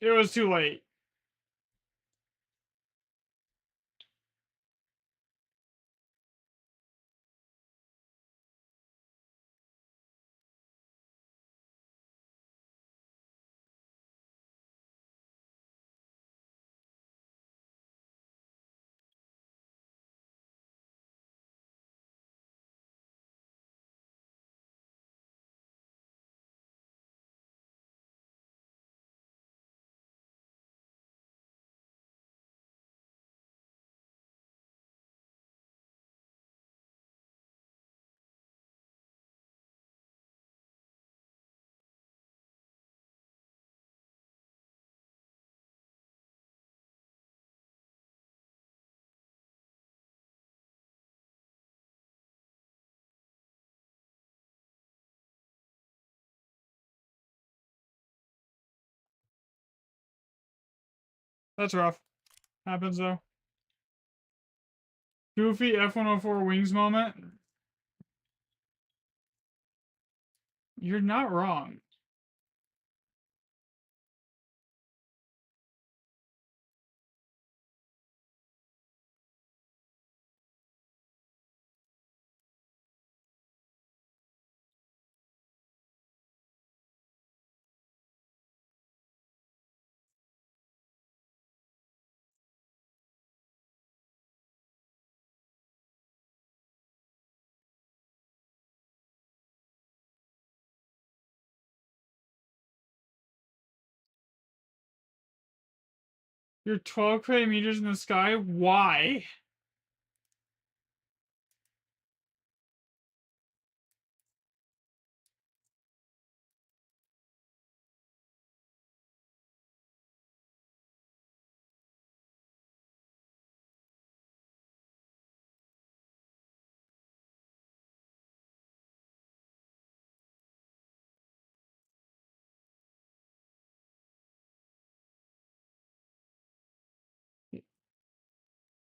It was too late. That's rough. Happens, though. Goofy F-104 wings moment. You're not wrong. You're 12 meters in the sky? Why?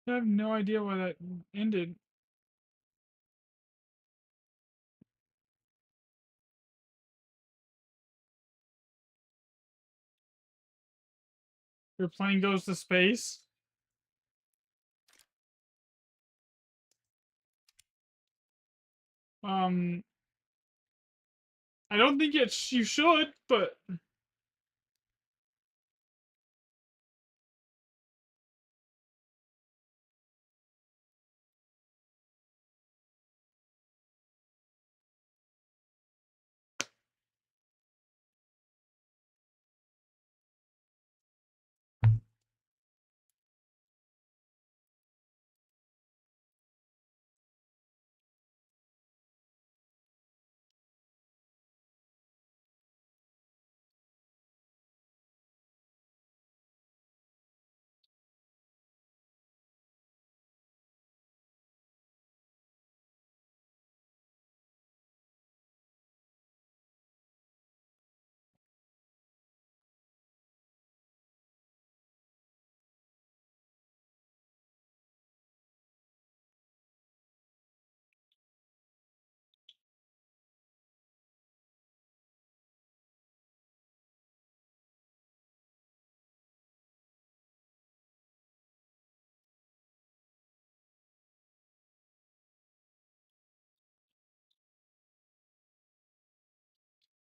I have no idea why that ended. Your plane goes to space. Um, I don't think it's you should, but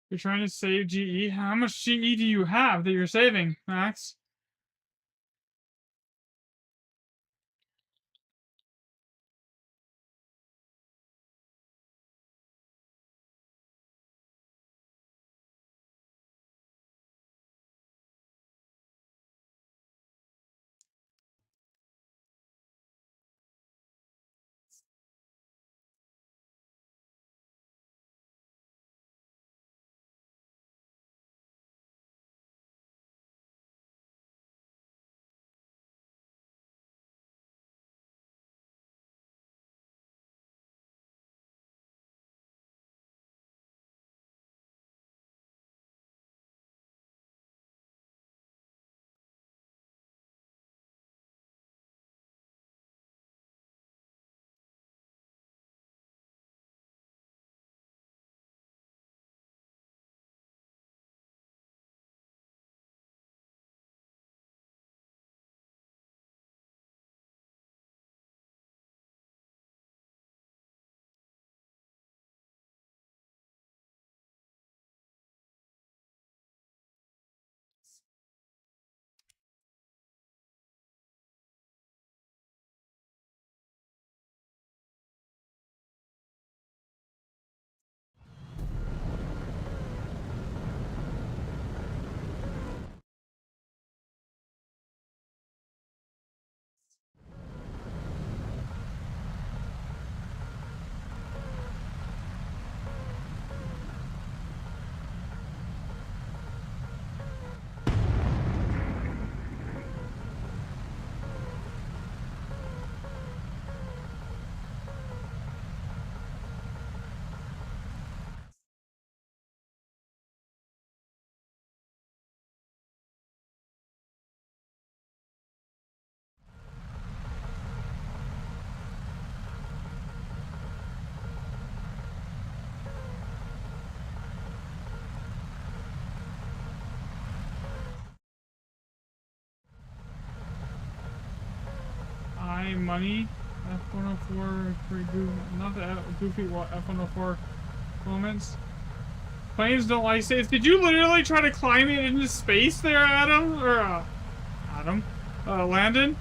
you're trying to save GE. How much GE do you have that you're saving, Max? Money. F-104 pretty goofy. Not the goofy F-104 moments. Planes don't like space. Did you literally try to climb it into space there, Adam? Or, Adam? Landon?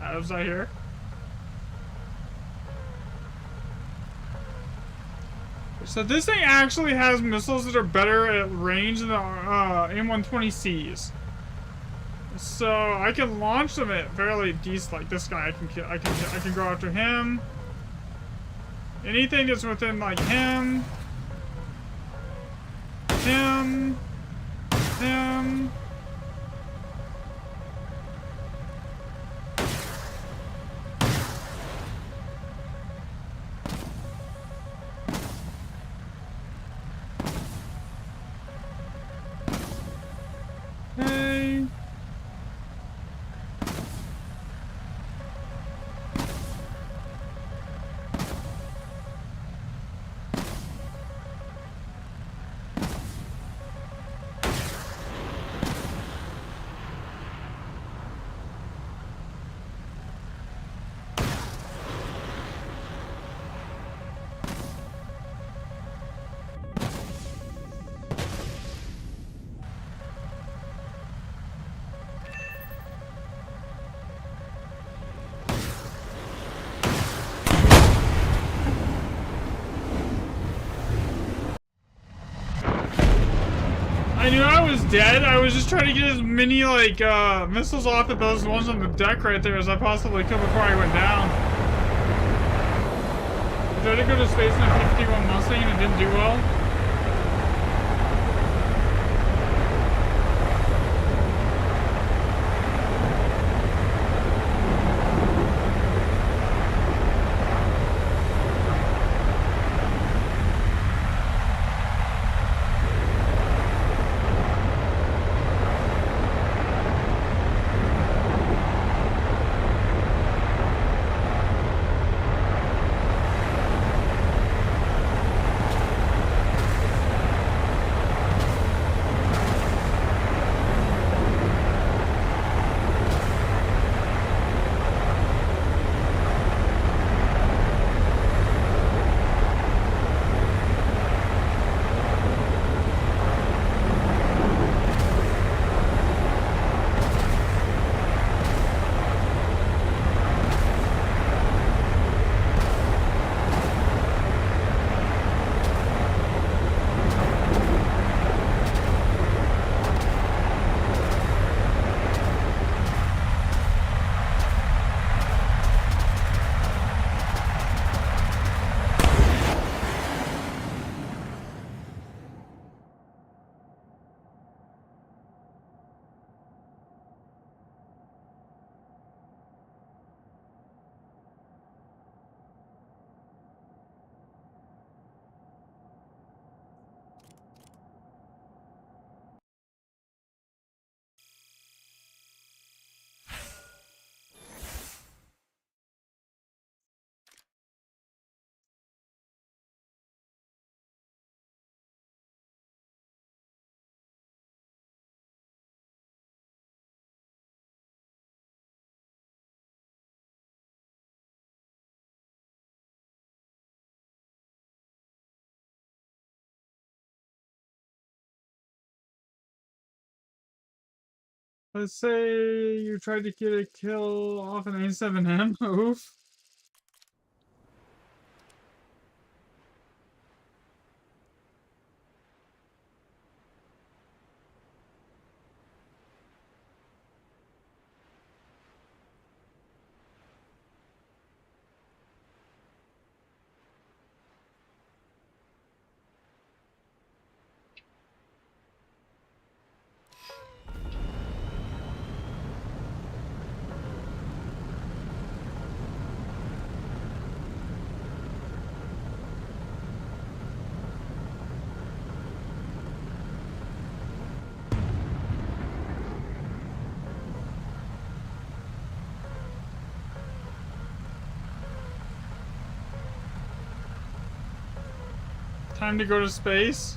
Adam's not here. So this thing actually has missiles that are better at range than the M120Cs. So I can launch them at fairly decent. Like this guy, I can kill. I can go after him. Anything that's within like him, him. Hey. I knew I was dead. I was just trying to get as many, like, missiles off at those ones on the deck right there as I possibly could before I went down. I tried to go to space in a 51 Mustang and it didn't do well. Let's say you tried to get a kill off an A7M. Oof. Time to go to space.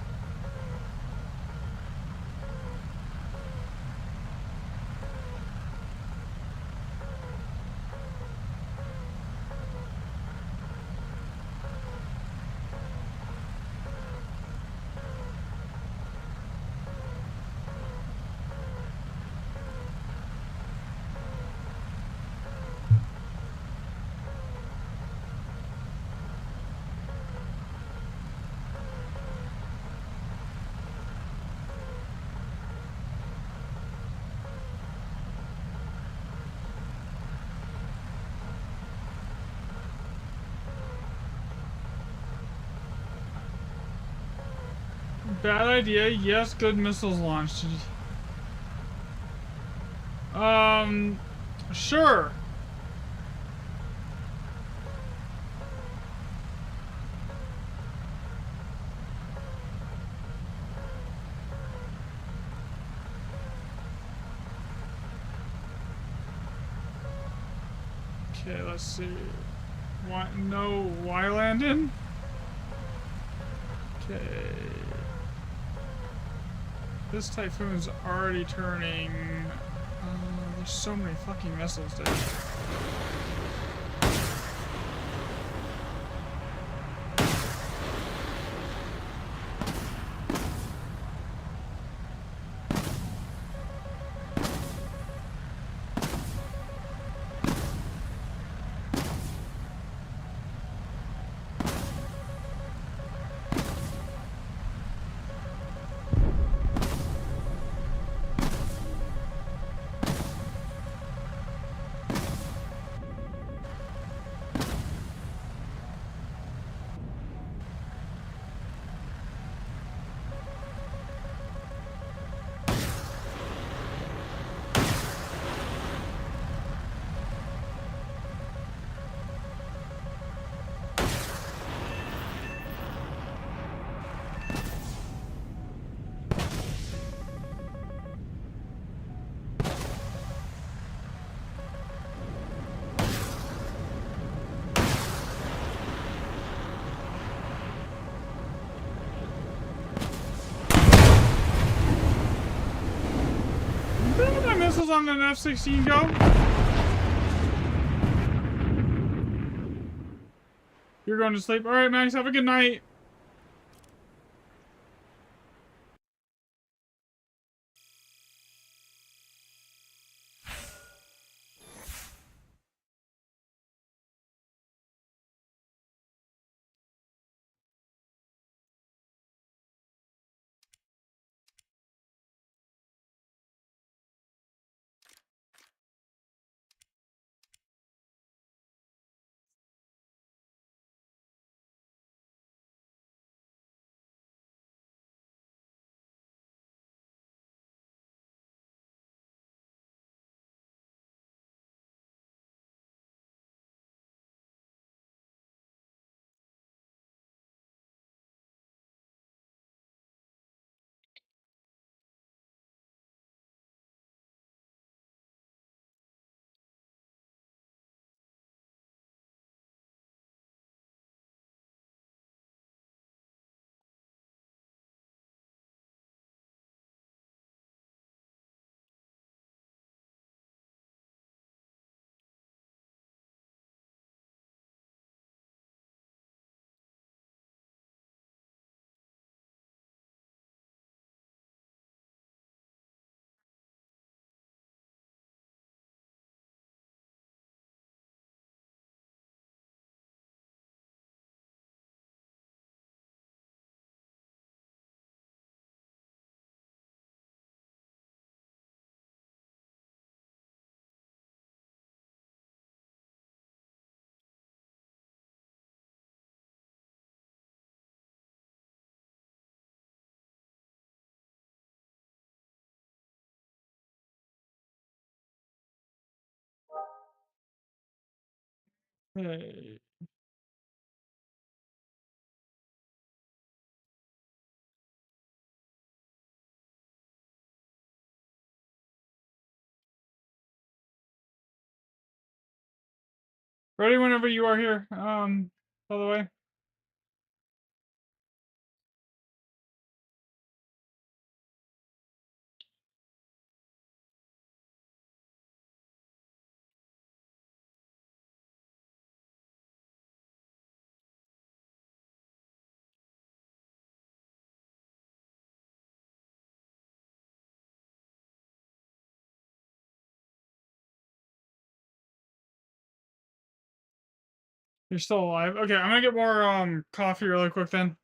Bad idea. Yes, good missiles launched. Sure. Okay, let's see. Why, no, why landing? Okay. This typhoon's already turning. There's so many fucking missiles, dude. wheels on an F-16 go? You're going to sleep. All right, Max. Have a good night. Hey. Ready whenever you are here. By the way. You're still alive. Okay, I'm gonna get more coffee really quick then.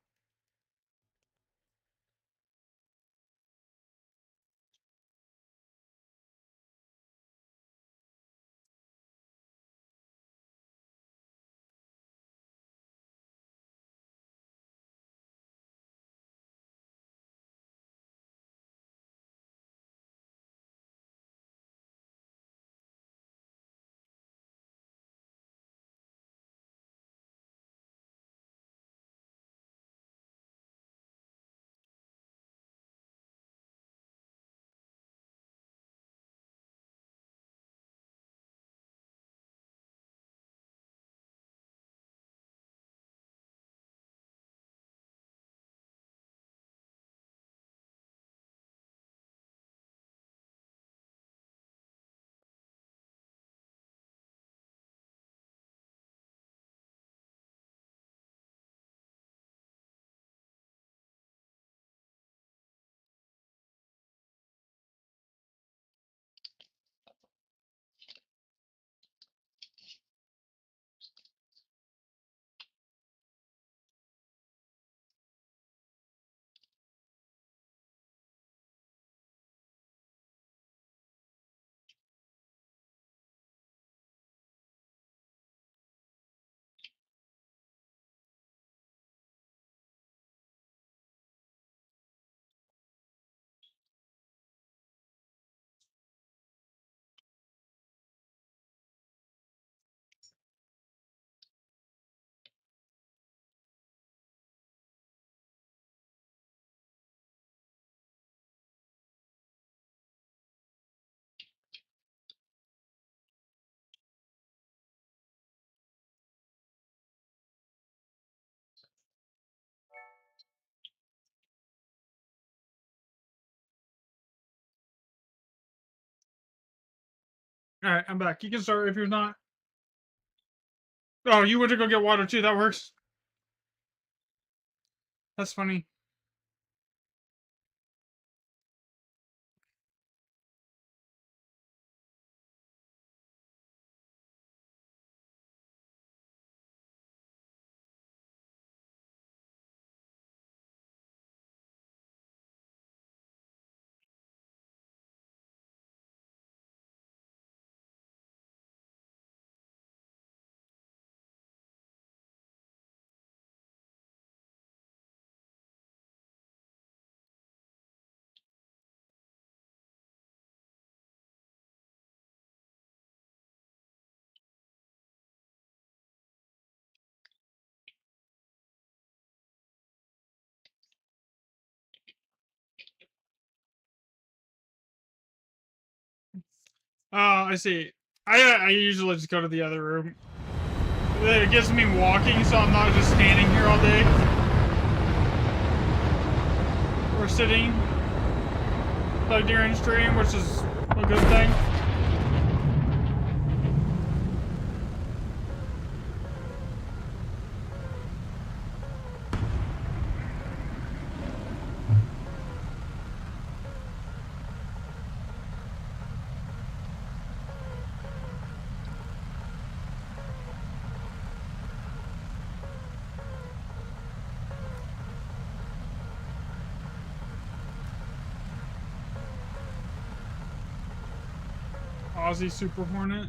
Alright, I'm back. You can start if you're not. Oh, you went to go get water too. That works. That's funny. Oh, I see. I usually just go to the other room. It gives me walking, so I'm not just standing here all day. Or sitting. Like during stream, which is a good thing. Aussie Super Hornet.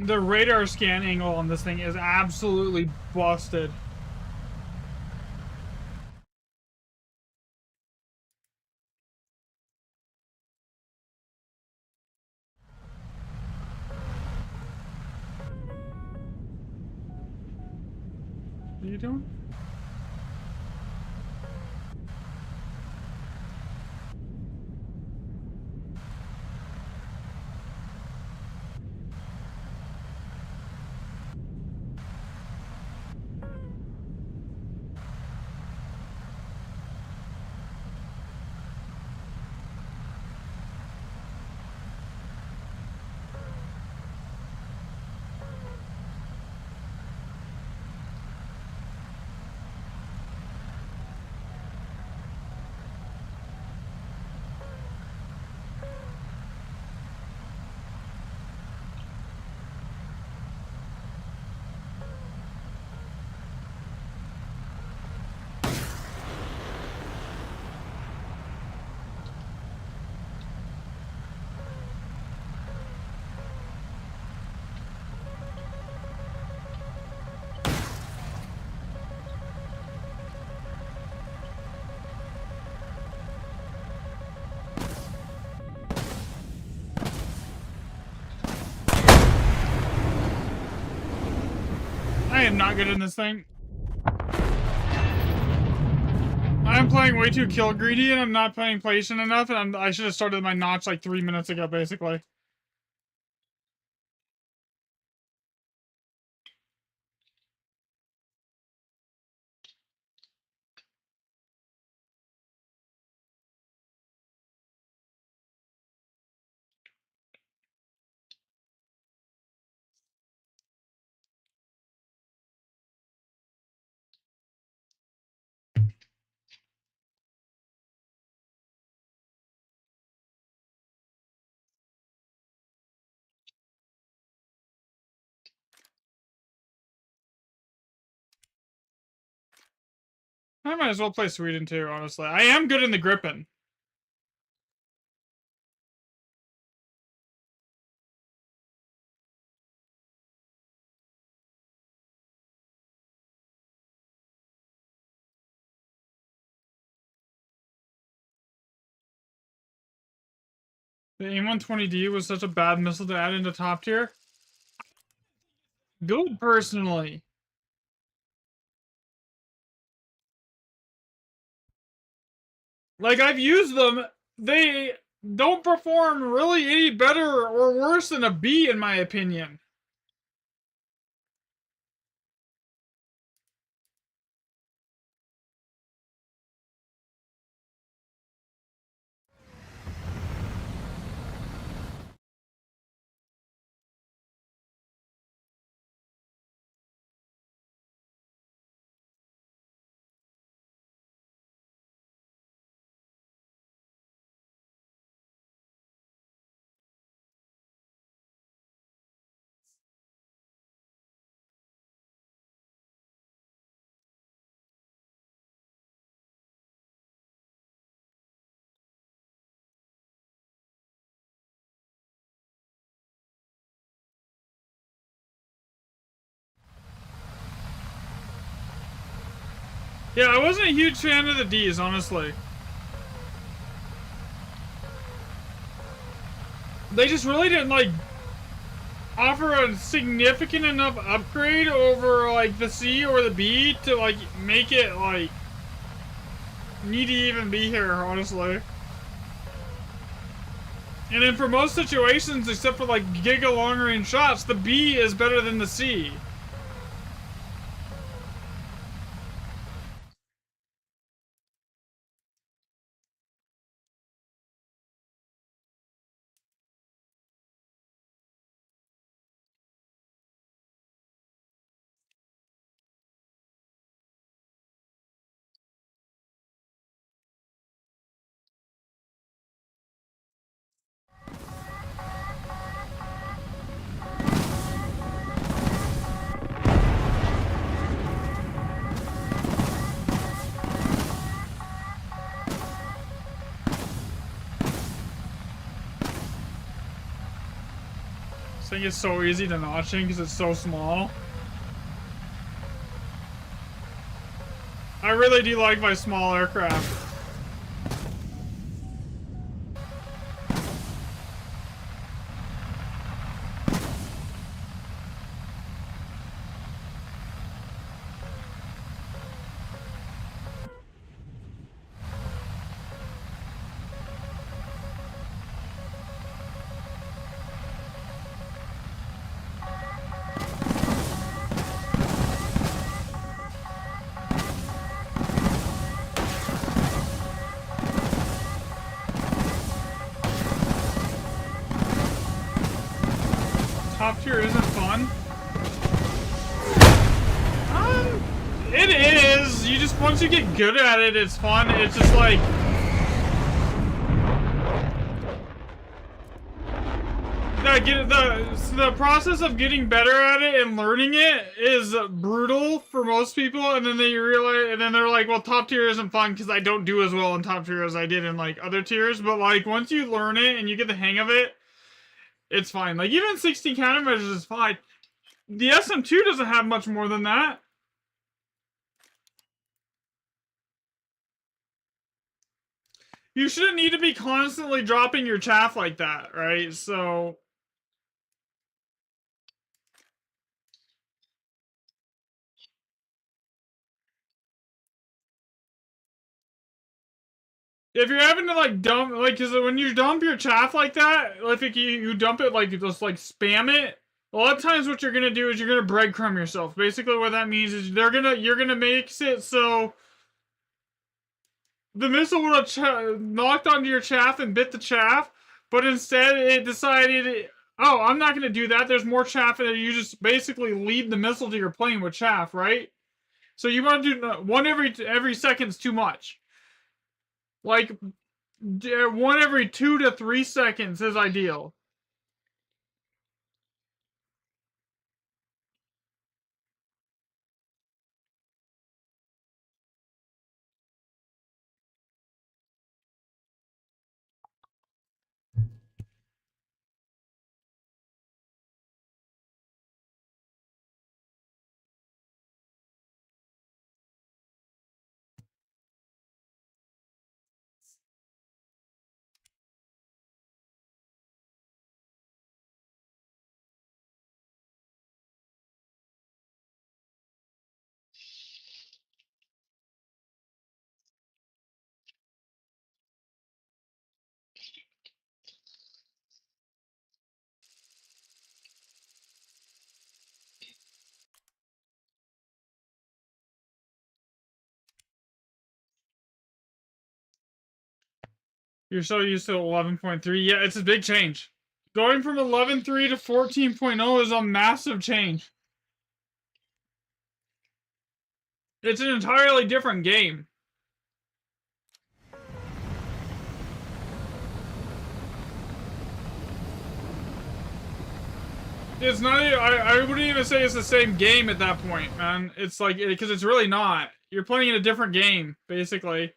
The radar scan angle on this thing is absolutely busted. What are you doing? I am not good in this thing. I'm playing way too kill greedy, and I'm not playing patient enough, and I should have started my notch like 3 minutes ago, basically. I might as well play Sweden too, honestly. I am good in the Grippin. The AIM-120D was such a bad missile to add into top tier. good personally. Like I've used them, they don't perform really any better or worse than a B in my opinion. Yeah, I wasn't a huge fan of the D's, honestly. They just really didn't like offer a significant enough upgrade over like the C or the B to like make it like need to even be here, honestly. And then for most situations, except for like giga long range shots, the B is better than the C. This thing is so easy to notch in because it's so small. I really do like my small aircraft. Top tier isn't fun. It is. You just once you get good at it, it's fun. It's just like the process of getting better at it and learning it is brutal for most people, and then they realize, and then they're like, "Well, top tier isn't fun because I don't do as well in top tier as I did in like other tiers." But like once you learn it and you get the hang of it, it's fine. Like even 60 countermeasures is fine. The SM2 doesn't have much more than that. You shouldn't need to be constantly dropping your chaff like that, right? So if you're having to like dump, like, cause when you dump your chaff like that, like if you dump it like just like spam it, a lot of times what you're gonna do is you're gonna breadcrumb yourself. Basically, what that means is you're gonna make it so the missile would have knocked onto your chaff and bit the chaff, but instead it decided, oh, I'm not gonna do that. There's more chaff, and you just basically lead the missile to your plane with chaff, right? So you want to do one every second's too much. Like one every 2 to 3 seconds is ideal. You're so used to 11.3. Yeah, it's a big change. Going from 11.3 to 14.0 is a massive change. It's an entirely different game. It's not. I wouldn't even say it's the same game at that point, man. It's like because it's really not. You're playing in a different game, basically.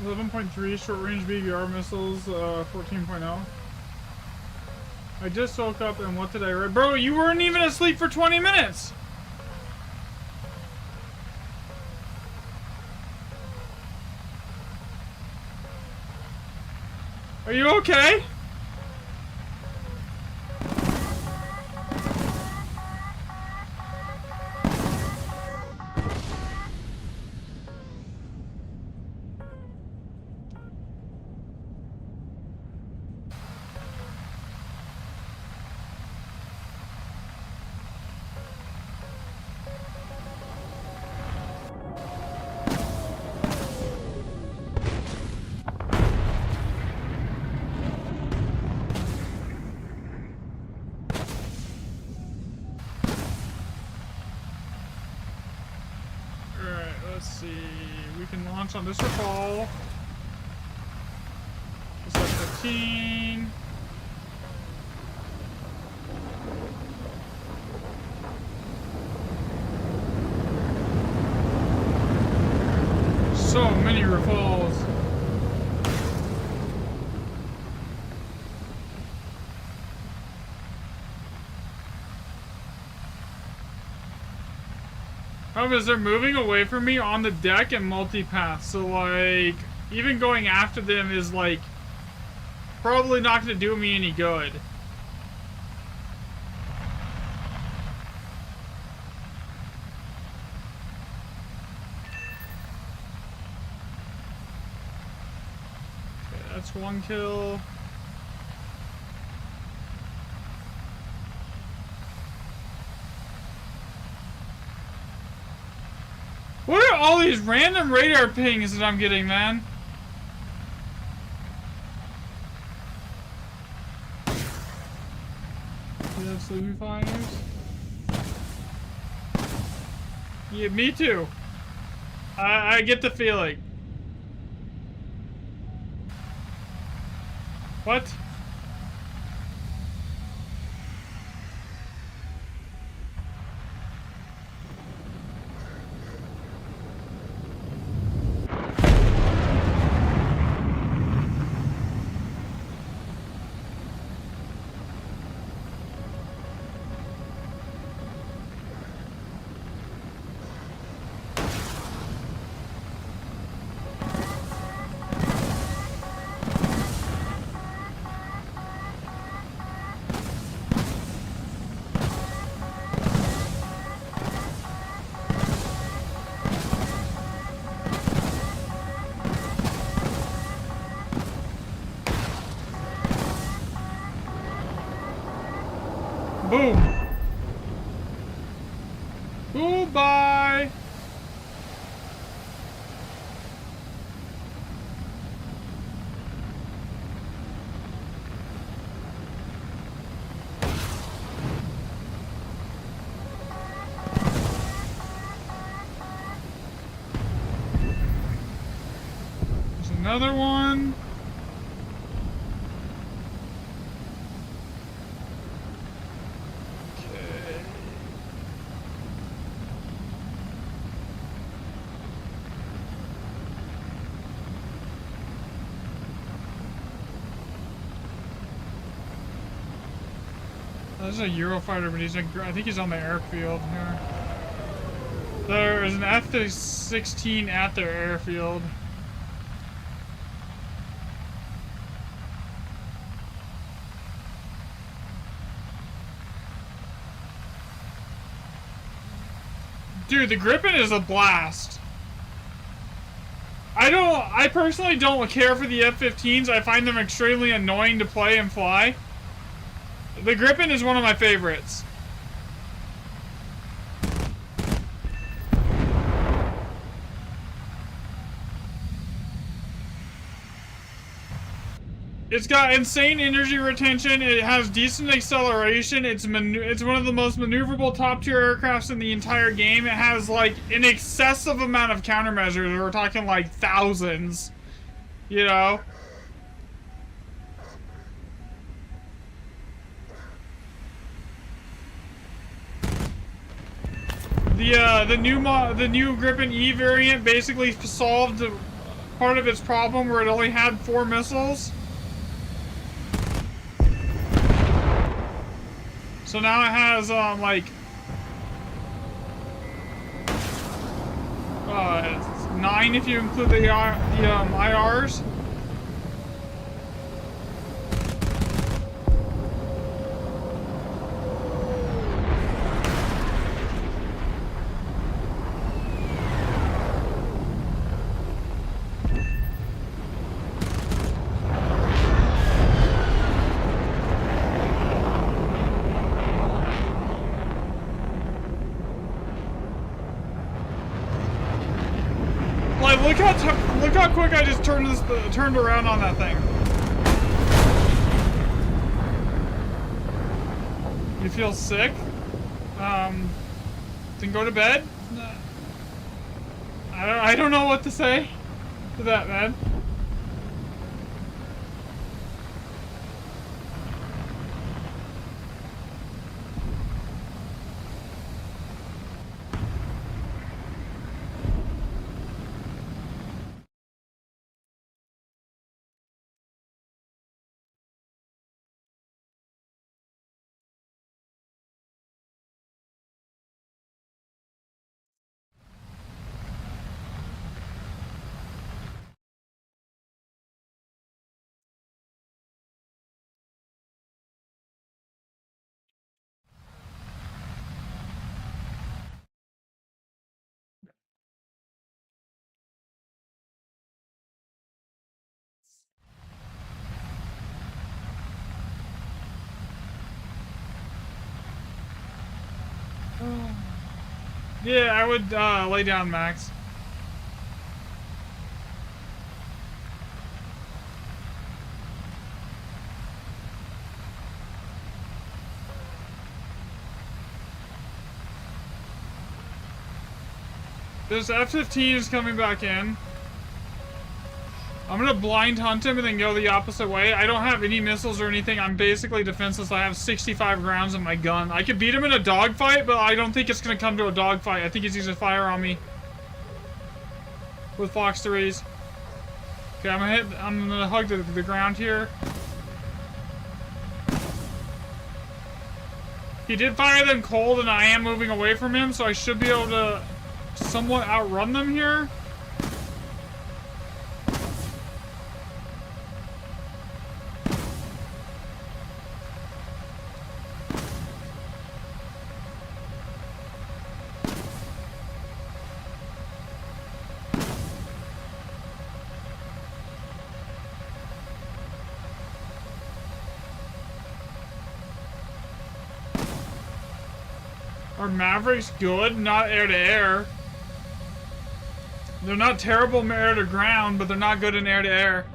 11.3 short-range BBR missiles, 14.0. I just woke up and what did I read? Bro, you weren't even asleep for 20 minutes! Are you okay? Let's see. We can launch on this recall. This is 15. So many recalls. Because they're moving away from me on the deck and multipath, so like even going after them is like probably not gonna do me any good. Okay, that's one kill. What are all these random radar pings that I'm getting, man? Do you have sleepy flyers? Yeah, me too. I get the feeling. What? Boom. Goodbye. There's another one. This is a Eurofighter, but I think he's on the airfield here. There's an F-16 at their airfield. Dude, the Gripen is a blast. I personally don't care for the F-15s. I find them extremely annoying to play and fly. The Gripen is one of my favorites. It's got insane energy retention. It has decent acceleration. It's one of the most maneuverable top-tier aircrafts in the entire game. It has like an excessive amount of countermeasures. We're talking like thousands, you know. The new Gripen E variant basically solved part of its problem where it only had 4 missiles. So now it has, it's 9 if you include the IRs. Look how quick I just turned around on that thing. You feel sick? Then go to bed? I don't know what to say to that, man. Yeah, I would lay down, Max. This F-15 is coming back in. I'm gonna blind hunt him and then go the opposite way. I don't have any missiles or anything. I'm basically defenseless. I have 65 rounds in my gun. I could beat him in a dogfight, but I don't think it's gonna come to a dogfight. I think he's gonna fire on me with Fox 3s. Okay, I'm gonna hug the ground here. He did fire them cold, and I am moving away from him, so I should be able to somewhat outrun them here. Are Mavericks good? Not air to air. They're not terrible air to ground, but they're not good in air to air.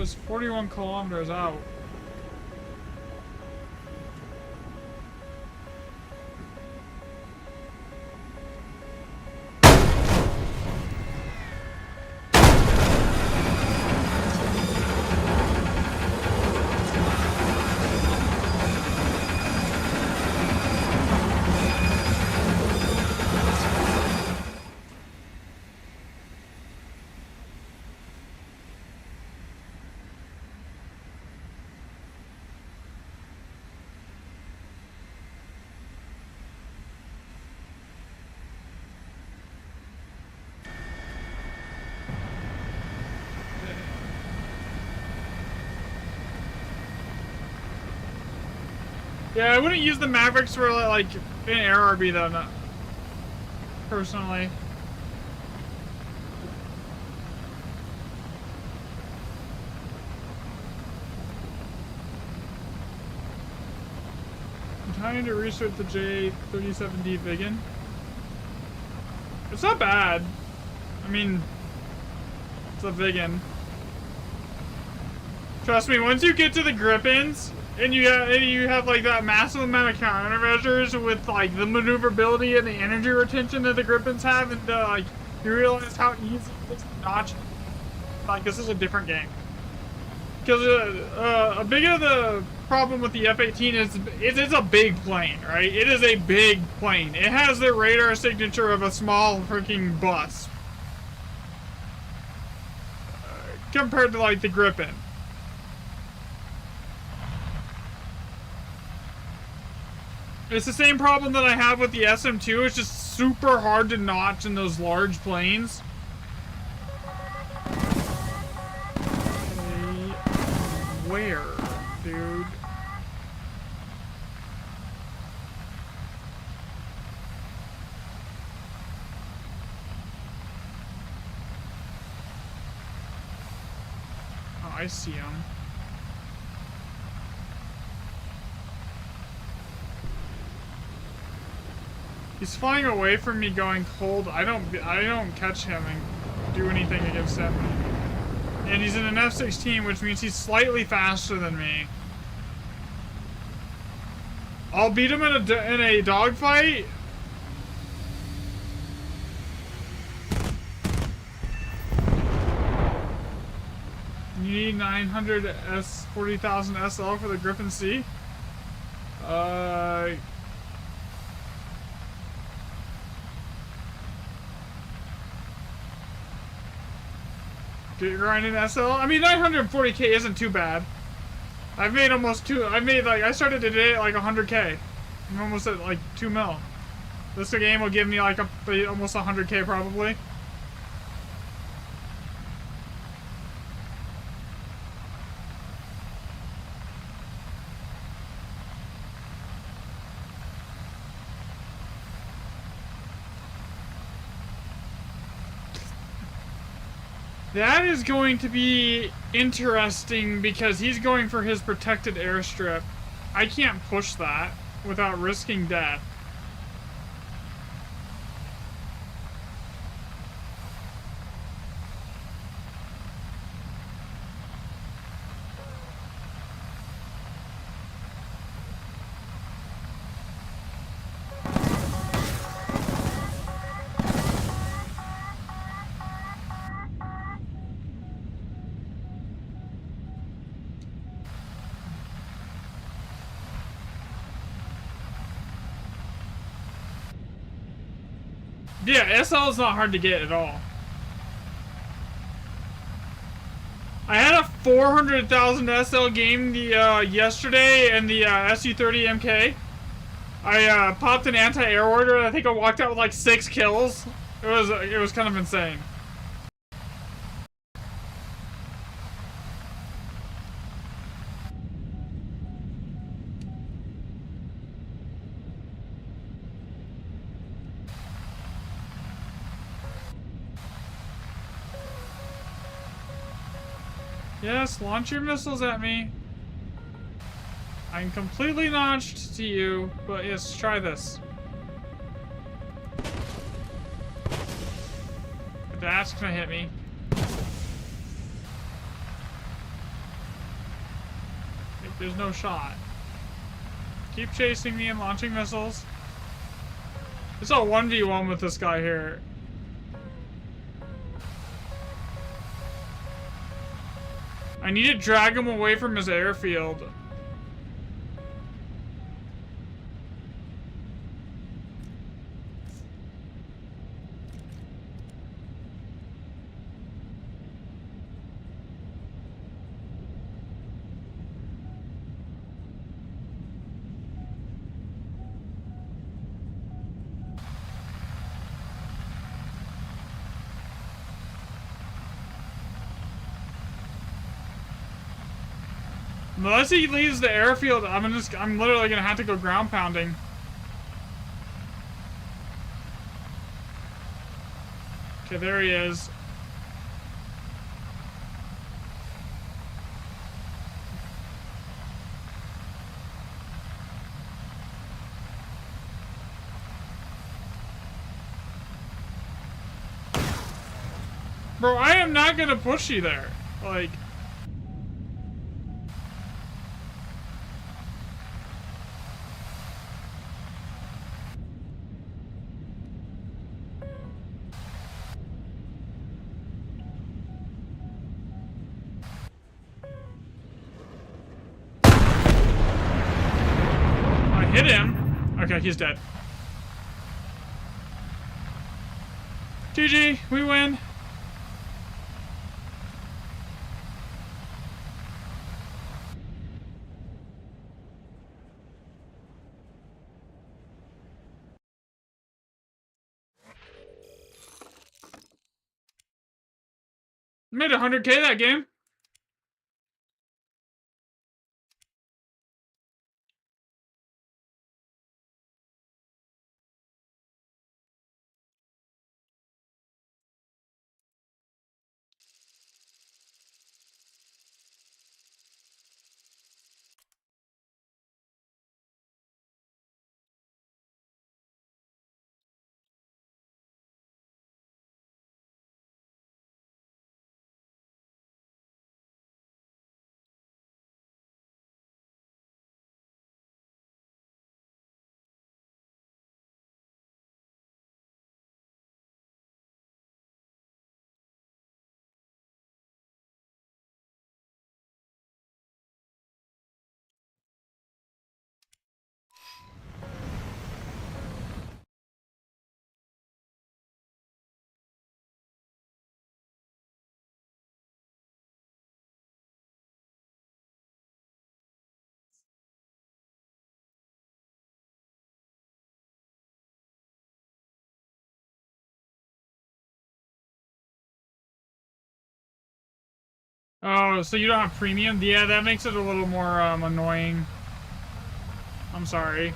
is 41 kilometers out. Yeah, I wouldn't use the Mavericks for like an ARB though, not personally. I'm trying to research the J37D Viggen. It's not bad. I mean, it's a Viggen. Trust me, once you get to the Gripens, and you have like that massive amount of countermeasures with like the maneuverability and the energy retention that the Gripens have, and like you realize how easy it is to notch. Like this is a different game. Because a big of the problem with the F-18 is it's a big plane, right? It is a big plane. It has the radar signature of a small freaking bus compared to like the Gripen. It's the same problem that I have with the SM-2. It's just super hard to notch in those large planes. Okay, where, dude? Oh, I see him. He's flying away from me going cold. I don't catch him and do anything against him. And he's in an F-16, which means he's slightly faster than me. I'll beat him in a dogfight. You need 900 40,000 SL for the Gripen C? Get grinding SL? I mean, 940k isn't too bad. I've made I started today at like 100k. I'm almost at like 2 mil. This game will give me like almost 100k probably. That is going to be interesting because he's going for his protected airstrip. I can't push that without risking death. Yeah, SL is not hard to get at all. I had a 400,000 SL game yesterday in the SU-30 MK. I popped an anti-air order and I think I walked out with like 6 kills. It was kind of insane. Yes, launch your missiles at me. I'm completely notched to you, but yes, try this. That's gonna hit me. there's no shot. Keep chasing me and launching missiles. It's a 1v1 with this guy here. I need to drag him away from his airfield. Unless he leaves the airfield, I'm literally gonna have to go ground pounding. Okay, there he is. Bro, I am not gonna push you there. Like... hit him. Okay, he's dead. GG, we win. Made 100K that game. Oh, so you don't have premium? Yeah, that makes it a little more annoying. I'm sorry.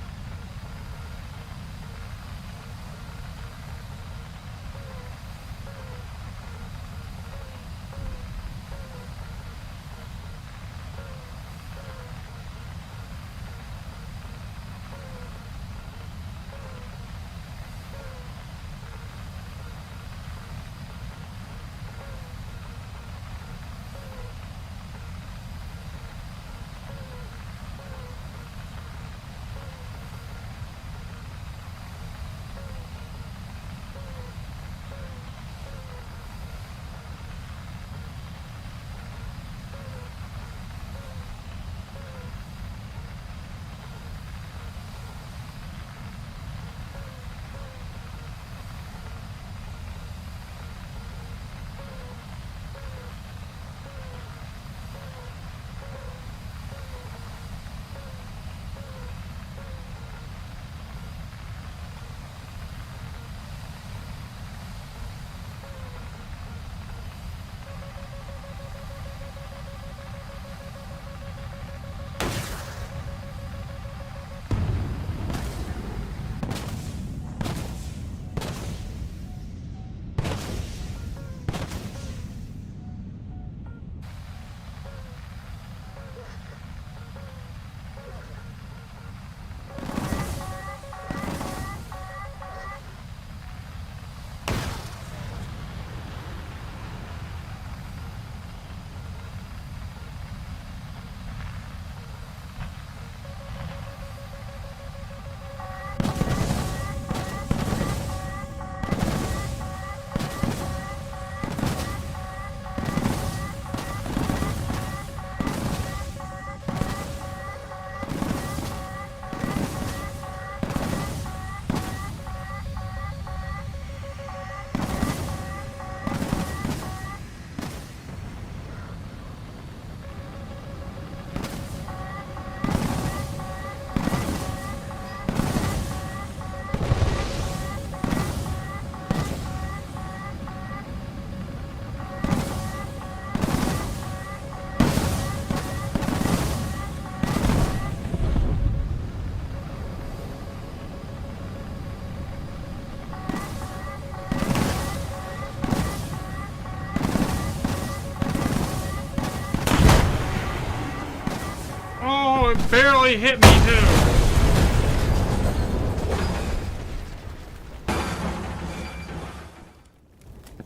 literally hit me too.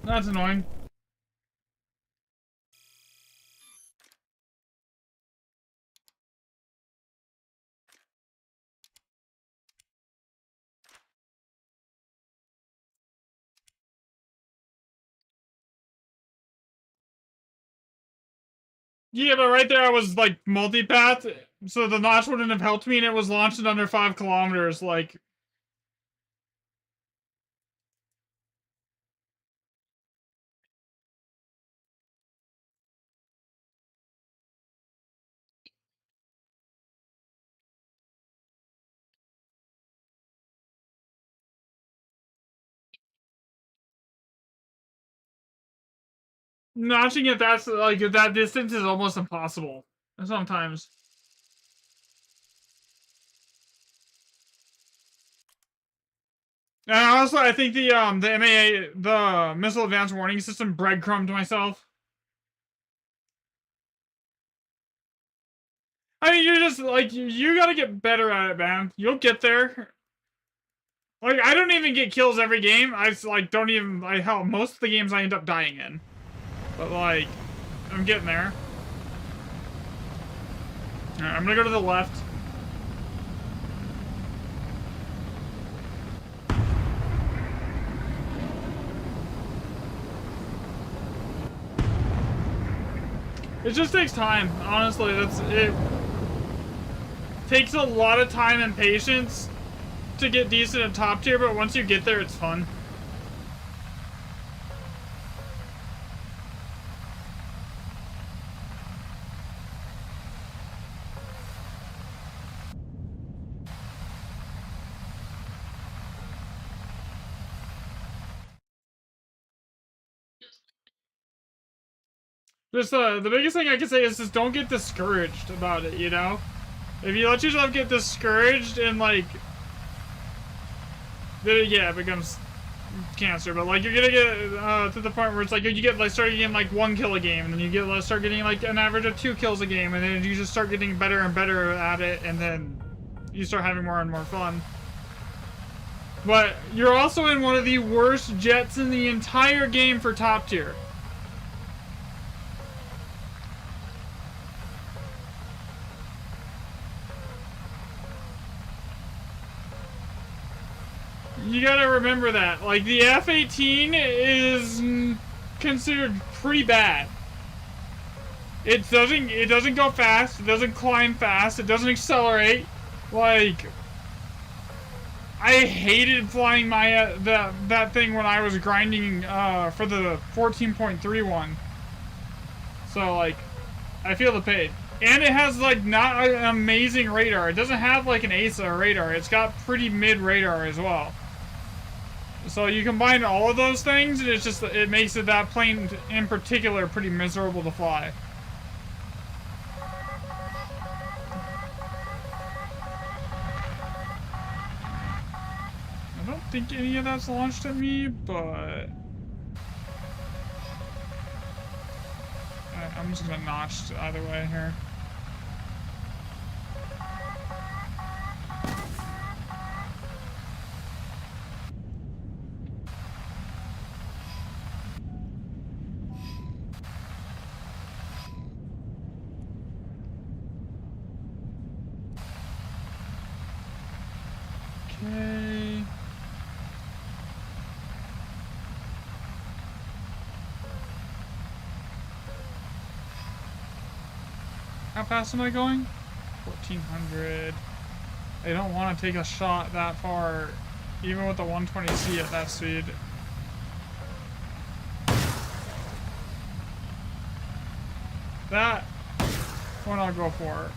That's annoying. Yeah, but right there I was like multi-path, so the notch wouldn't have helped me, and it was launched in under 5 kilometers. Like, notching it that's like that distance is almost impossible sometimes. And also, I think the MAA, the Missile Advanced Warning System, breadcrumbed myself. I mean, you're just like you gotta get better at it, man. You'll get there. Like, I don't even get kills every game. I like don't even hell most of the games I end up dying in. But like, I'm getting there. All right, I'm gonna go to the left. It just takes time, honestly. That's it. Takes a lot of time and patience to get decent at top tier, but once you get there, it's fun. Just the biggest thing I can say is just don't get discouraged about it, you know? If you let yourself get discouraged and like, yeah, it becomes cancer. But like, you're gonna get to the point where it's like you get like start getting like 1 kill a game, and then you get start getting like an average of 2 kills a game, and then you just start getting better and better at it, and then you start having more and more fun. But you're also in one of the worst jets in the entire game for top tier. You gotta remember that. Like, the F-18 is considered pretty bad. It doesn't go fast, it doesn't climb fast, it doesn't accelerate. Like, I hated flying my that thing when I was grinding for the 14.3 one. So like, I feel the pain. And it has like not an amazing radar. It doesn't have like an ASA radar. It's got pretty mid radar as well. So you combine all of those things, and it makes it that plane in particular pretty miserable to fly. I don't think any of that's launched at me, but I'm just gonna notch either way here. Okay. How fast am I going? 1400. I don't want to take a shot that far, even with the 120C at that speed. That one I'll go for.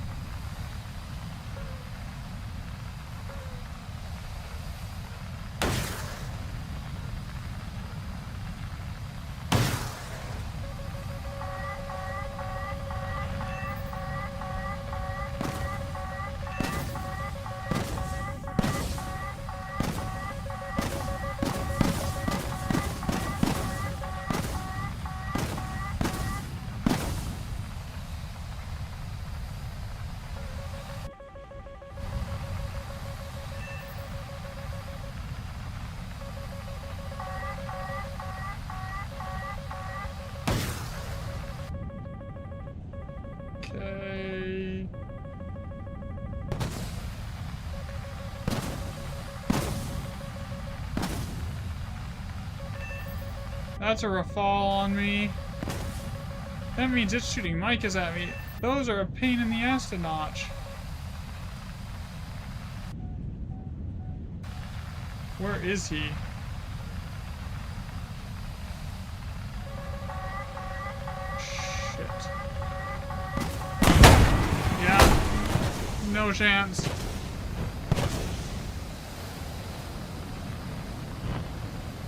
That's a Rafale on me. That means it's shooting Micas at me. Those are a pain in the ass to notch. Where is he? Shit. Yeah. No chance.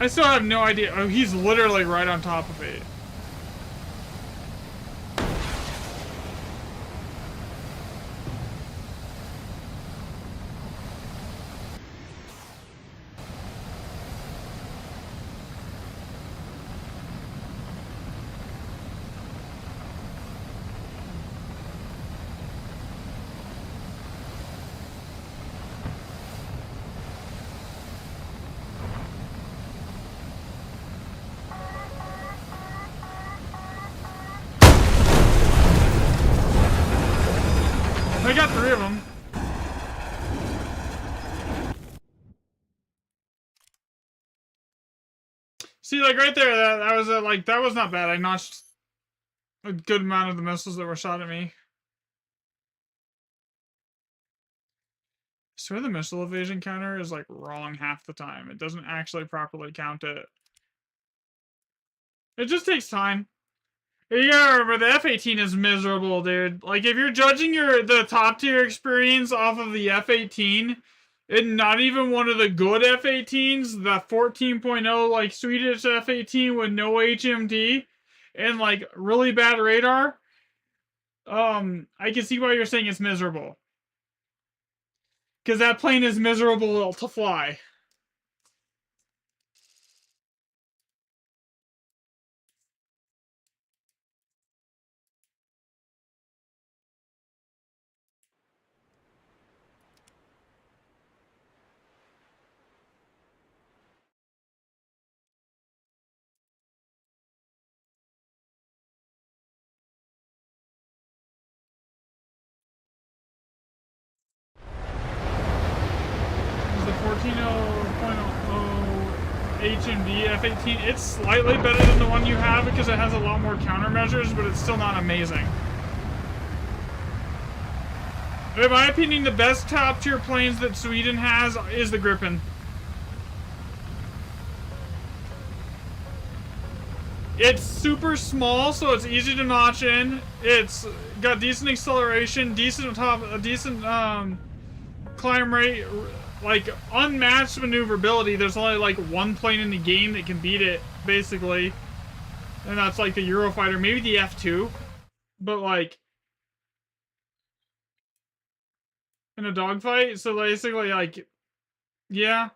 I still have no idea. Oh, he's literally right on top of me. I got 3 of them. See, like right there, that was like that was not bad. I notched a good amount of the missiles that were shot at me. I swear the missile evasion counter is like wrong half the time. It doesn't actually properly count it. It just takes time. You gotta remember, the F-18 is miserable, dude. Like, if you're judging the top-tier experience off of the F-18, and not even one of the good F-18s, the 14.0, like, Swedish F-18 with no HMD, and, like, really bad radar, I can see why you're saying it's miserable. Because that plane is miserable to fly. The 14.0 HMD F-18, it's slightly better than the one you have because it has a lot more countermeasures, but it's still not amazing. In my opinion, the best top tier planes that Sweden has is the Gripen. It's super small, so it's easy to notch in. It's got decent acceleration, decent climb rate, like unmatched maneuverability. There's only like one plane in the game that can beat it, basically, and that's like the Eurofighter, maybe the F2, but like in a dogfight. So basically, like, yeah.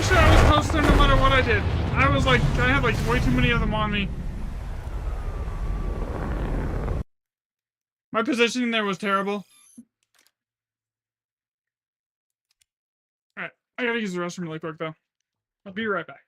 pretty sure I was close there no matter what I did. I was like, I had like way too many of them on me. My positioning there was terrible. Alright, I gotta use the restroom really quick though. I'll be right back.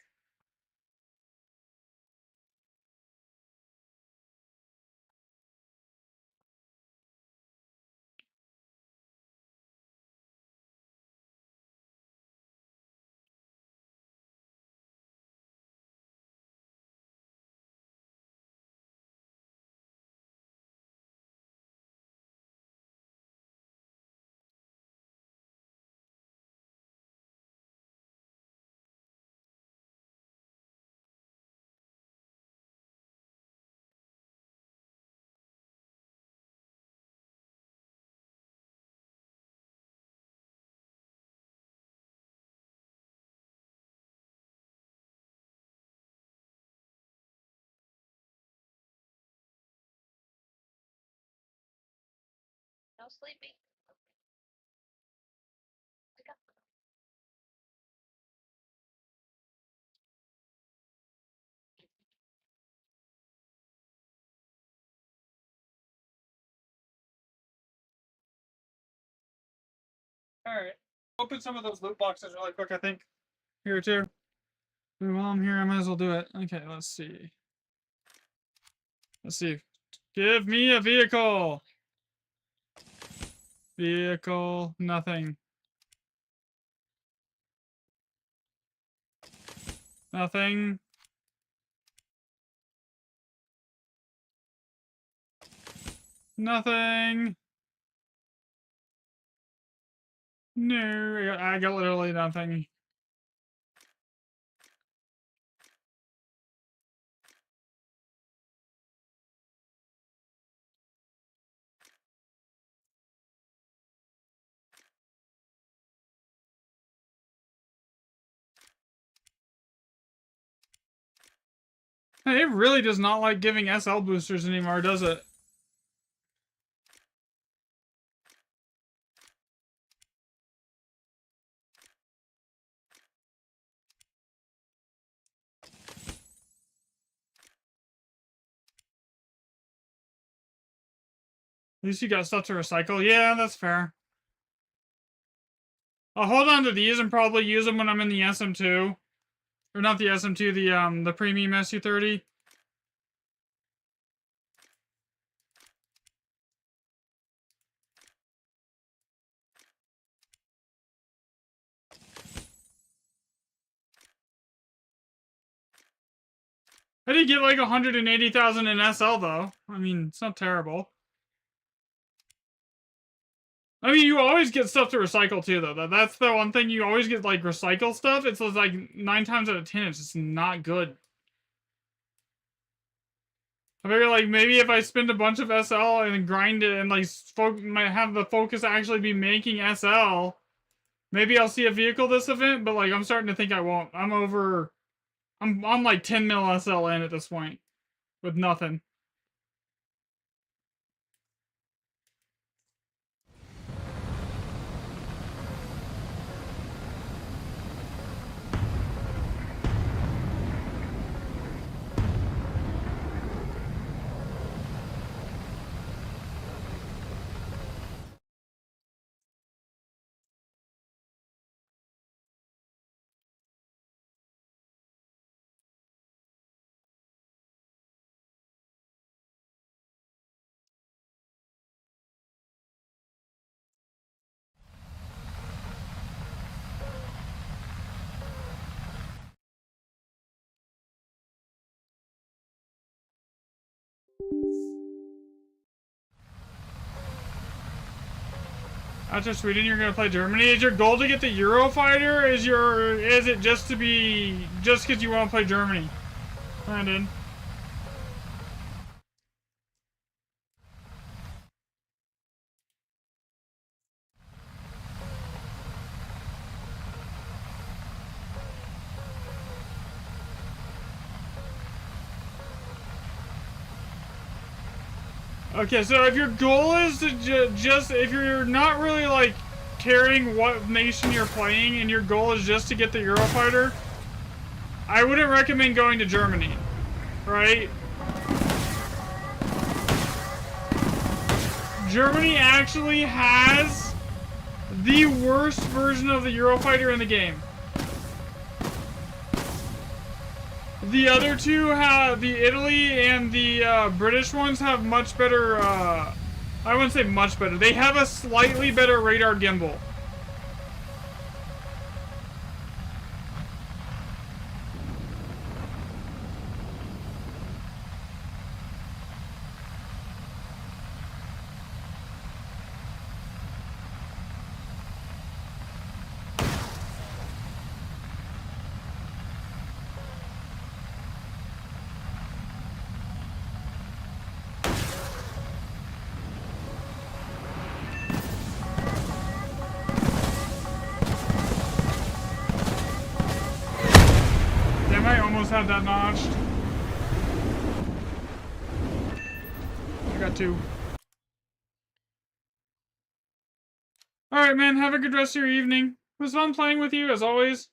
No sleeping. Wake up. Alright. Open some of those loot boxes really quick, I think. Here too. While I'm here, I might as well do it. Okay, let's see. Let's see. Give me a vehicle! Vehicle, nothing. Nothing. Nothing. No, I got literally nothing. Hey, it really does not like giving SL boosters anymore, does it? At least you got stuff to recycle. Yeah, that's fair. I'll hold on to these and probably use them when I'm in the SM2. Or not the SM2, the premium SU-30. I did get like 180,000 in SL though. I mean, it's not terrible. I mean, you always get stuff to recycle too, though. That's the one thing, you always get like recycle stuff. It's like 9 times out of 10, it's just not good. I figure like maybe if I spend a bunch of SL and grind it and like might have the focus actually be making SL, maybe I'll see a vehicle this event. But like I'm starting to think I won't. I'm like 10 mil SL in at this point with nothing. After Sweden, you're gonna play Germany. Is your goal to get the Eurofighter? Is it just to be just because you want to play Germany, Brandon? Okay, so if your goal is to just if you're not really like caring what nation you're playing and your goal is just to get the Eurofighter, I wouldn't recommend going to Germany, right? Germany actually has the worst version of the Eurofighter in the game. The other two have, the Italy and the British ones have much better, I wouldn't say much better, they have a slightly better radar gimbal. I almost had that notched. I got two. Alright, man. Have a good rest of your evening. It was fun playing with you, as always.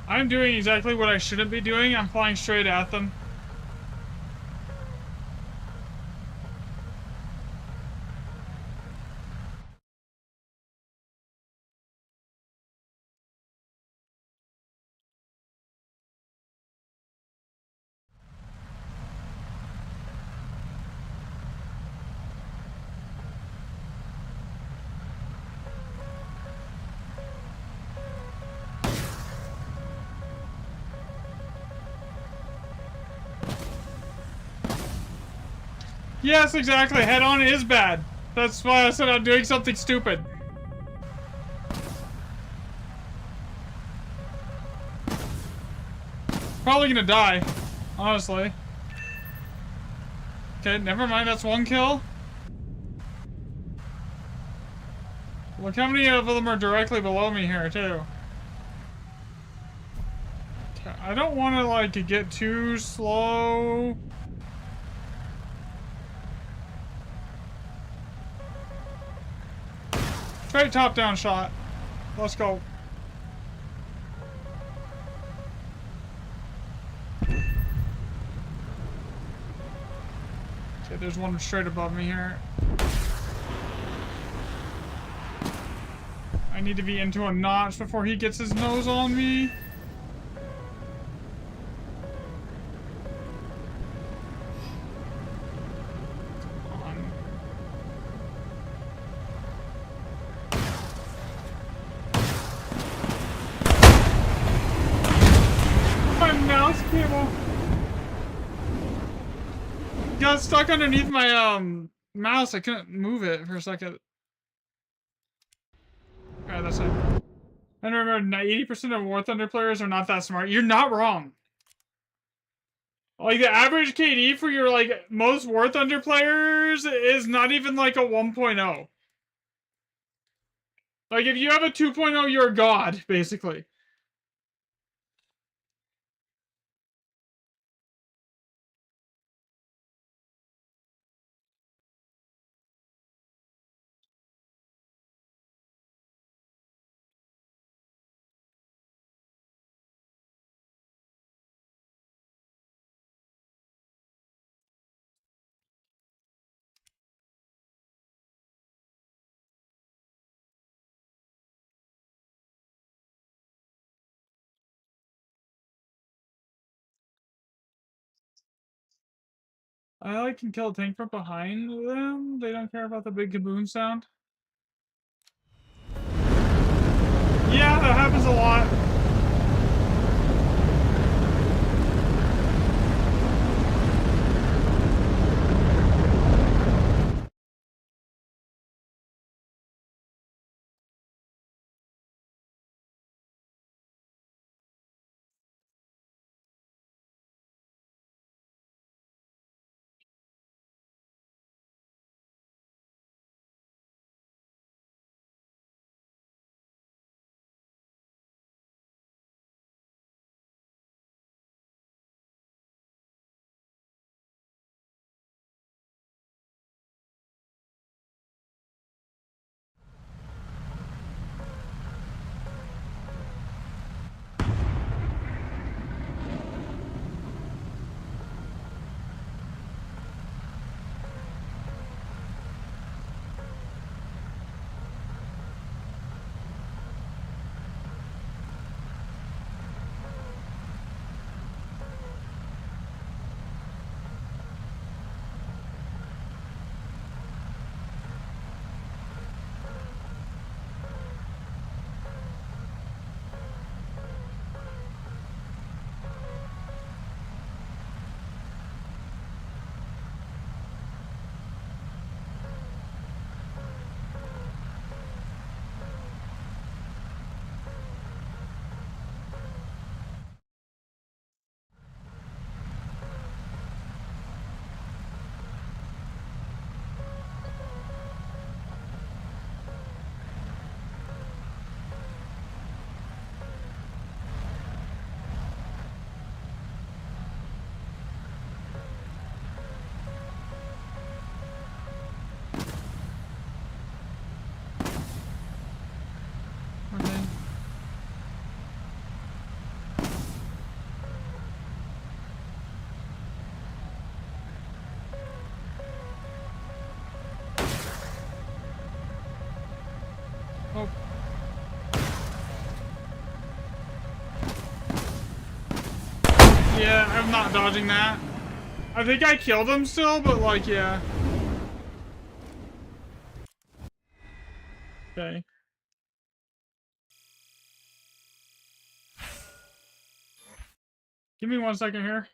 I'm doing exactly what I shouldn't be doing. I'm flying straight at them. Yes, exactly. Head on is bad. That's why I said I'm doing something stupid. Probably gonna die, honestly. Okay, never mind, that's one kill. Look how many of them are directly below me here, too. Okay, I don't want to, like, get too slow. Straight top-down shot. Let's go. Okay, there's one straight above me here. I need to be into a notch before he gets his nose on me. Come on. My mouse cable got stuck underneath my mouse. I couldn't move it for a second. Alright, that's it. And remember, 80% of War Thunder players are not that smart. You're not wrong. Like, the average KD for your, like, most War Thunder players is not even, like, a 1.0. Like, if you have a 2.0, you're a god, basically. I, like, can kill a tank from behind them. They don't care about the big kaboom sound. Yeah, that happens a lot. Okay. Oh. Yeah, I'm not dodging that. I think I killed him still, but, like, yeah. Okay. Give me 1 second here.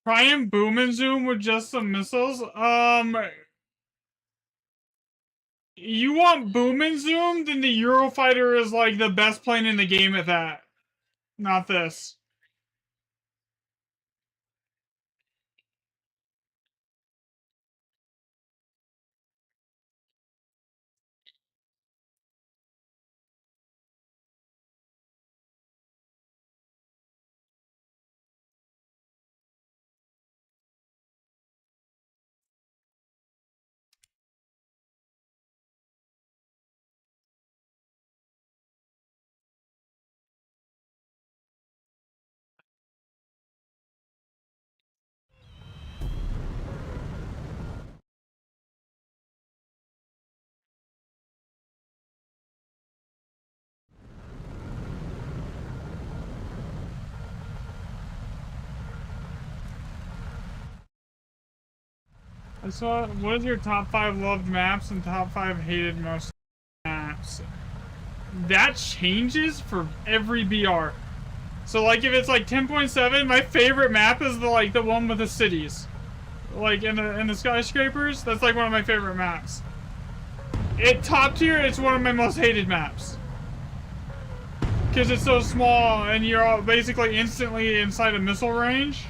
Try and boom and zoom with just some missiles? You want boom and zoom? Then the Eurofighter is like the best plane in the game at that. Not this. So, what is your top 5 loved maps and top 5 hated most maps? That changes for every BR. So, like, if it's like 10.7, my favorite map is the one with the cities, like in the skyscrapers. That's like one of my favorite maps. At top tier, it's one of my most hated maps because it's so small and you're all basically instantly inside a missile range.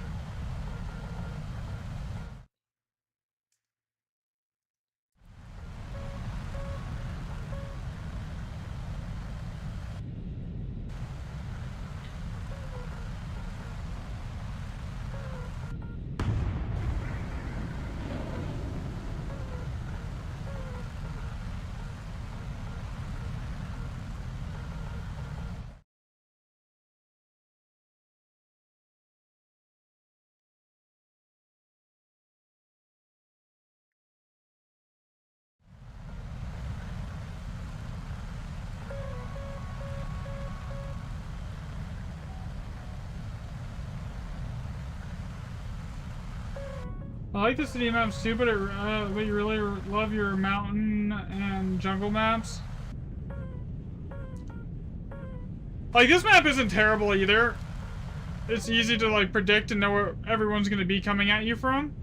I like the city maps too, but you really love your mountain and jungle maps. Like, this map isn't terrible either. It's easy to like predict and know where everyone's gonna be coming at you from.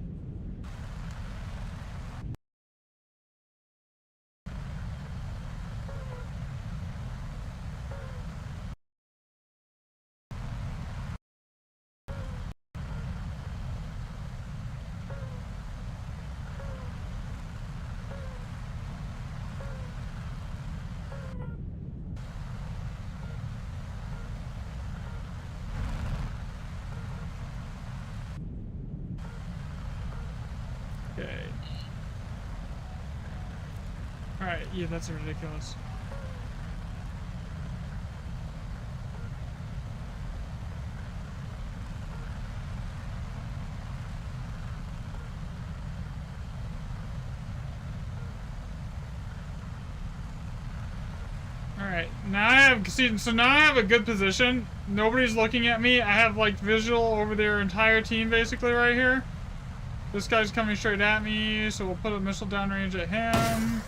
Okay. Alright, yeah, that's ridiculous. Alright, now I have, so now I have a good position. Nobody's looking at me. I have like visual over their entire team basically right here. This guy's coming straight at me, so we'll put a missile downrange at him.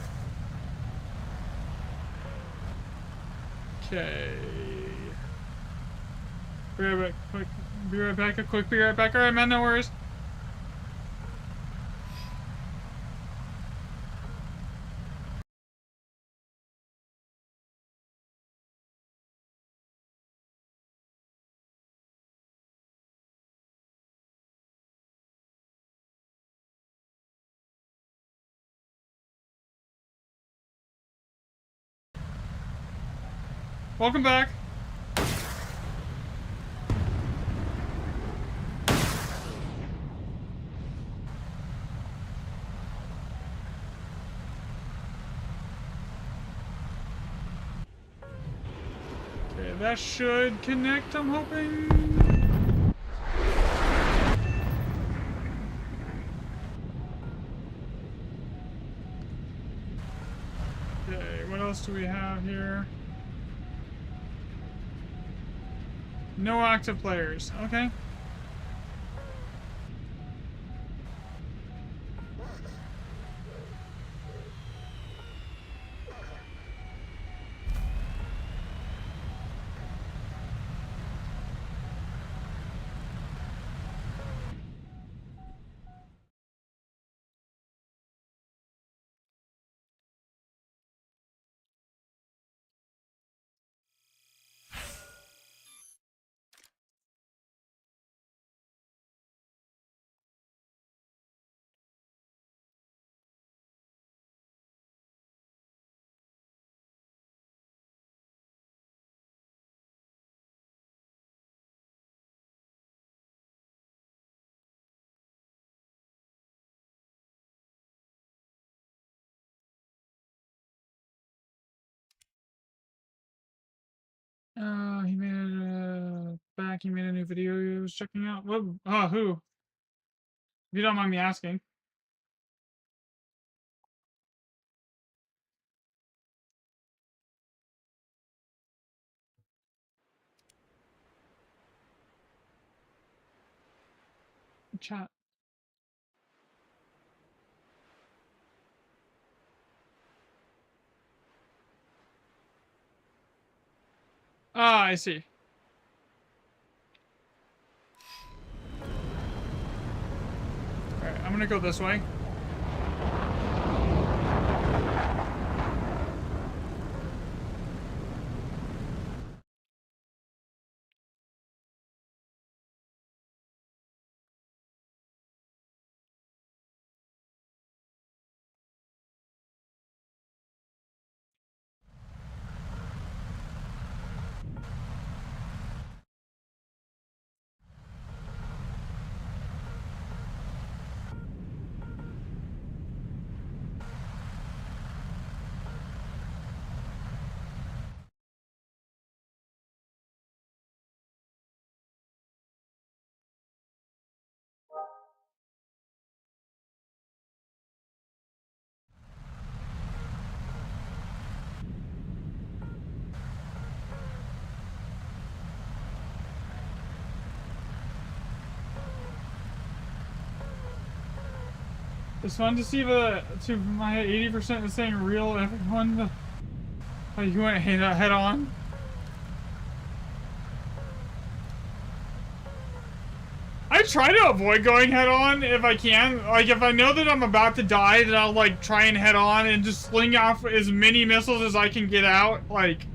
Okay. Be right back, quick. Be right back, be right back. Alright, man, no worries. Welcome back. Okay, that should connect, I'm hoping. Okay, what else do we have here? No active players. Okay. Mackie made a new video he was checking out. What? Who? If you don't mind me asking. Chat. Ah, I see. Alright, I'm gonna go this way. It's fun to see my 80% is saying real everyone. You went head on. I try to avoid going head on if I can. Like, if I know that I'm about to die, then I'll, like, try and head on and just sling off as many missiles as I can get out, like,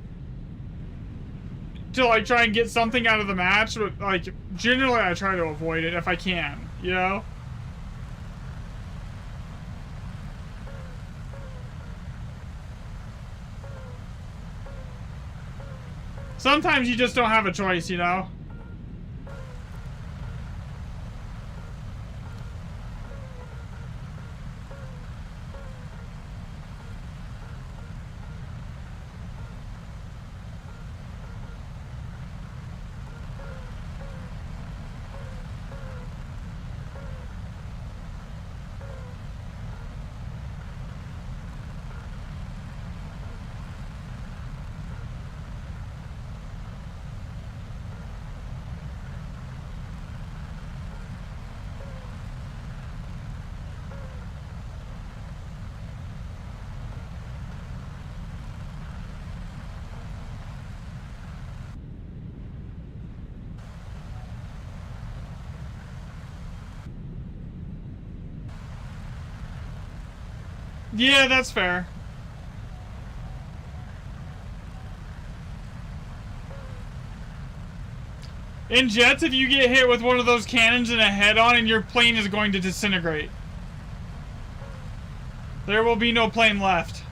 to, like, try and get something out of the match. But, like, generally I try to avoid it if I can, you know? Sometimes you just don't have a choice, you know? Yeah, that's fair. In jets, if you get hit with one of those cannons in a head-on, and your plane is going to disintegrate. There will be no plane left.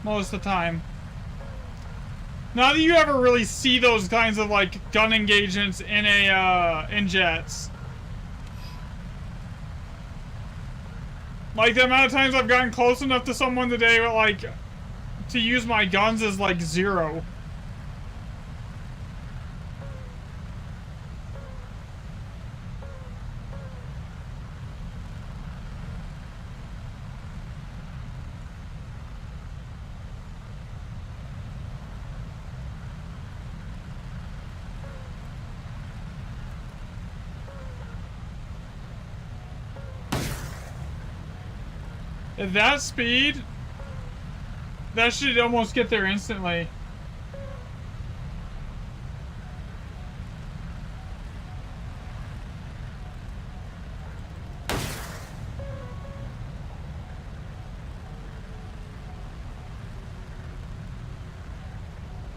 Most of the time. Not that you ever really see those kinds of, like, gun engagements in in jets. Like, the amount of times I've gotten close enough to someone today, but, like, to use my guns is, like, 0. At that speed, that should almost get there instantly.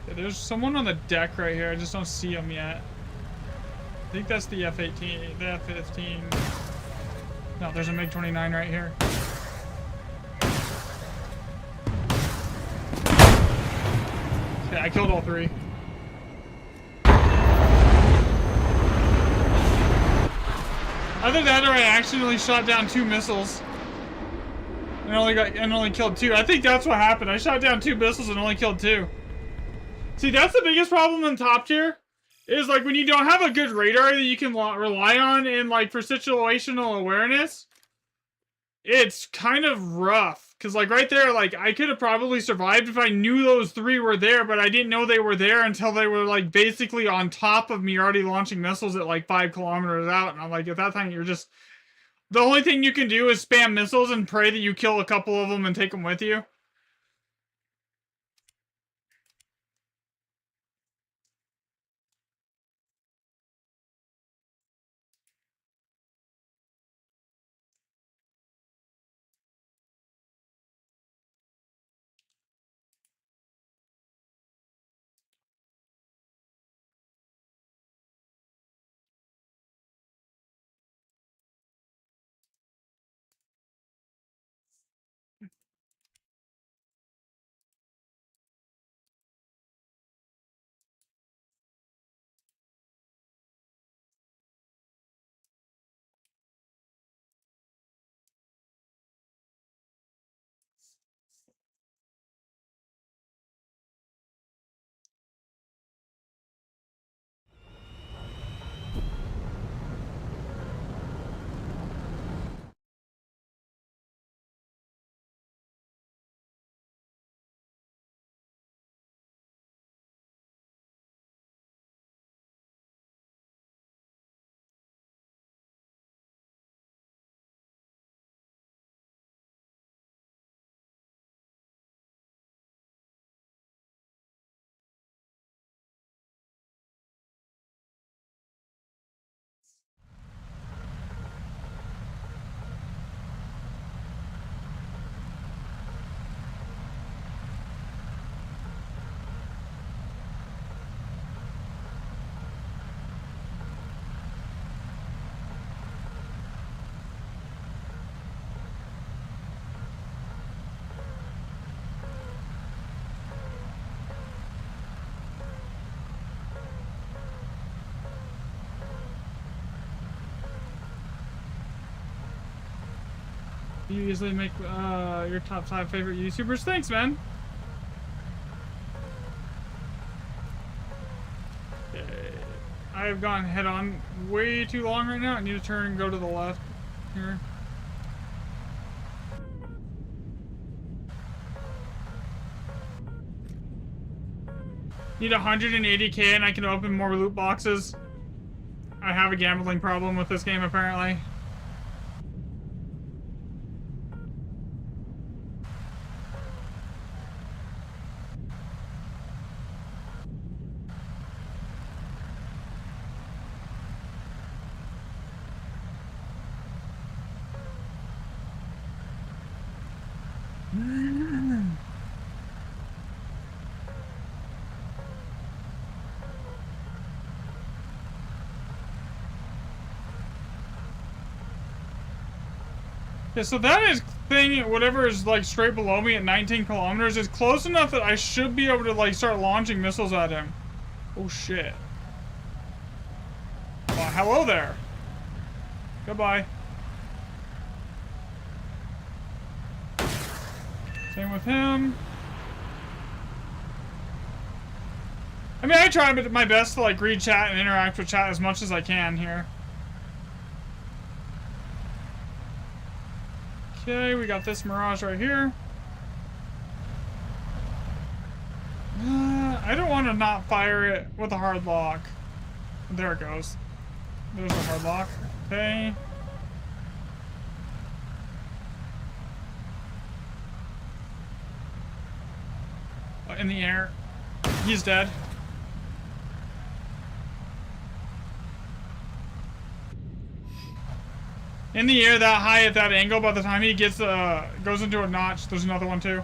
Yeah, there's someone on the deck right here. I just don't see him yet. I think that's the F-18, the F-15. No, there's a MiG-29 right here. Yeah, I killed all 3. Either that or I accidentally shot down 2 missiles. And only killed 2. I think that's what happened. I shot down 2 missiles and only killed 2. See, that's the biggest problem in top tier. Is like when you don't have a good radar that you can rely on in like for situational awareness. It's kind of rough. Cause like right there, like I could have probably survived if I knew those three were there, but I didn't know they were there until they were like basically on top of me already launching missiles at like 5 kilometers out. And I'm like, at that time you're just, the only thing you can do is spam missiles and pray that you kill a couple of them and take them with you. You usually make your top 5 favorite YouTubers. Thanks, man. Okay. I have gone head on way too long right now. I need to turn and go to the left here. Need 180k and I can open more loot boxes. I have a gambling problem with this game apparently. Yeah, so that is thing, whatever is like straight below me at 19 kilometers is close enough that I should be able to like start launching missiles at him. Oh shit. Well, hello there. Goodbye. Same with him. I mean, I try my best to like read chat and interact with chat as much as I can here. Okay, we got this Mirage right here. I don't want to not fire it with a hard lock. There it goes. There's a hard lock. Okay. In the air. He's dead. In the air that high at that angle, by the time he gets goes into a notch, there's another one too.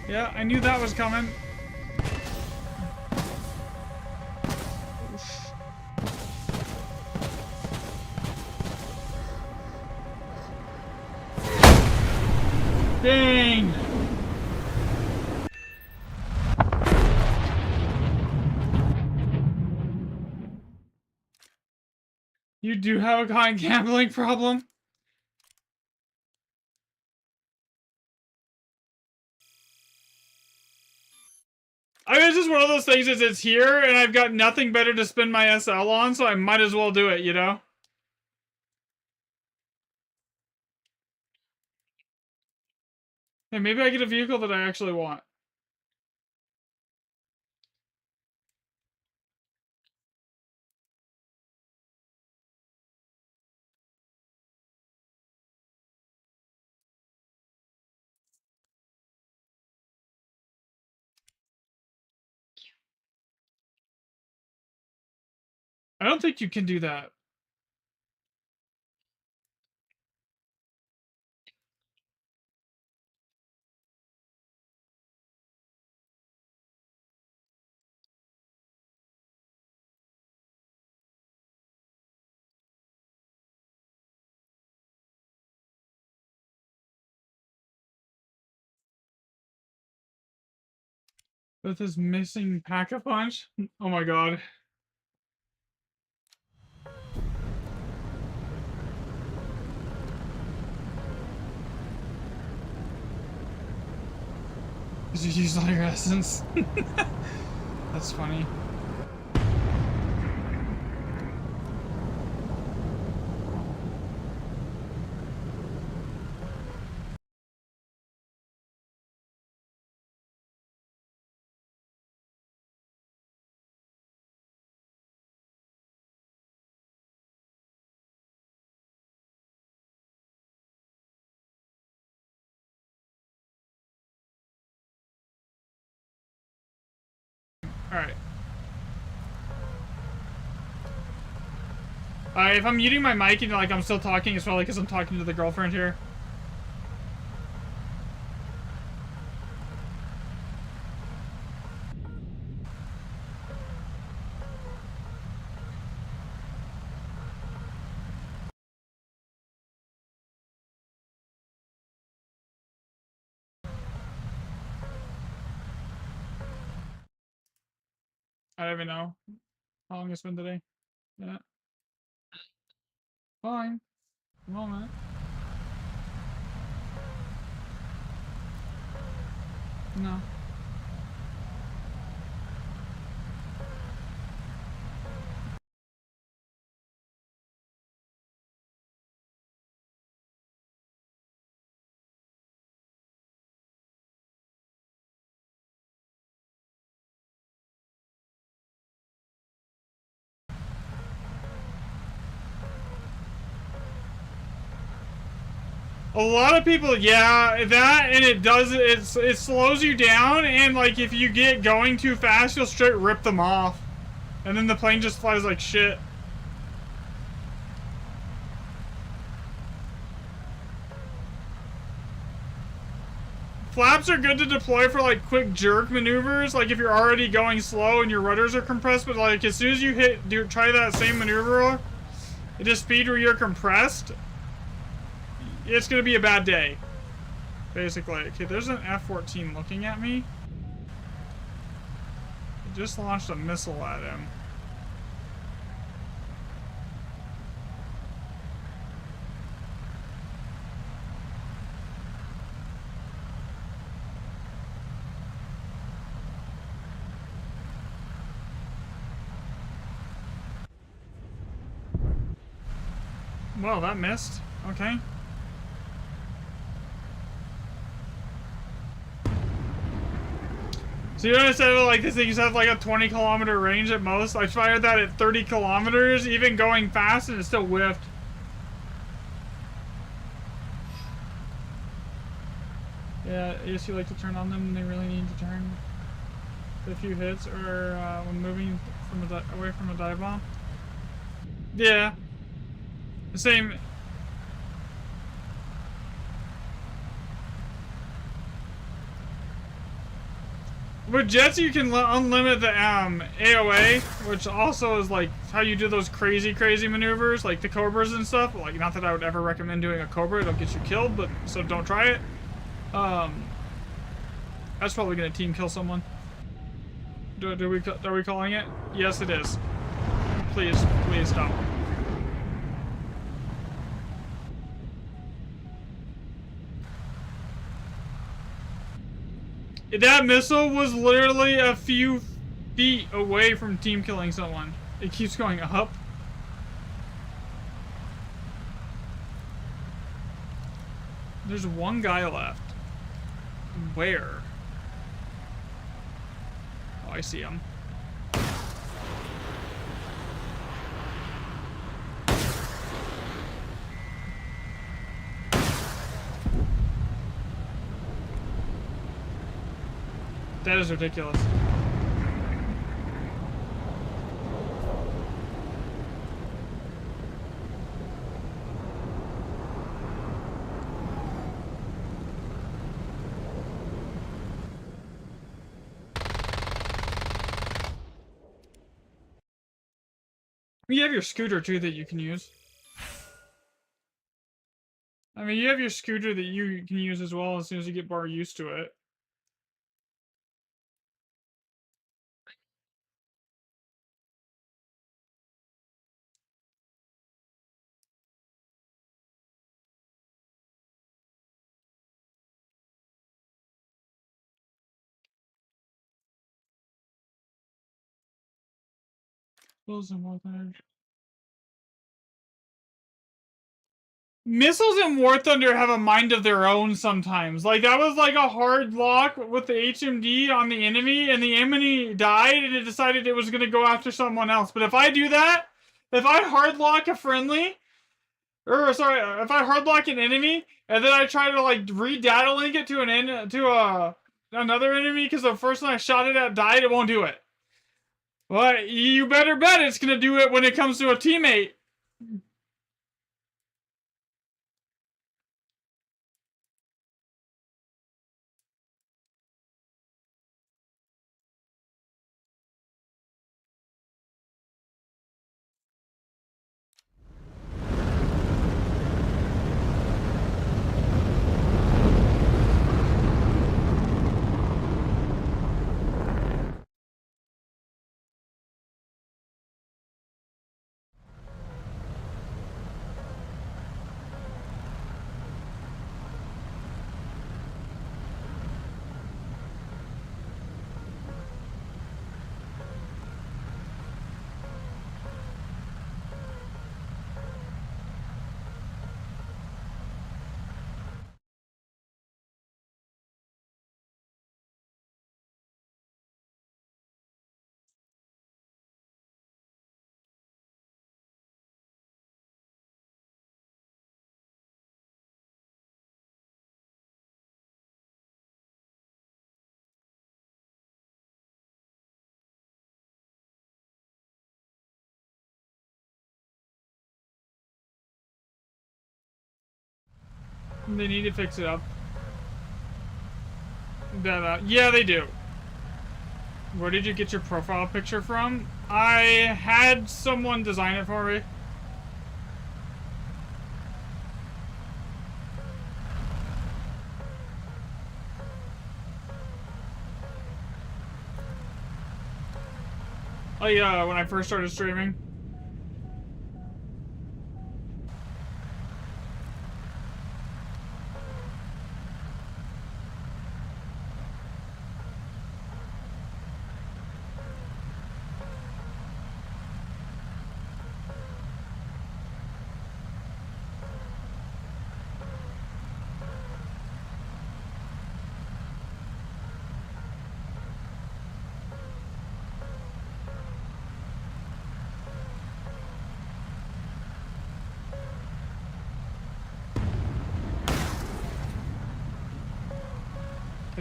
Yeah, I knew that was coming. Dang! You do have a kind gambling problem? I mean, it's just one of those things is it's here, and I've got nothing better to spend my SL on, so I might as well do it, you know? Hey, maybe I get a vehicle that I actually want. I don't think you can do that. With this missing Pack-a-Punch? Oh my god. Did you use all your essence? That's funny. Alright. If I'm muting my mic and like I'm still talking, it's probably because I'm talking to the girlfriend here. I don't even know how long it's been today. Yeah. Fine. A moment. No. A lot of people, yeah, that, and it slows you down, and like if you get going too fast, you'll straight rip them off. And then the plane just flies like shit. Flaps are good to deploy for like quick jerk maneuvers, like if you're already going slow and your rudders are compressed, but like as soon as you try that same maneuver at a speed where you're compressed, it's gonna be a bad day. Basically. Okay, there's an F-14 looking at me. I just launched a missile at him. Well, that missed. Okay. So you know I said like this thing used to have like a 20-kilometer range at most? I fired that at 30 kilometers, even going fast, and it still whiffed. Yeah, yes, you like to turn on them when they really need to turn. A few hits, or when moving from away from a dive bomb. Yeah. The same. With jets, you can unlimit the AOA, which also is like how you do those crazy maneuvers, like the Cobras and stuff. Like, not that I would ever recommend doing a Cobra; it'll get you killed. But so don't try it. That's probably gonna team kill someone. Are we calling it? Yes, it is. Please stop. That missile was literally a few feet away from team killing someone. It keeps going up. There's one guy left. Where? Oh, I see him. That is ridiculous. You have your scooter too that you can use. I mean, you have your scooter that you can use as well as soon as you get more used to it. Missiles in War Thunder have a mind of their own sometimes. Like, that was like a hard lock with the HMD on the enemy, and the enemy died, and it decided it was going to go after someone else. But if I do that, if I hard lock a friendly, or sorry, if I hard lock an enemy, and then I try to like re-data link it to another enemy because the first one I shot it at died, it won't do it. Well, you better bet it's going to do it when it comes to a teammate. They need to fix it up. Yeah, they do. Where did you get your profile picture from? I had someone design it for me. Oh yeah, when I first started streaming.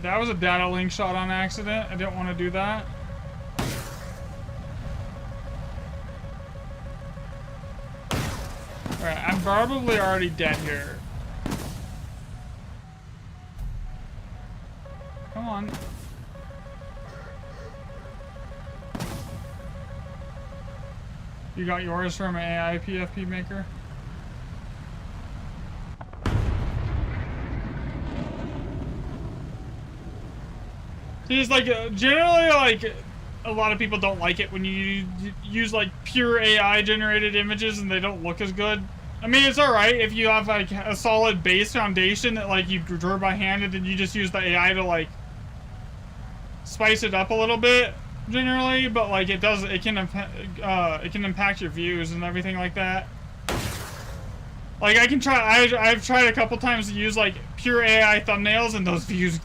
That was a data link shot on accident. I didn't want to do that. Alright, I'm probably already dead here. Come on. You got yours from an AI PFP maker? It's like, generally, like, a lot of people don't like it when you use, like, pure AI generated images and they don't look as good. I mean, it's alright if you have, like, a solid base foundation that, like, you drew by hand and then you just use the AI to, like, spice it up a little bit generally, but like it can impact your views and everything like that. Like I can try, I've tried a couple times to use like pure AI thumbnails, and those streams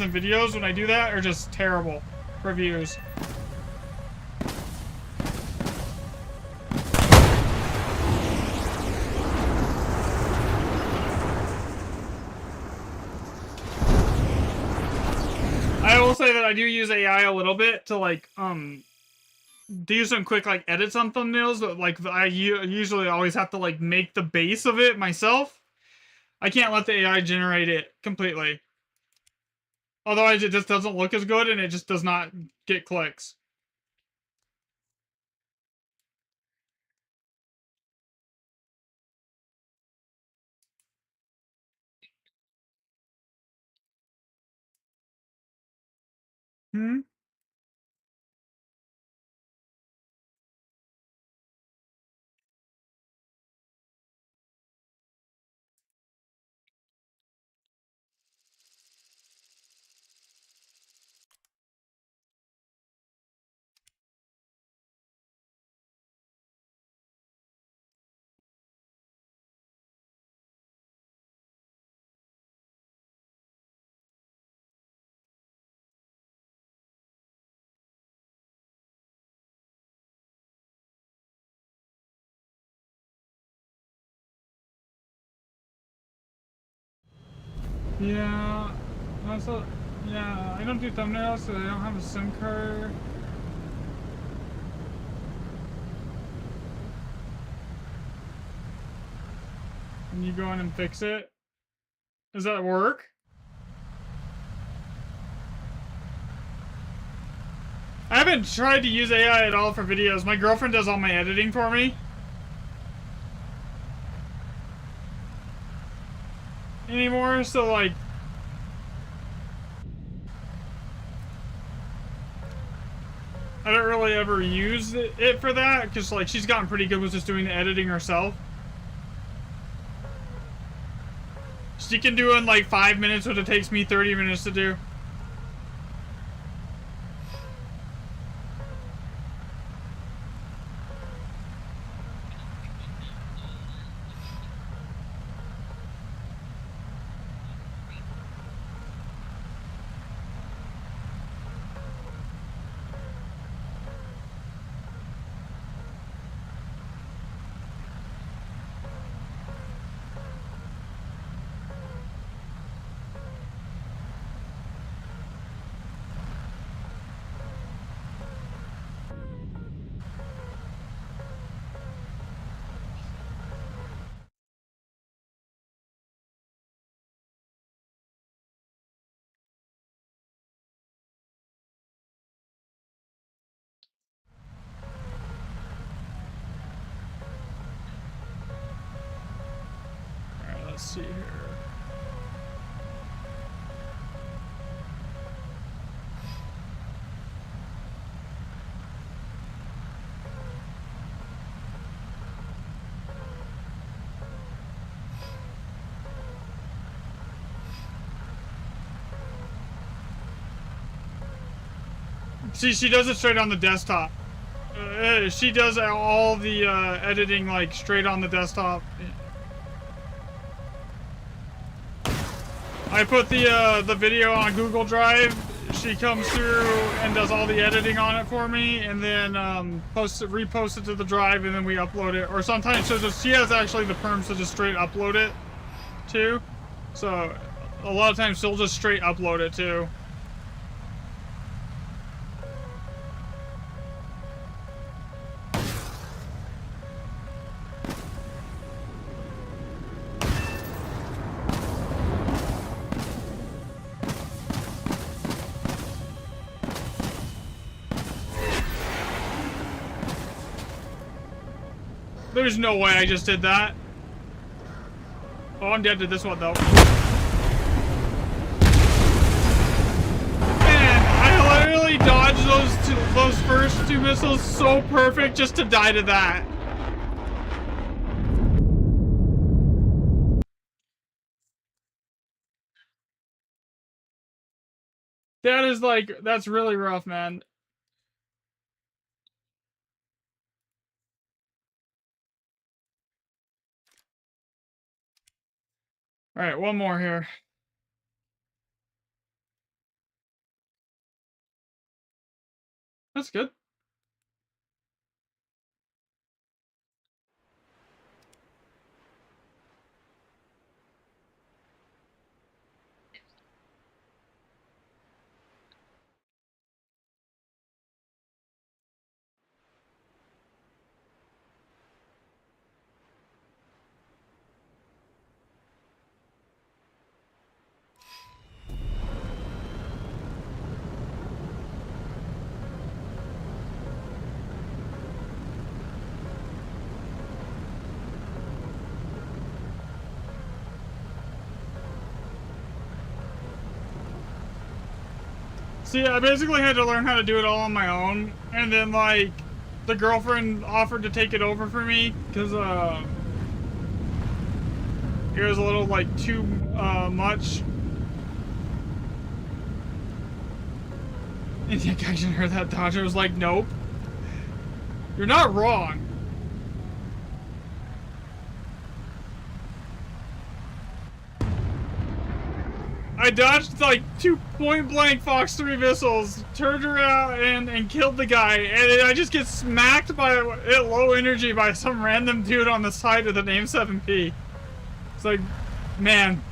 and videos when I do that are just terrible for views. I will say that I do use AI a little bit to like do some quick like edits on thumbnails, but like I usually always have to like make the base of it myself. I can't let the AI generate it completely. Otherwise, it just doesn't look as good and it just does not get clicks. Hmm? Yeah. Also, yeah, I don't do thumbnails, so I don't have a SIM card. And you go in and fix it. Does that work? I haven't tried to use AI at all for videos. My girlfriend does all my editing for me. Anymore, so like I don't really ever use it for that, because like she's gotten pretty good with just doing the editing herself. She can do it in like 5 minutes what it takes me 30 minutes to do. Alright, let's see here. See, she does it straight on the desktop. She does all the editing like straight on the desktop. I put the video on Google Drive. She comes through and does all the editing on it for me, and then reposts it to the drive, and then we upload it. Or sometimes she has actually the perms to just straight upload it too. So a lot of times she'll just straight upload it too. There's no way I just did that. Oh, I'm dead to this one, though. Man, I literally dodged those first two missiles so perfect just to die to that. That is like, that's really rough, man. Alright, one more here. That's good. See, I basically had to learn how to do it all on my own, and then, like, the girlfriend offered to take it over for me, because, it was a little, like, too, much. And the guy should heard that Dodger was like, nope. You're not wrong. I dodged like 2 point-blank Fox 3 missiles, turned around and killed the guy, and I just get smacked by at low energy by some random dude on the side of the name 7P. It's like, man.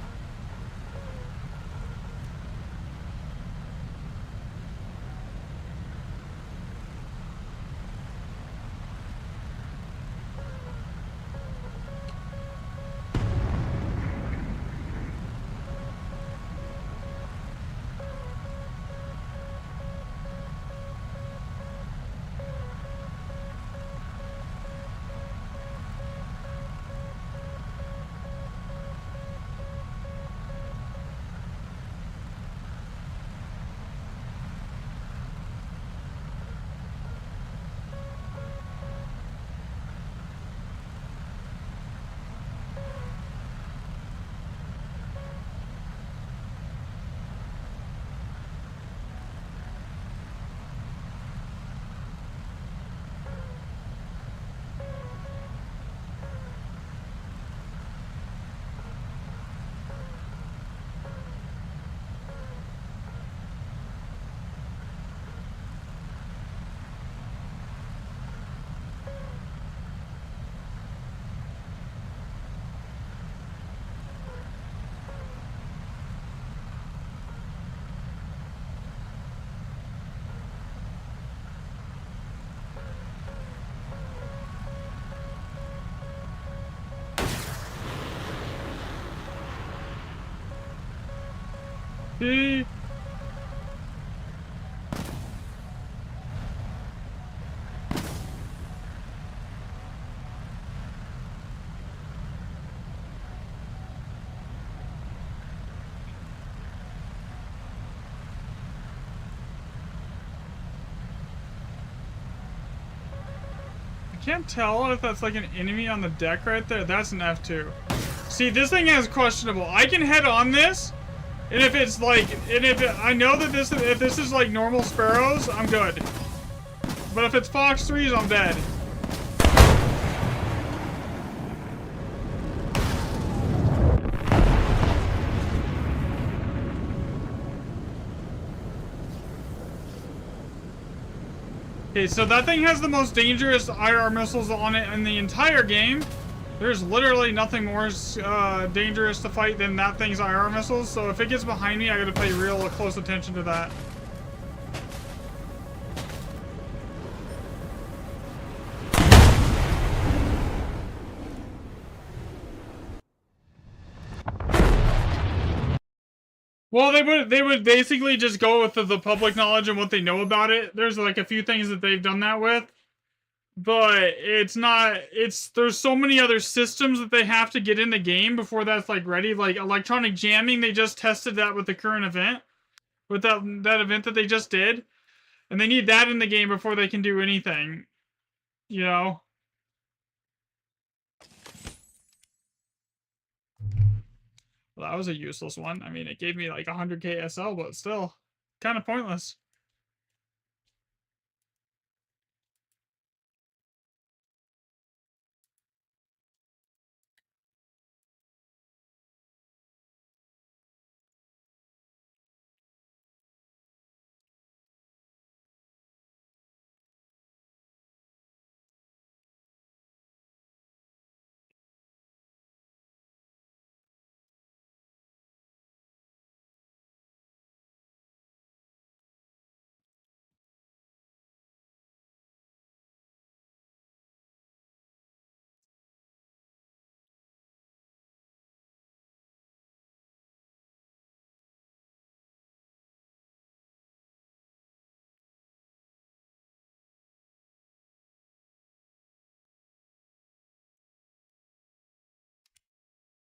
He... I can't tell if that's like an enemy on the deck right there. That's an F2. See, this thing is questionable. I can head on this, and if it's like, I know that if this is like normal Sparrows, I'm good. But if it's Fox 3s, I'm dead. Okay, so that thing has the most dangerous IR missiles on it in the entire game. There's literally nothing more dangerous to fight than that thing's IR missiles, so if it gets behind me, I gotta pay real close attention to that. Well, they would basically just go with the public knowledge and what they know about it. There's like a few things that they've done that with. But there's so many other systems that they have to get in the game before that's like ready. Like electronic jamming, they just tested that with the current event. With that event that they just did. And they need that in the game before they can do anything. You know? Well, that was a useless one. I mean, it gave me like 100k SL, but still. kind of pointless.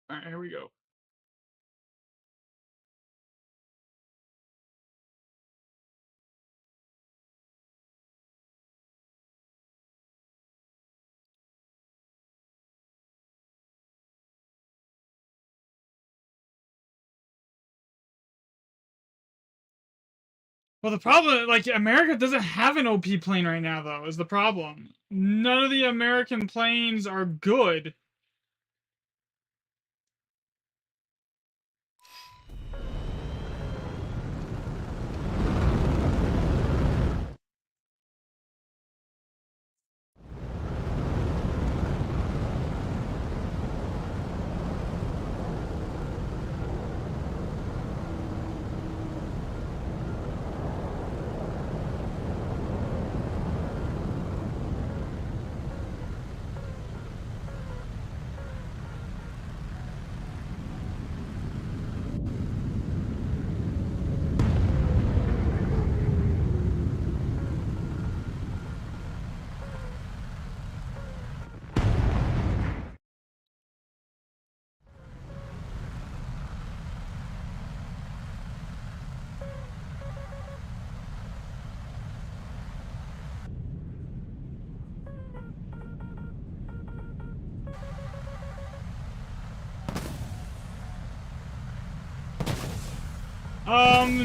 All right, here we go. Well, the problem, like, America doesn't have an OP plane right now, though, is the problem. None of the American planes are good.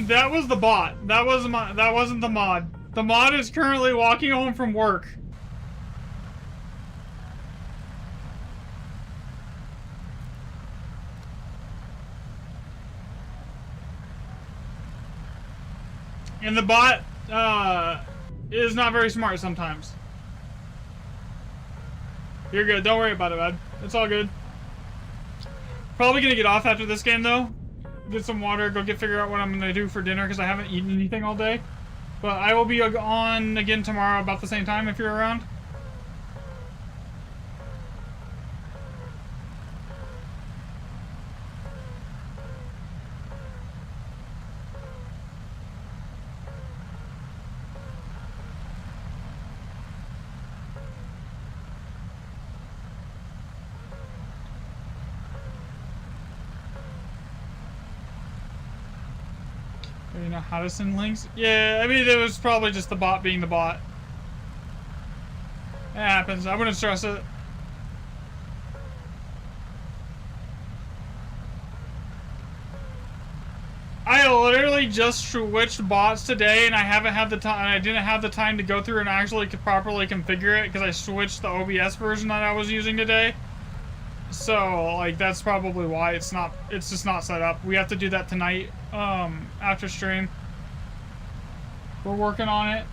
That was the bot. That wasn't the mod. The mod is currently walking home from work. And the bot, is not very smart sometimes. You're good. Don't worry about it, bud. It's all good. Probably gonna get off after this game, though. Get some water, figure out what I'm gonna do for dinner, because I haven't eaten anything all day. But I will be on again tomorrow about the same time if you're around. You know how to send links? Yeah, I mean, it was probably just the bot being the bot. It happens. I wouldn't stress it. I literally just switched bots today, and I haven't had the time. I didn't have the time to go through and actually properly configure it because I switched the OBS version that I was using today. So, like, that's probably why it's just not set up. We have to do that tonight, after stream. We're working on it.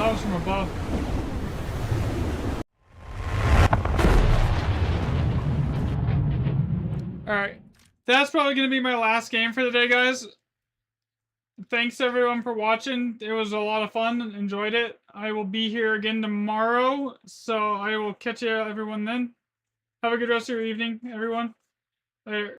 That was from above. Alright. That's probably going to be my last game for the day, guys. Thanks everyone for watching. It was a lot of fun. Enjoyed it. I will be here again tomorrow. So I will catch you everyone then. Have a good rest of your evening, everyone. Later.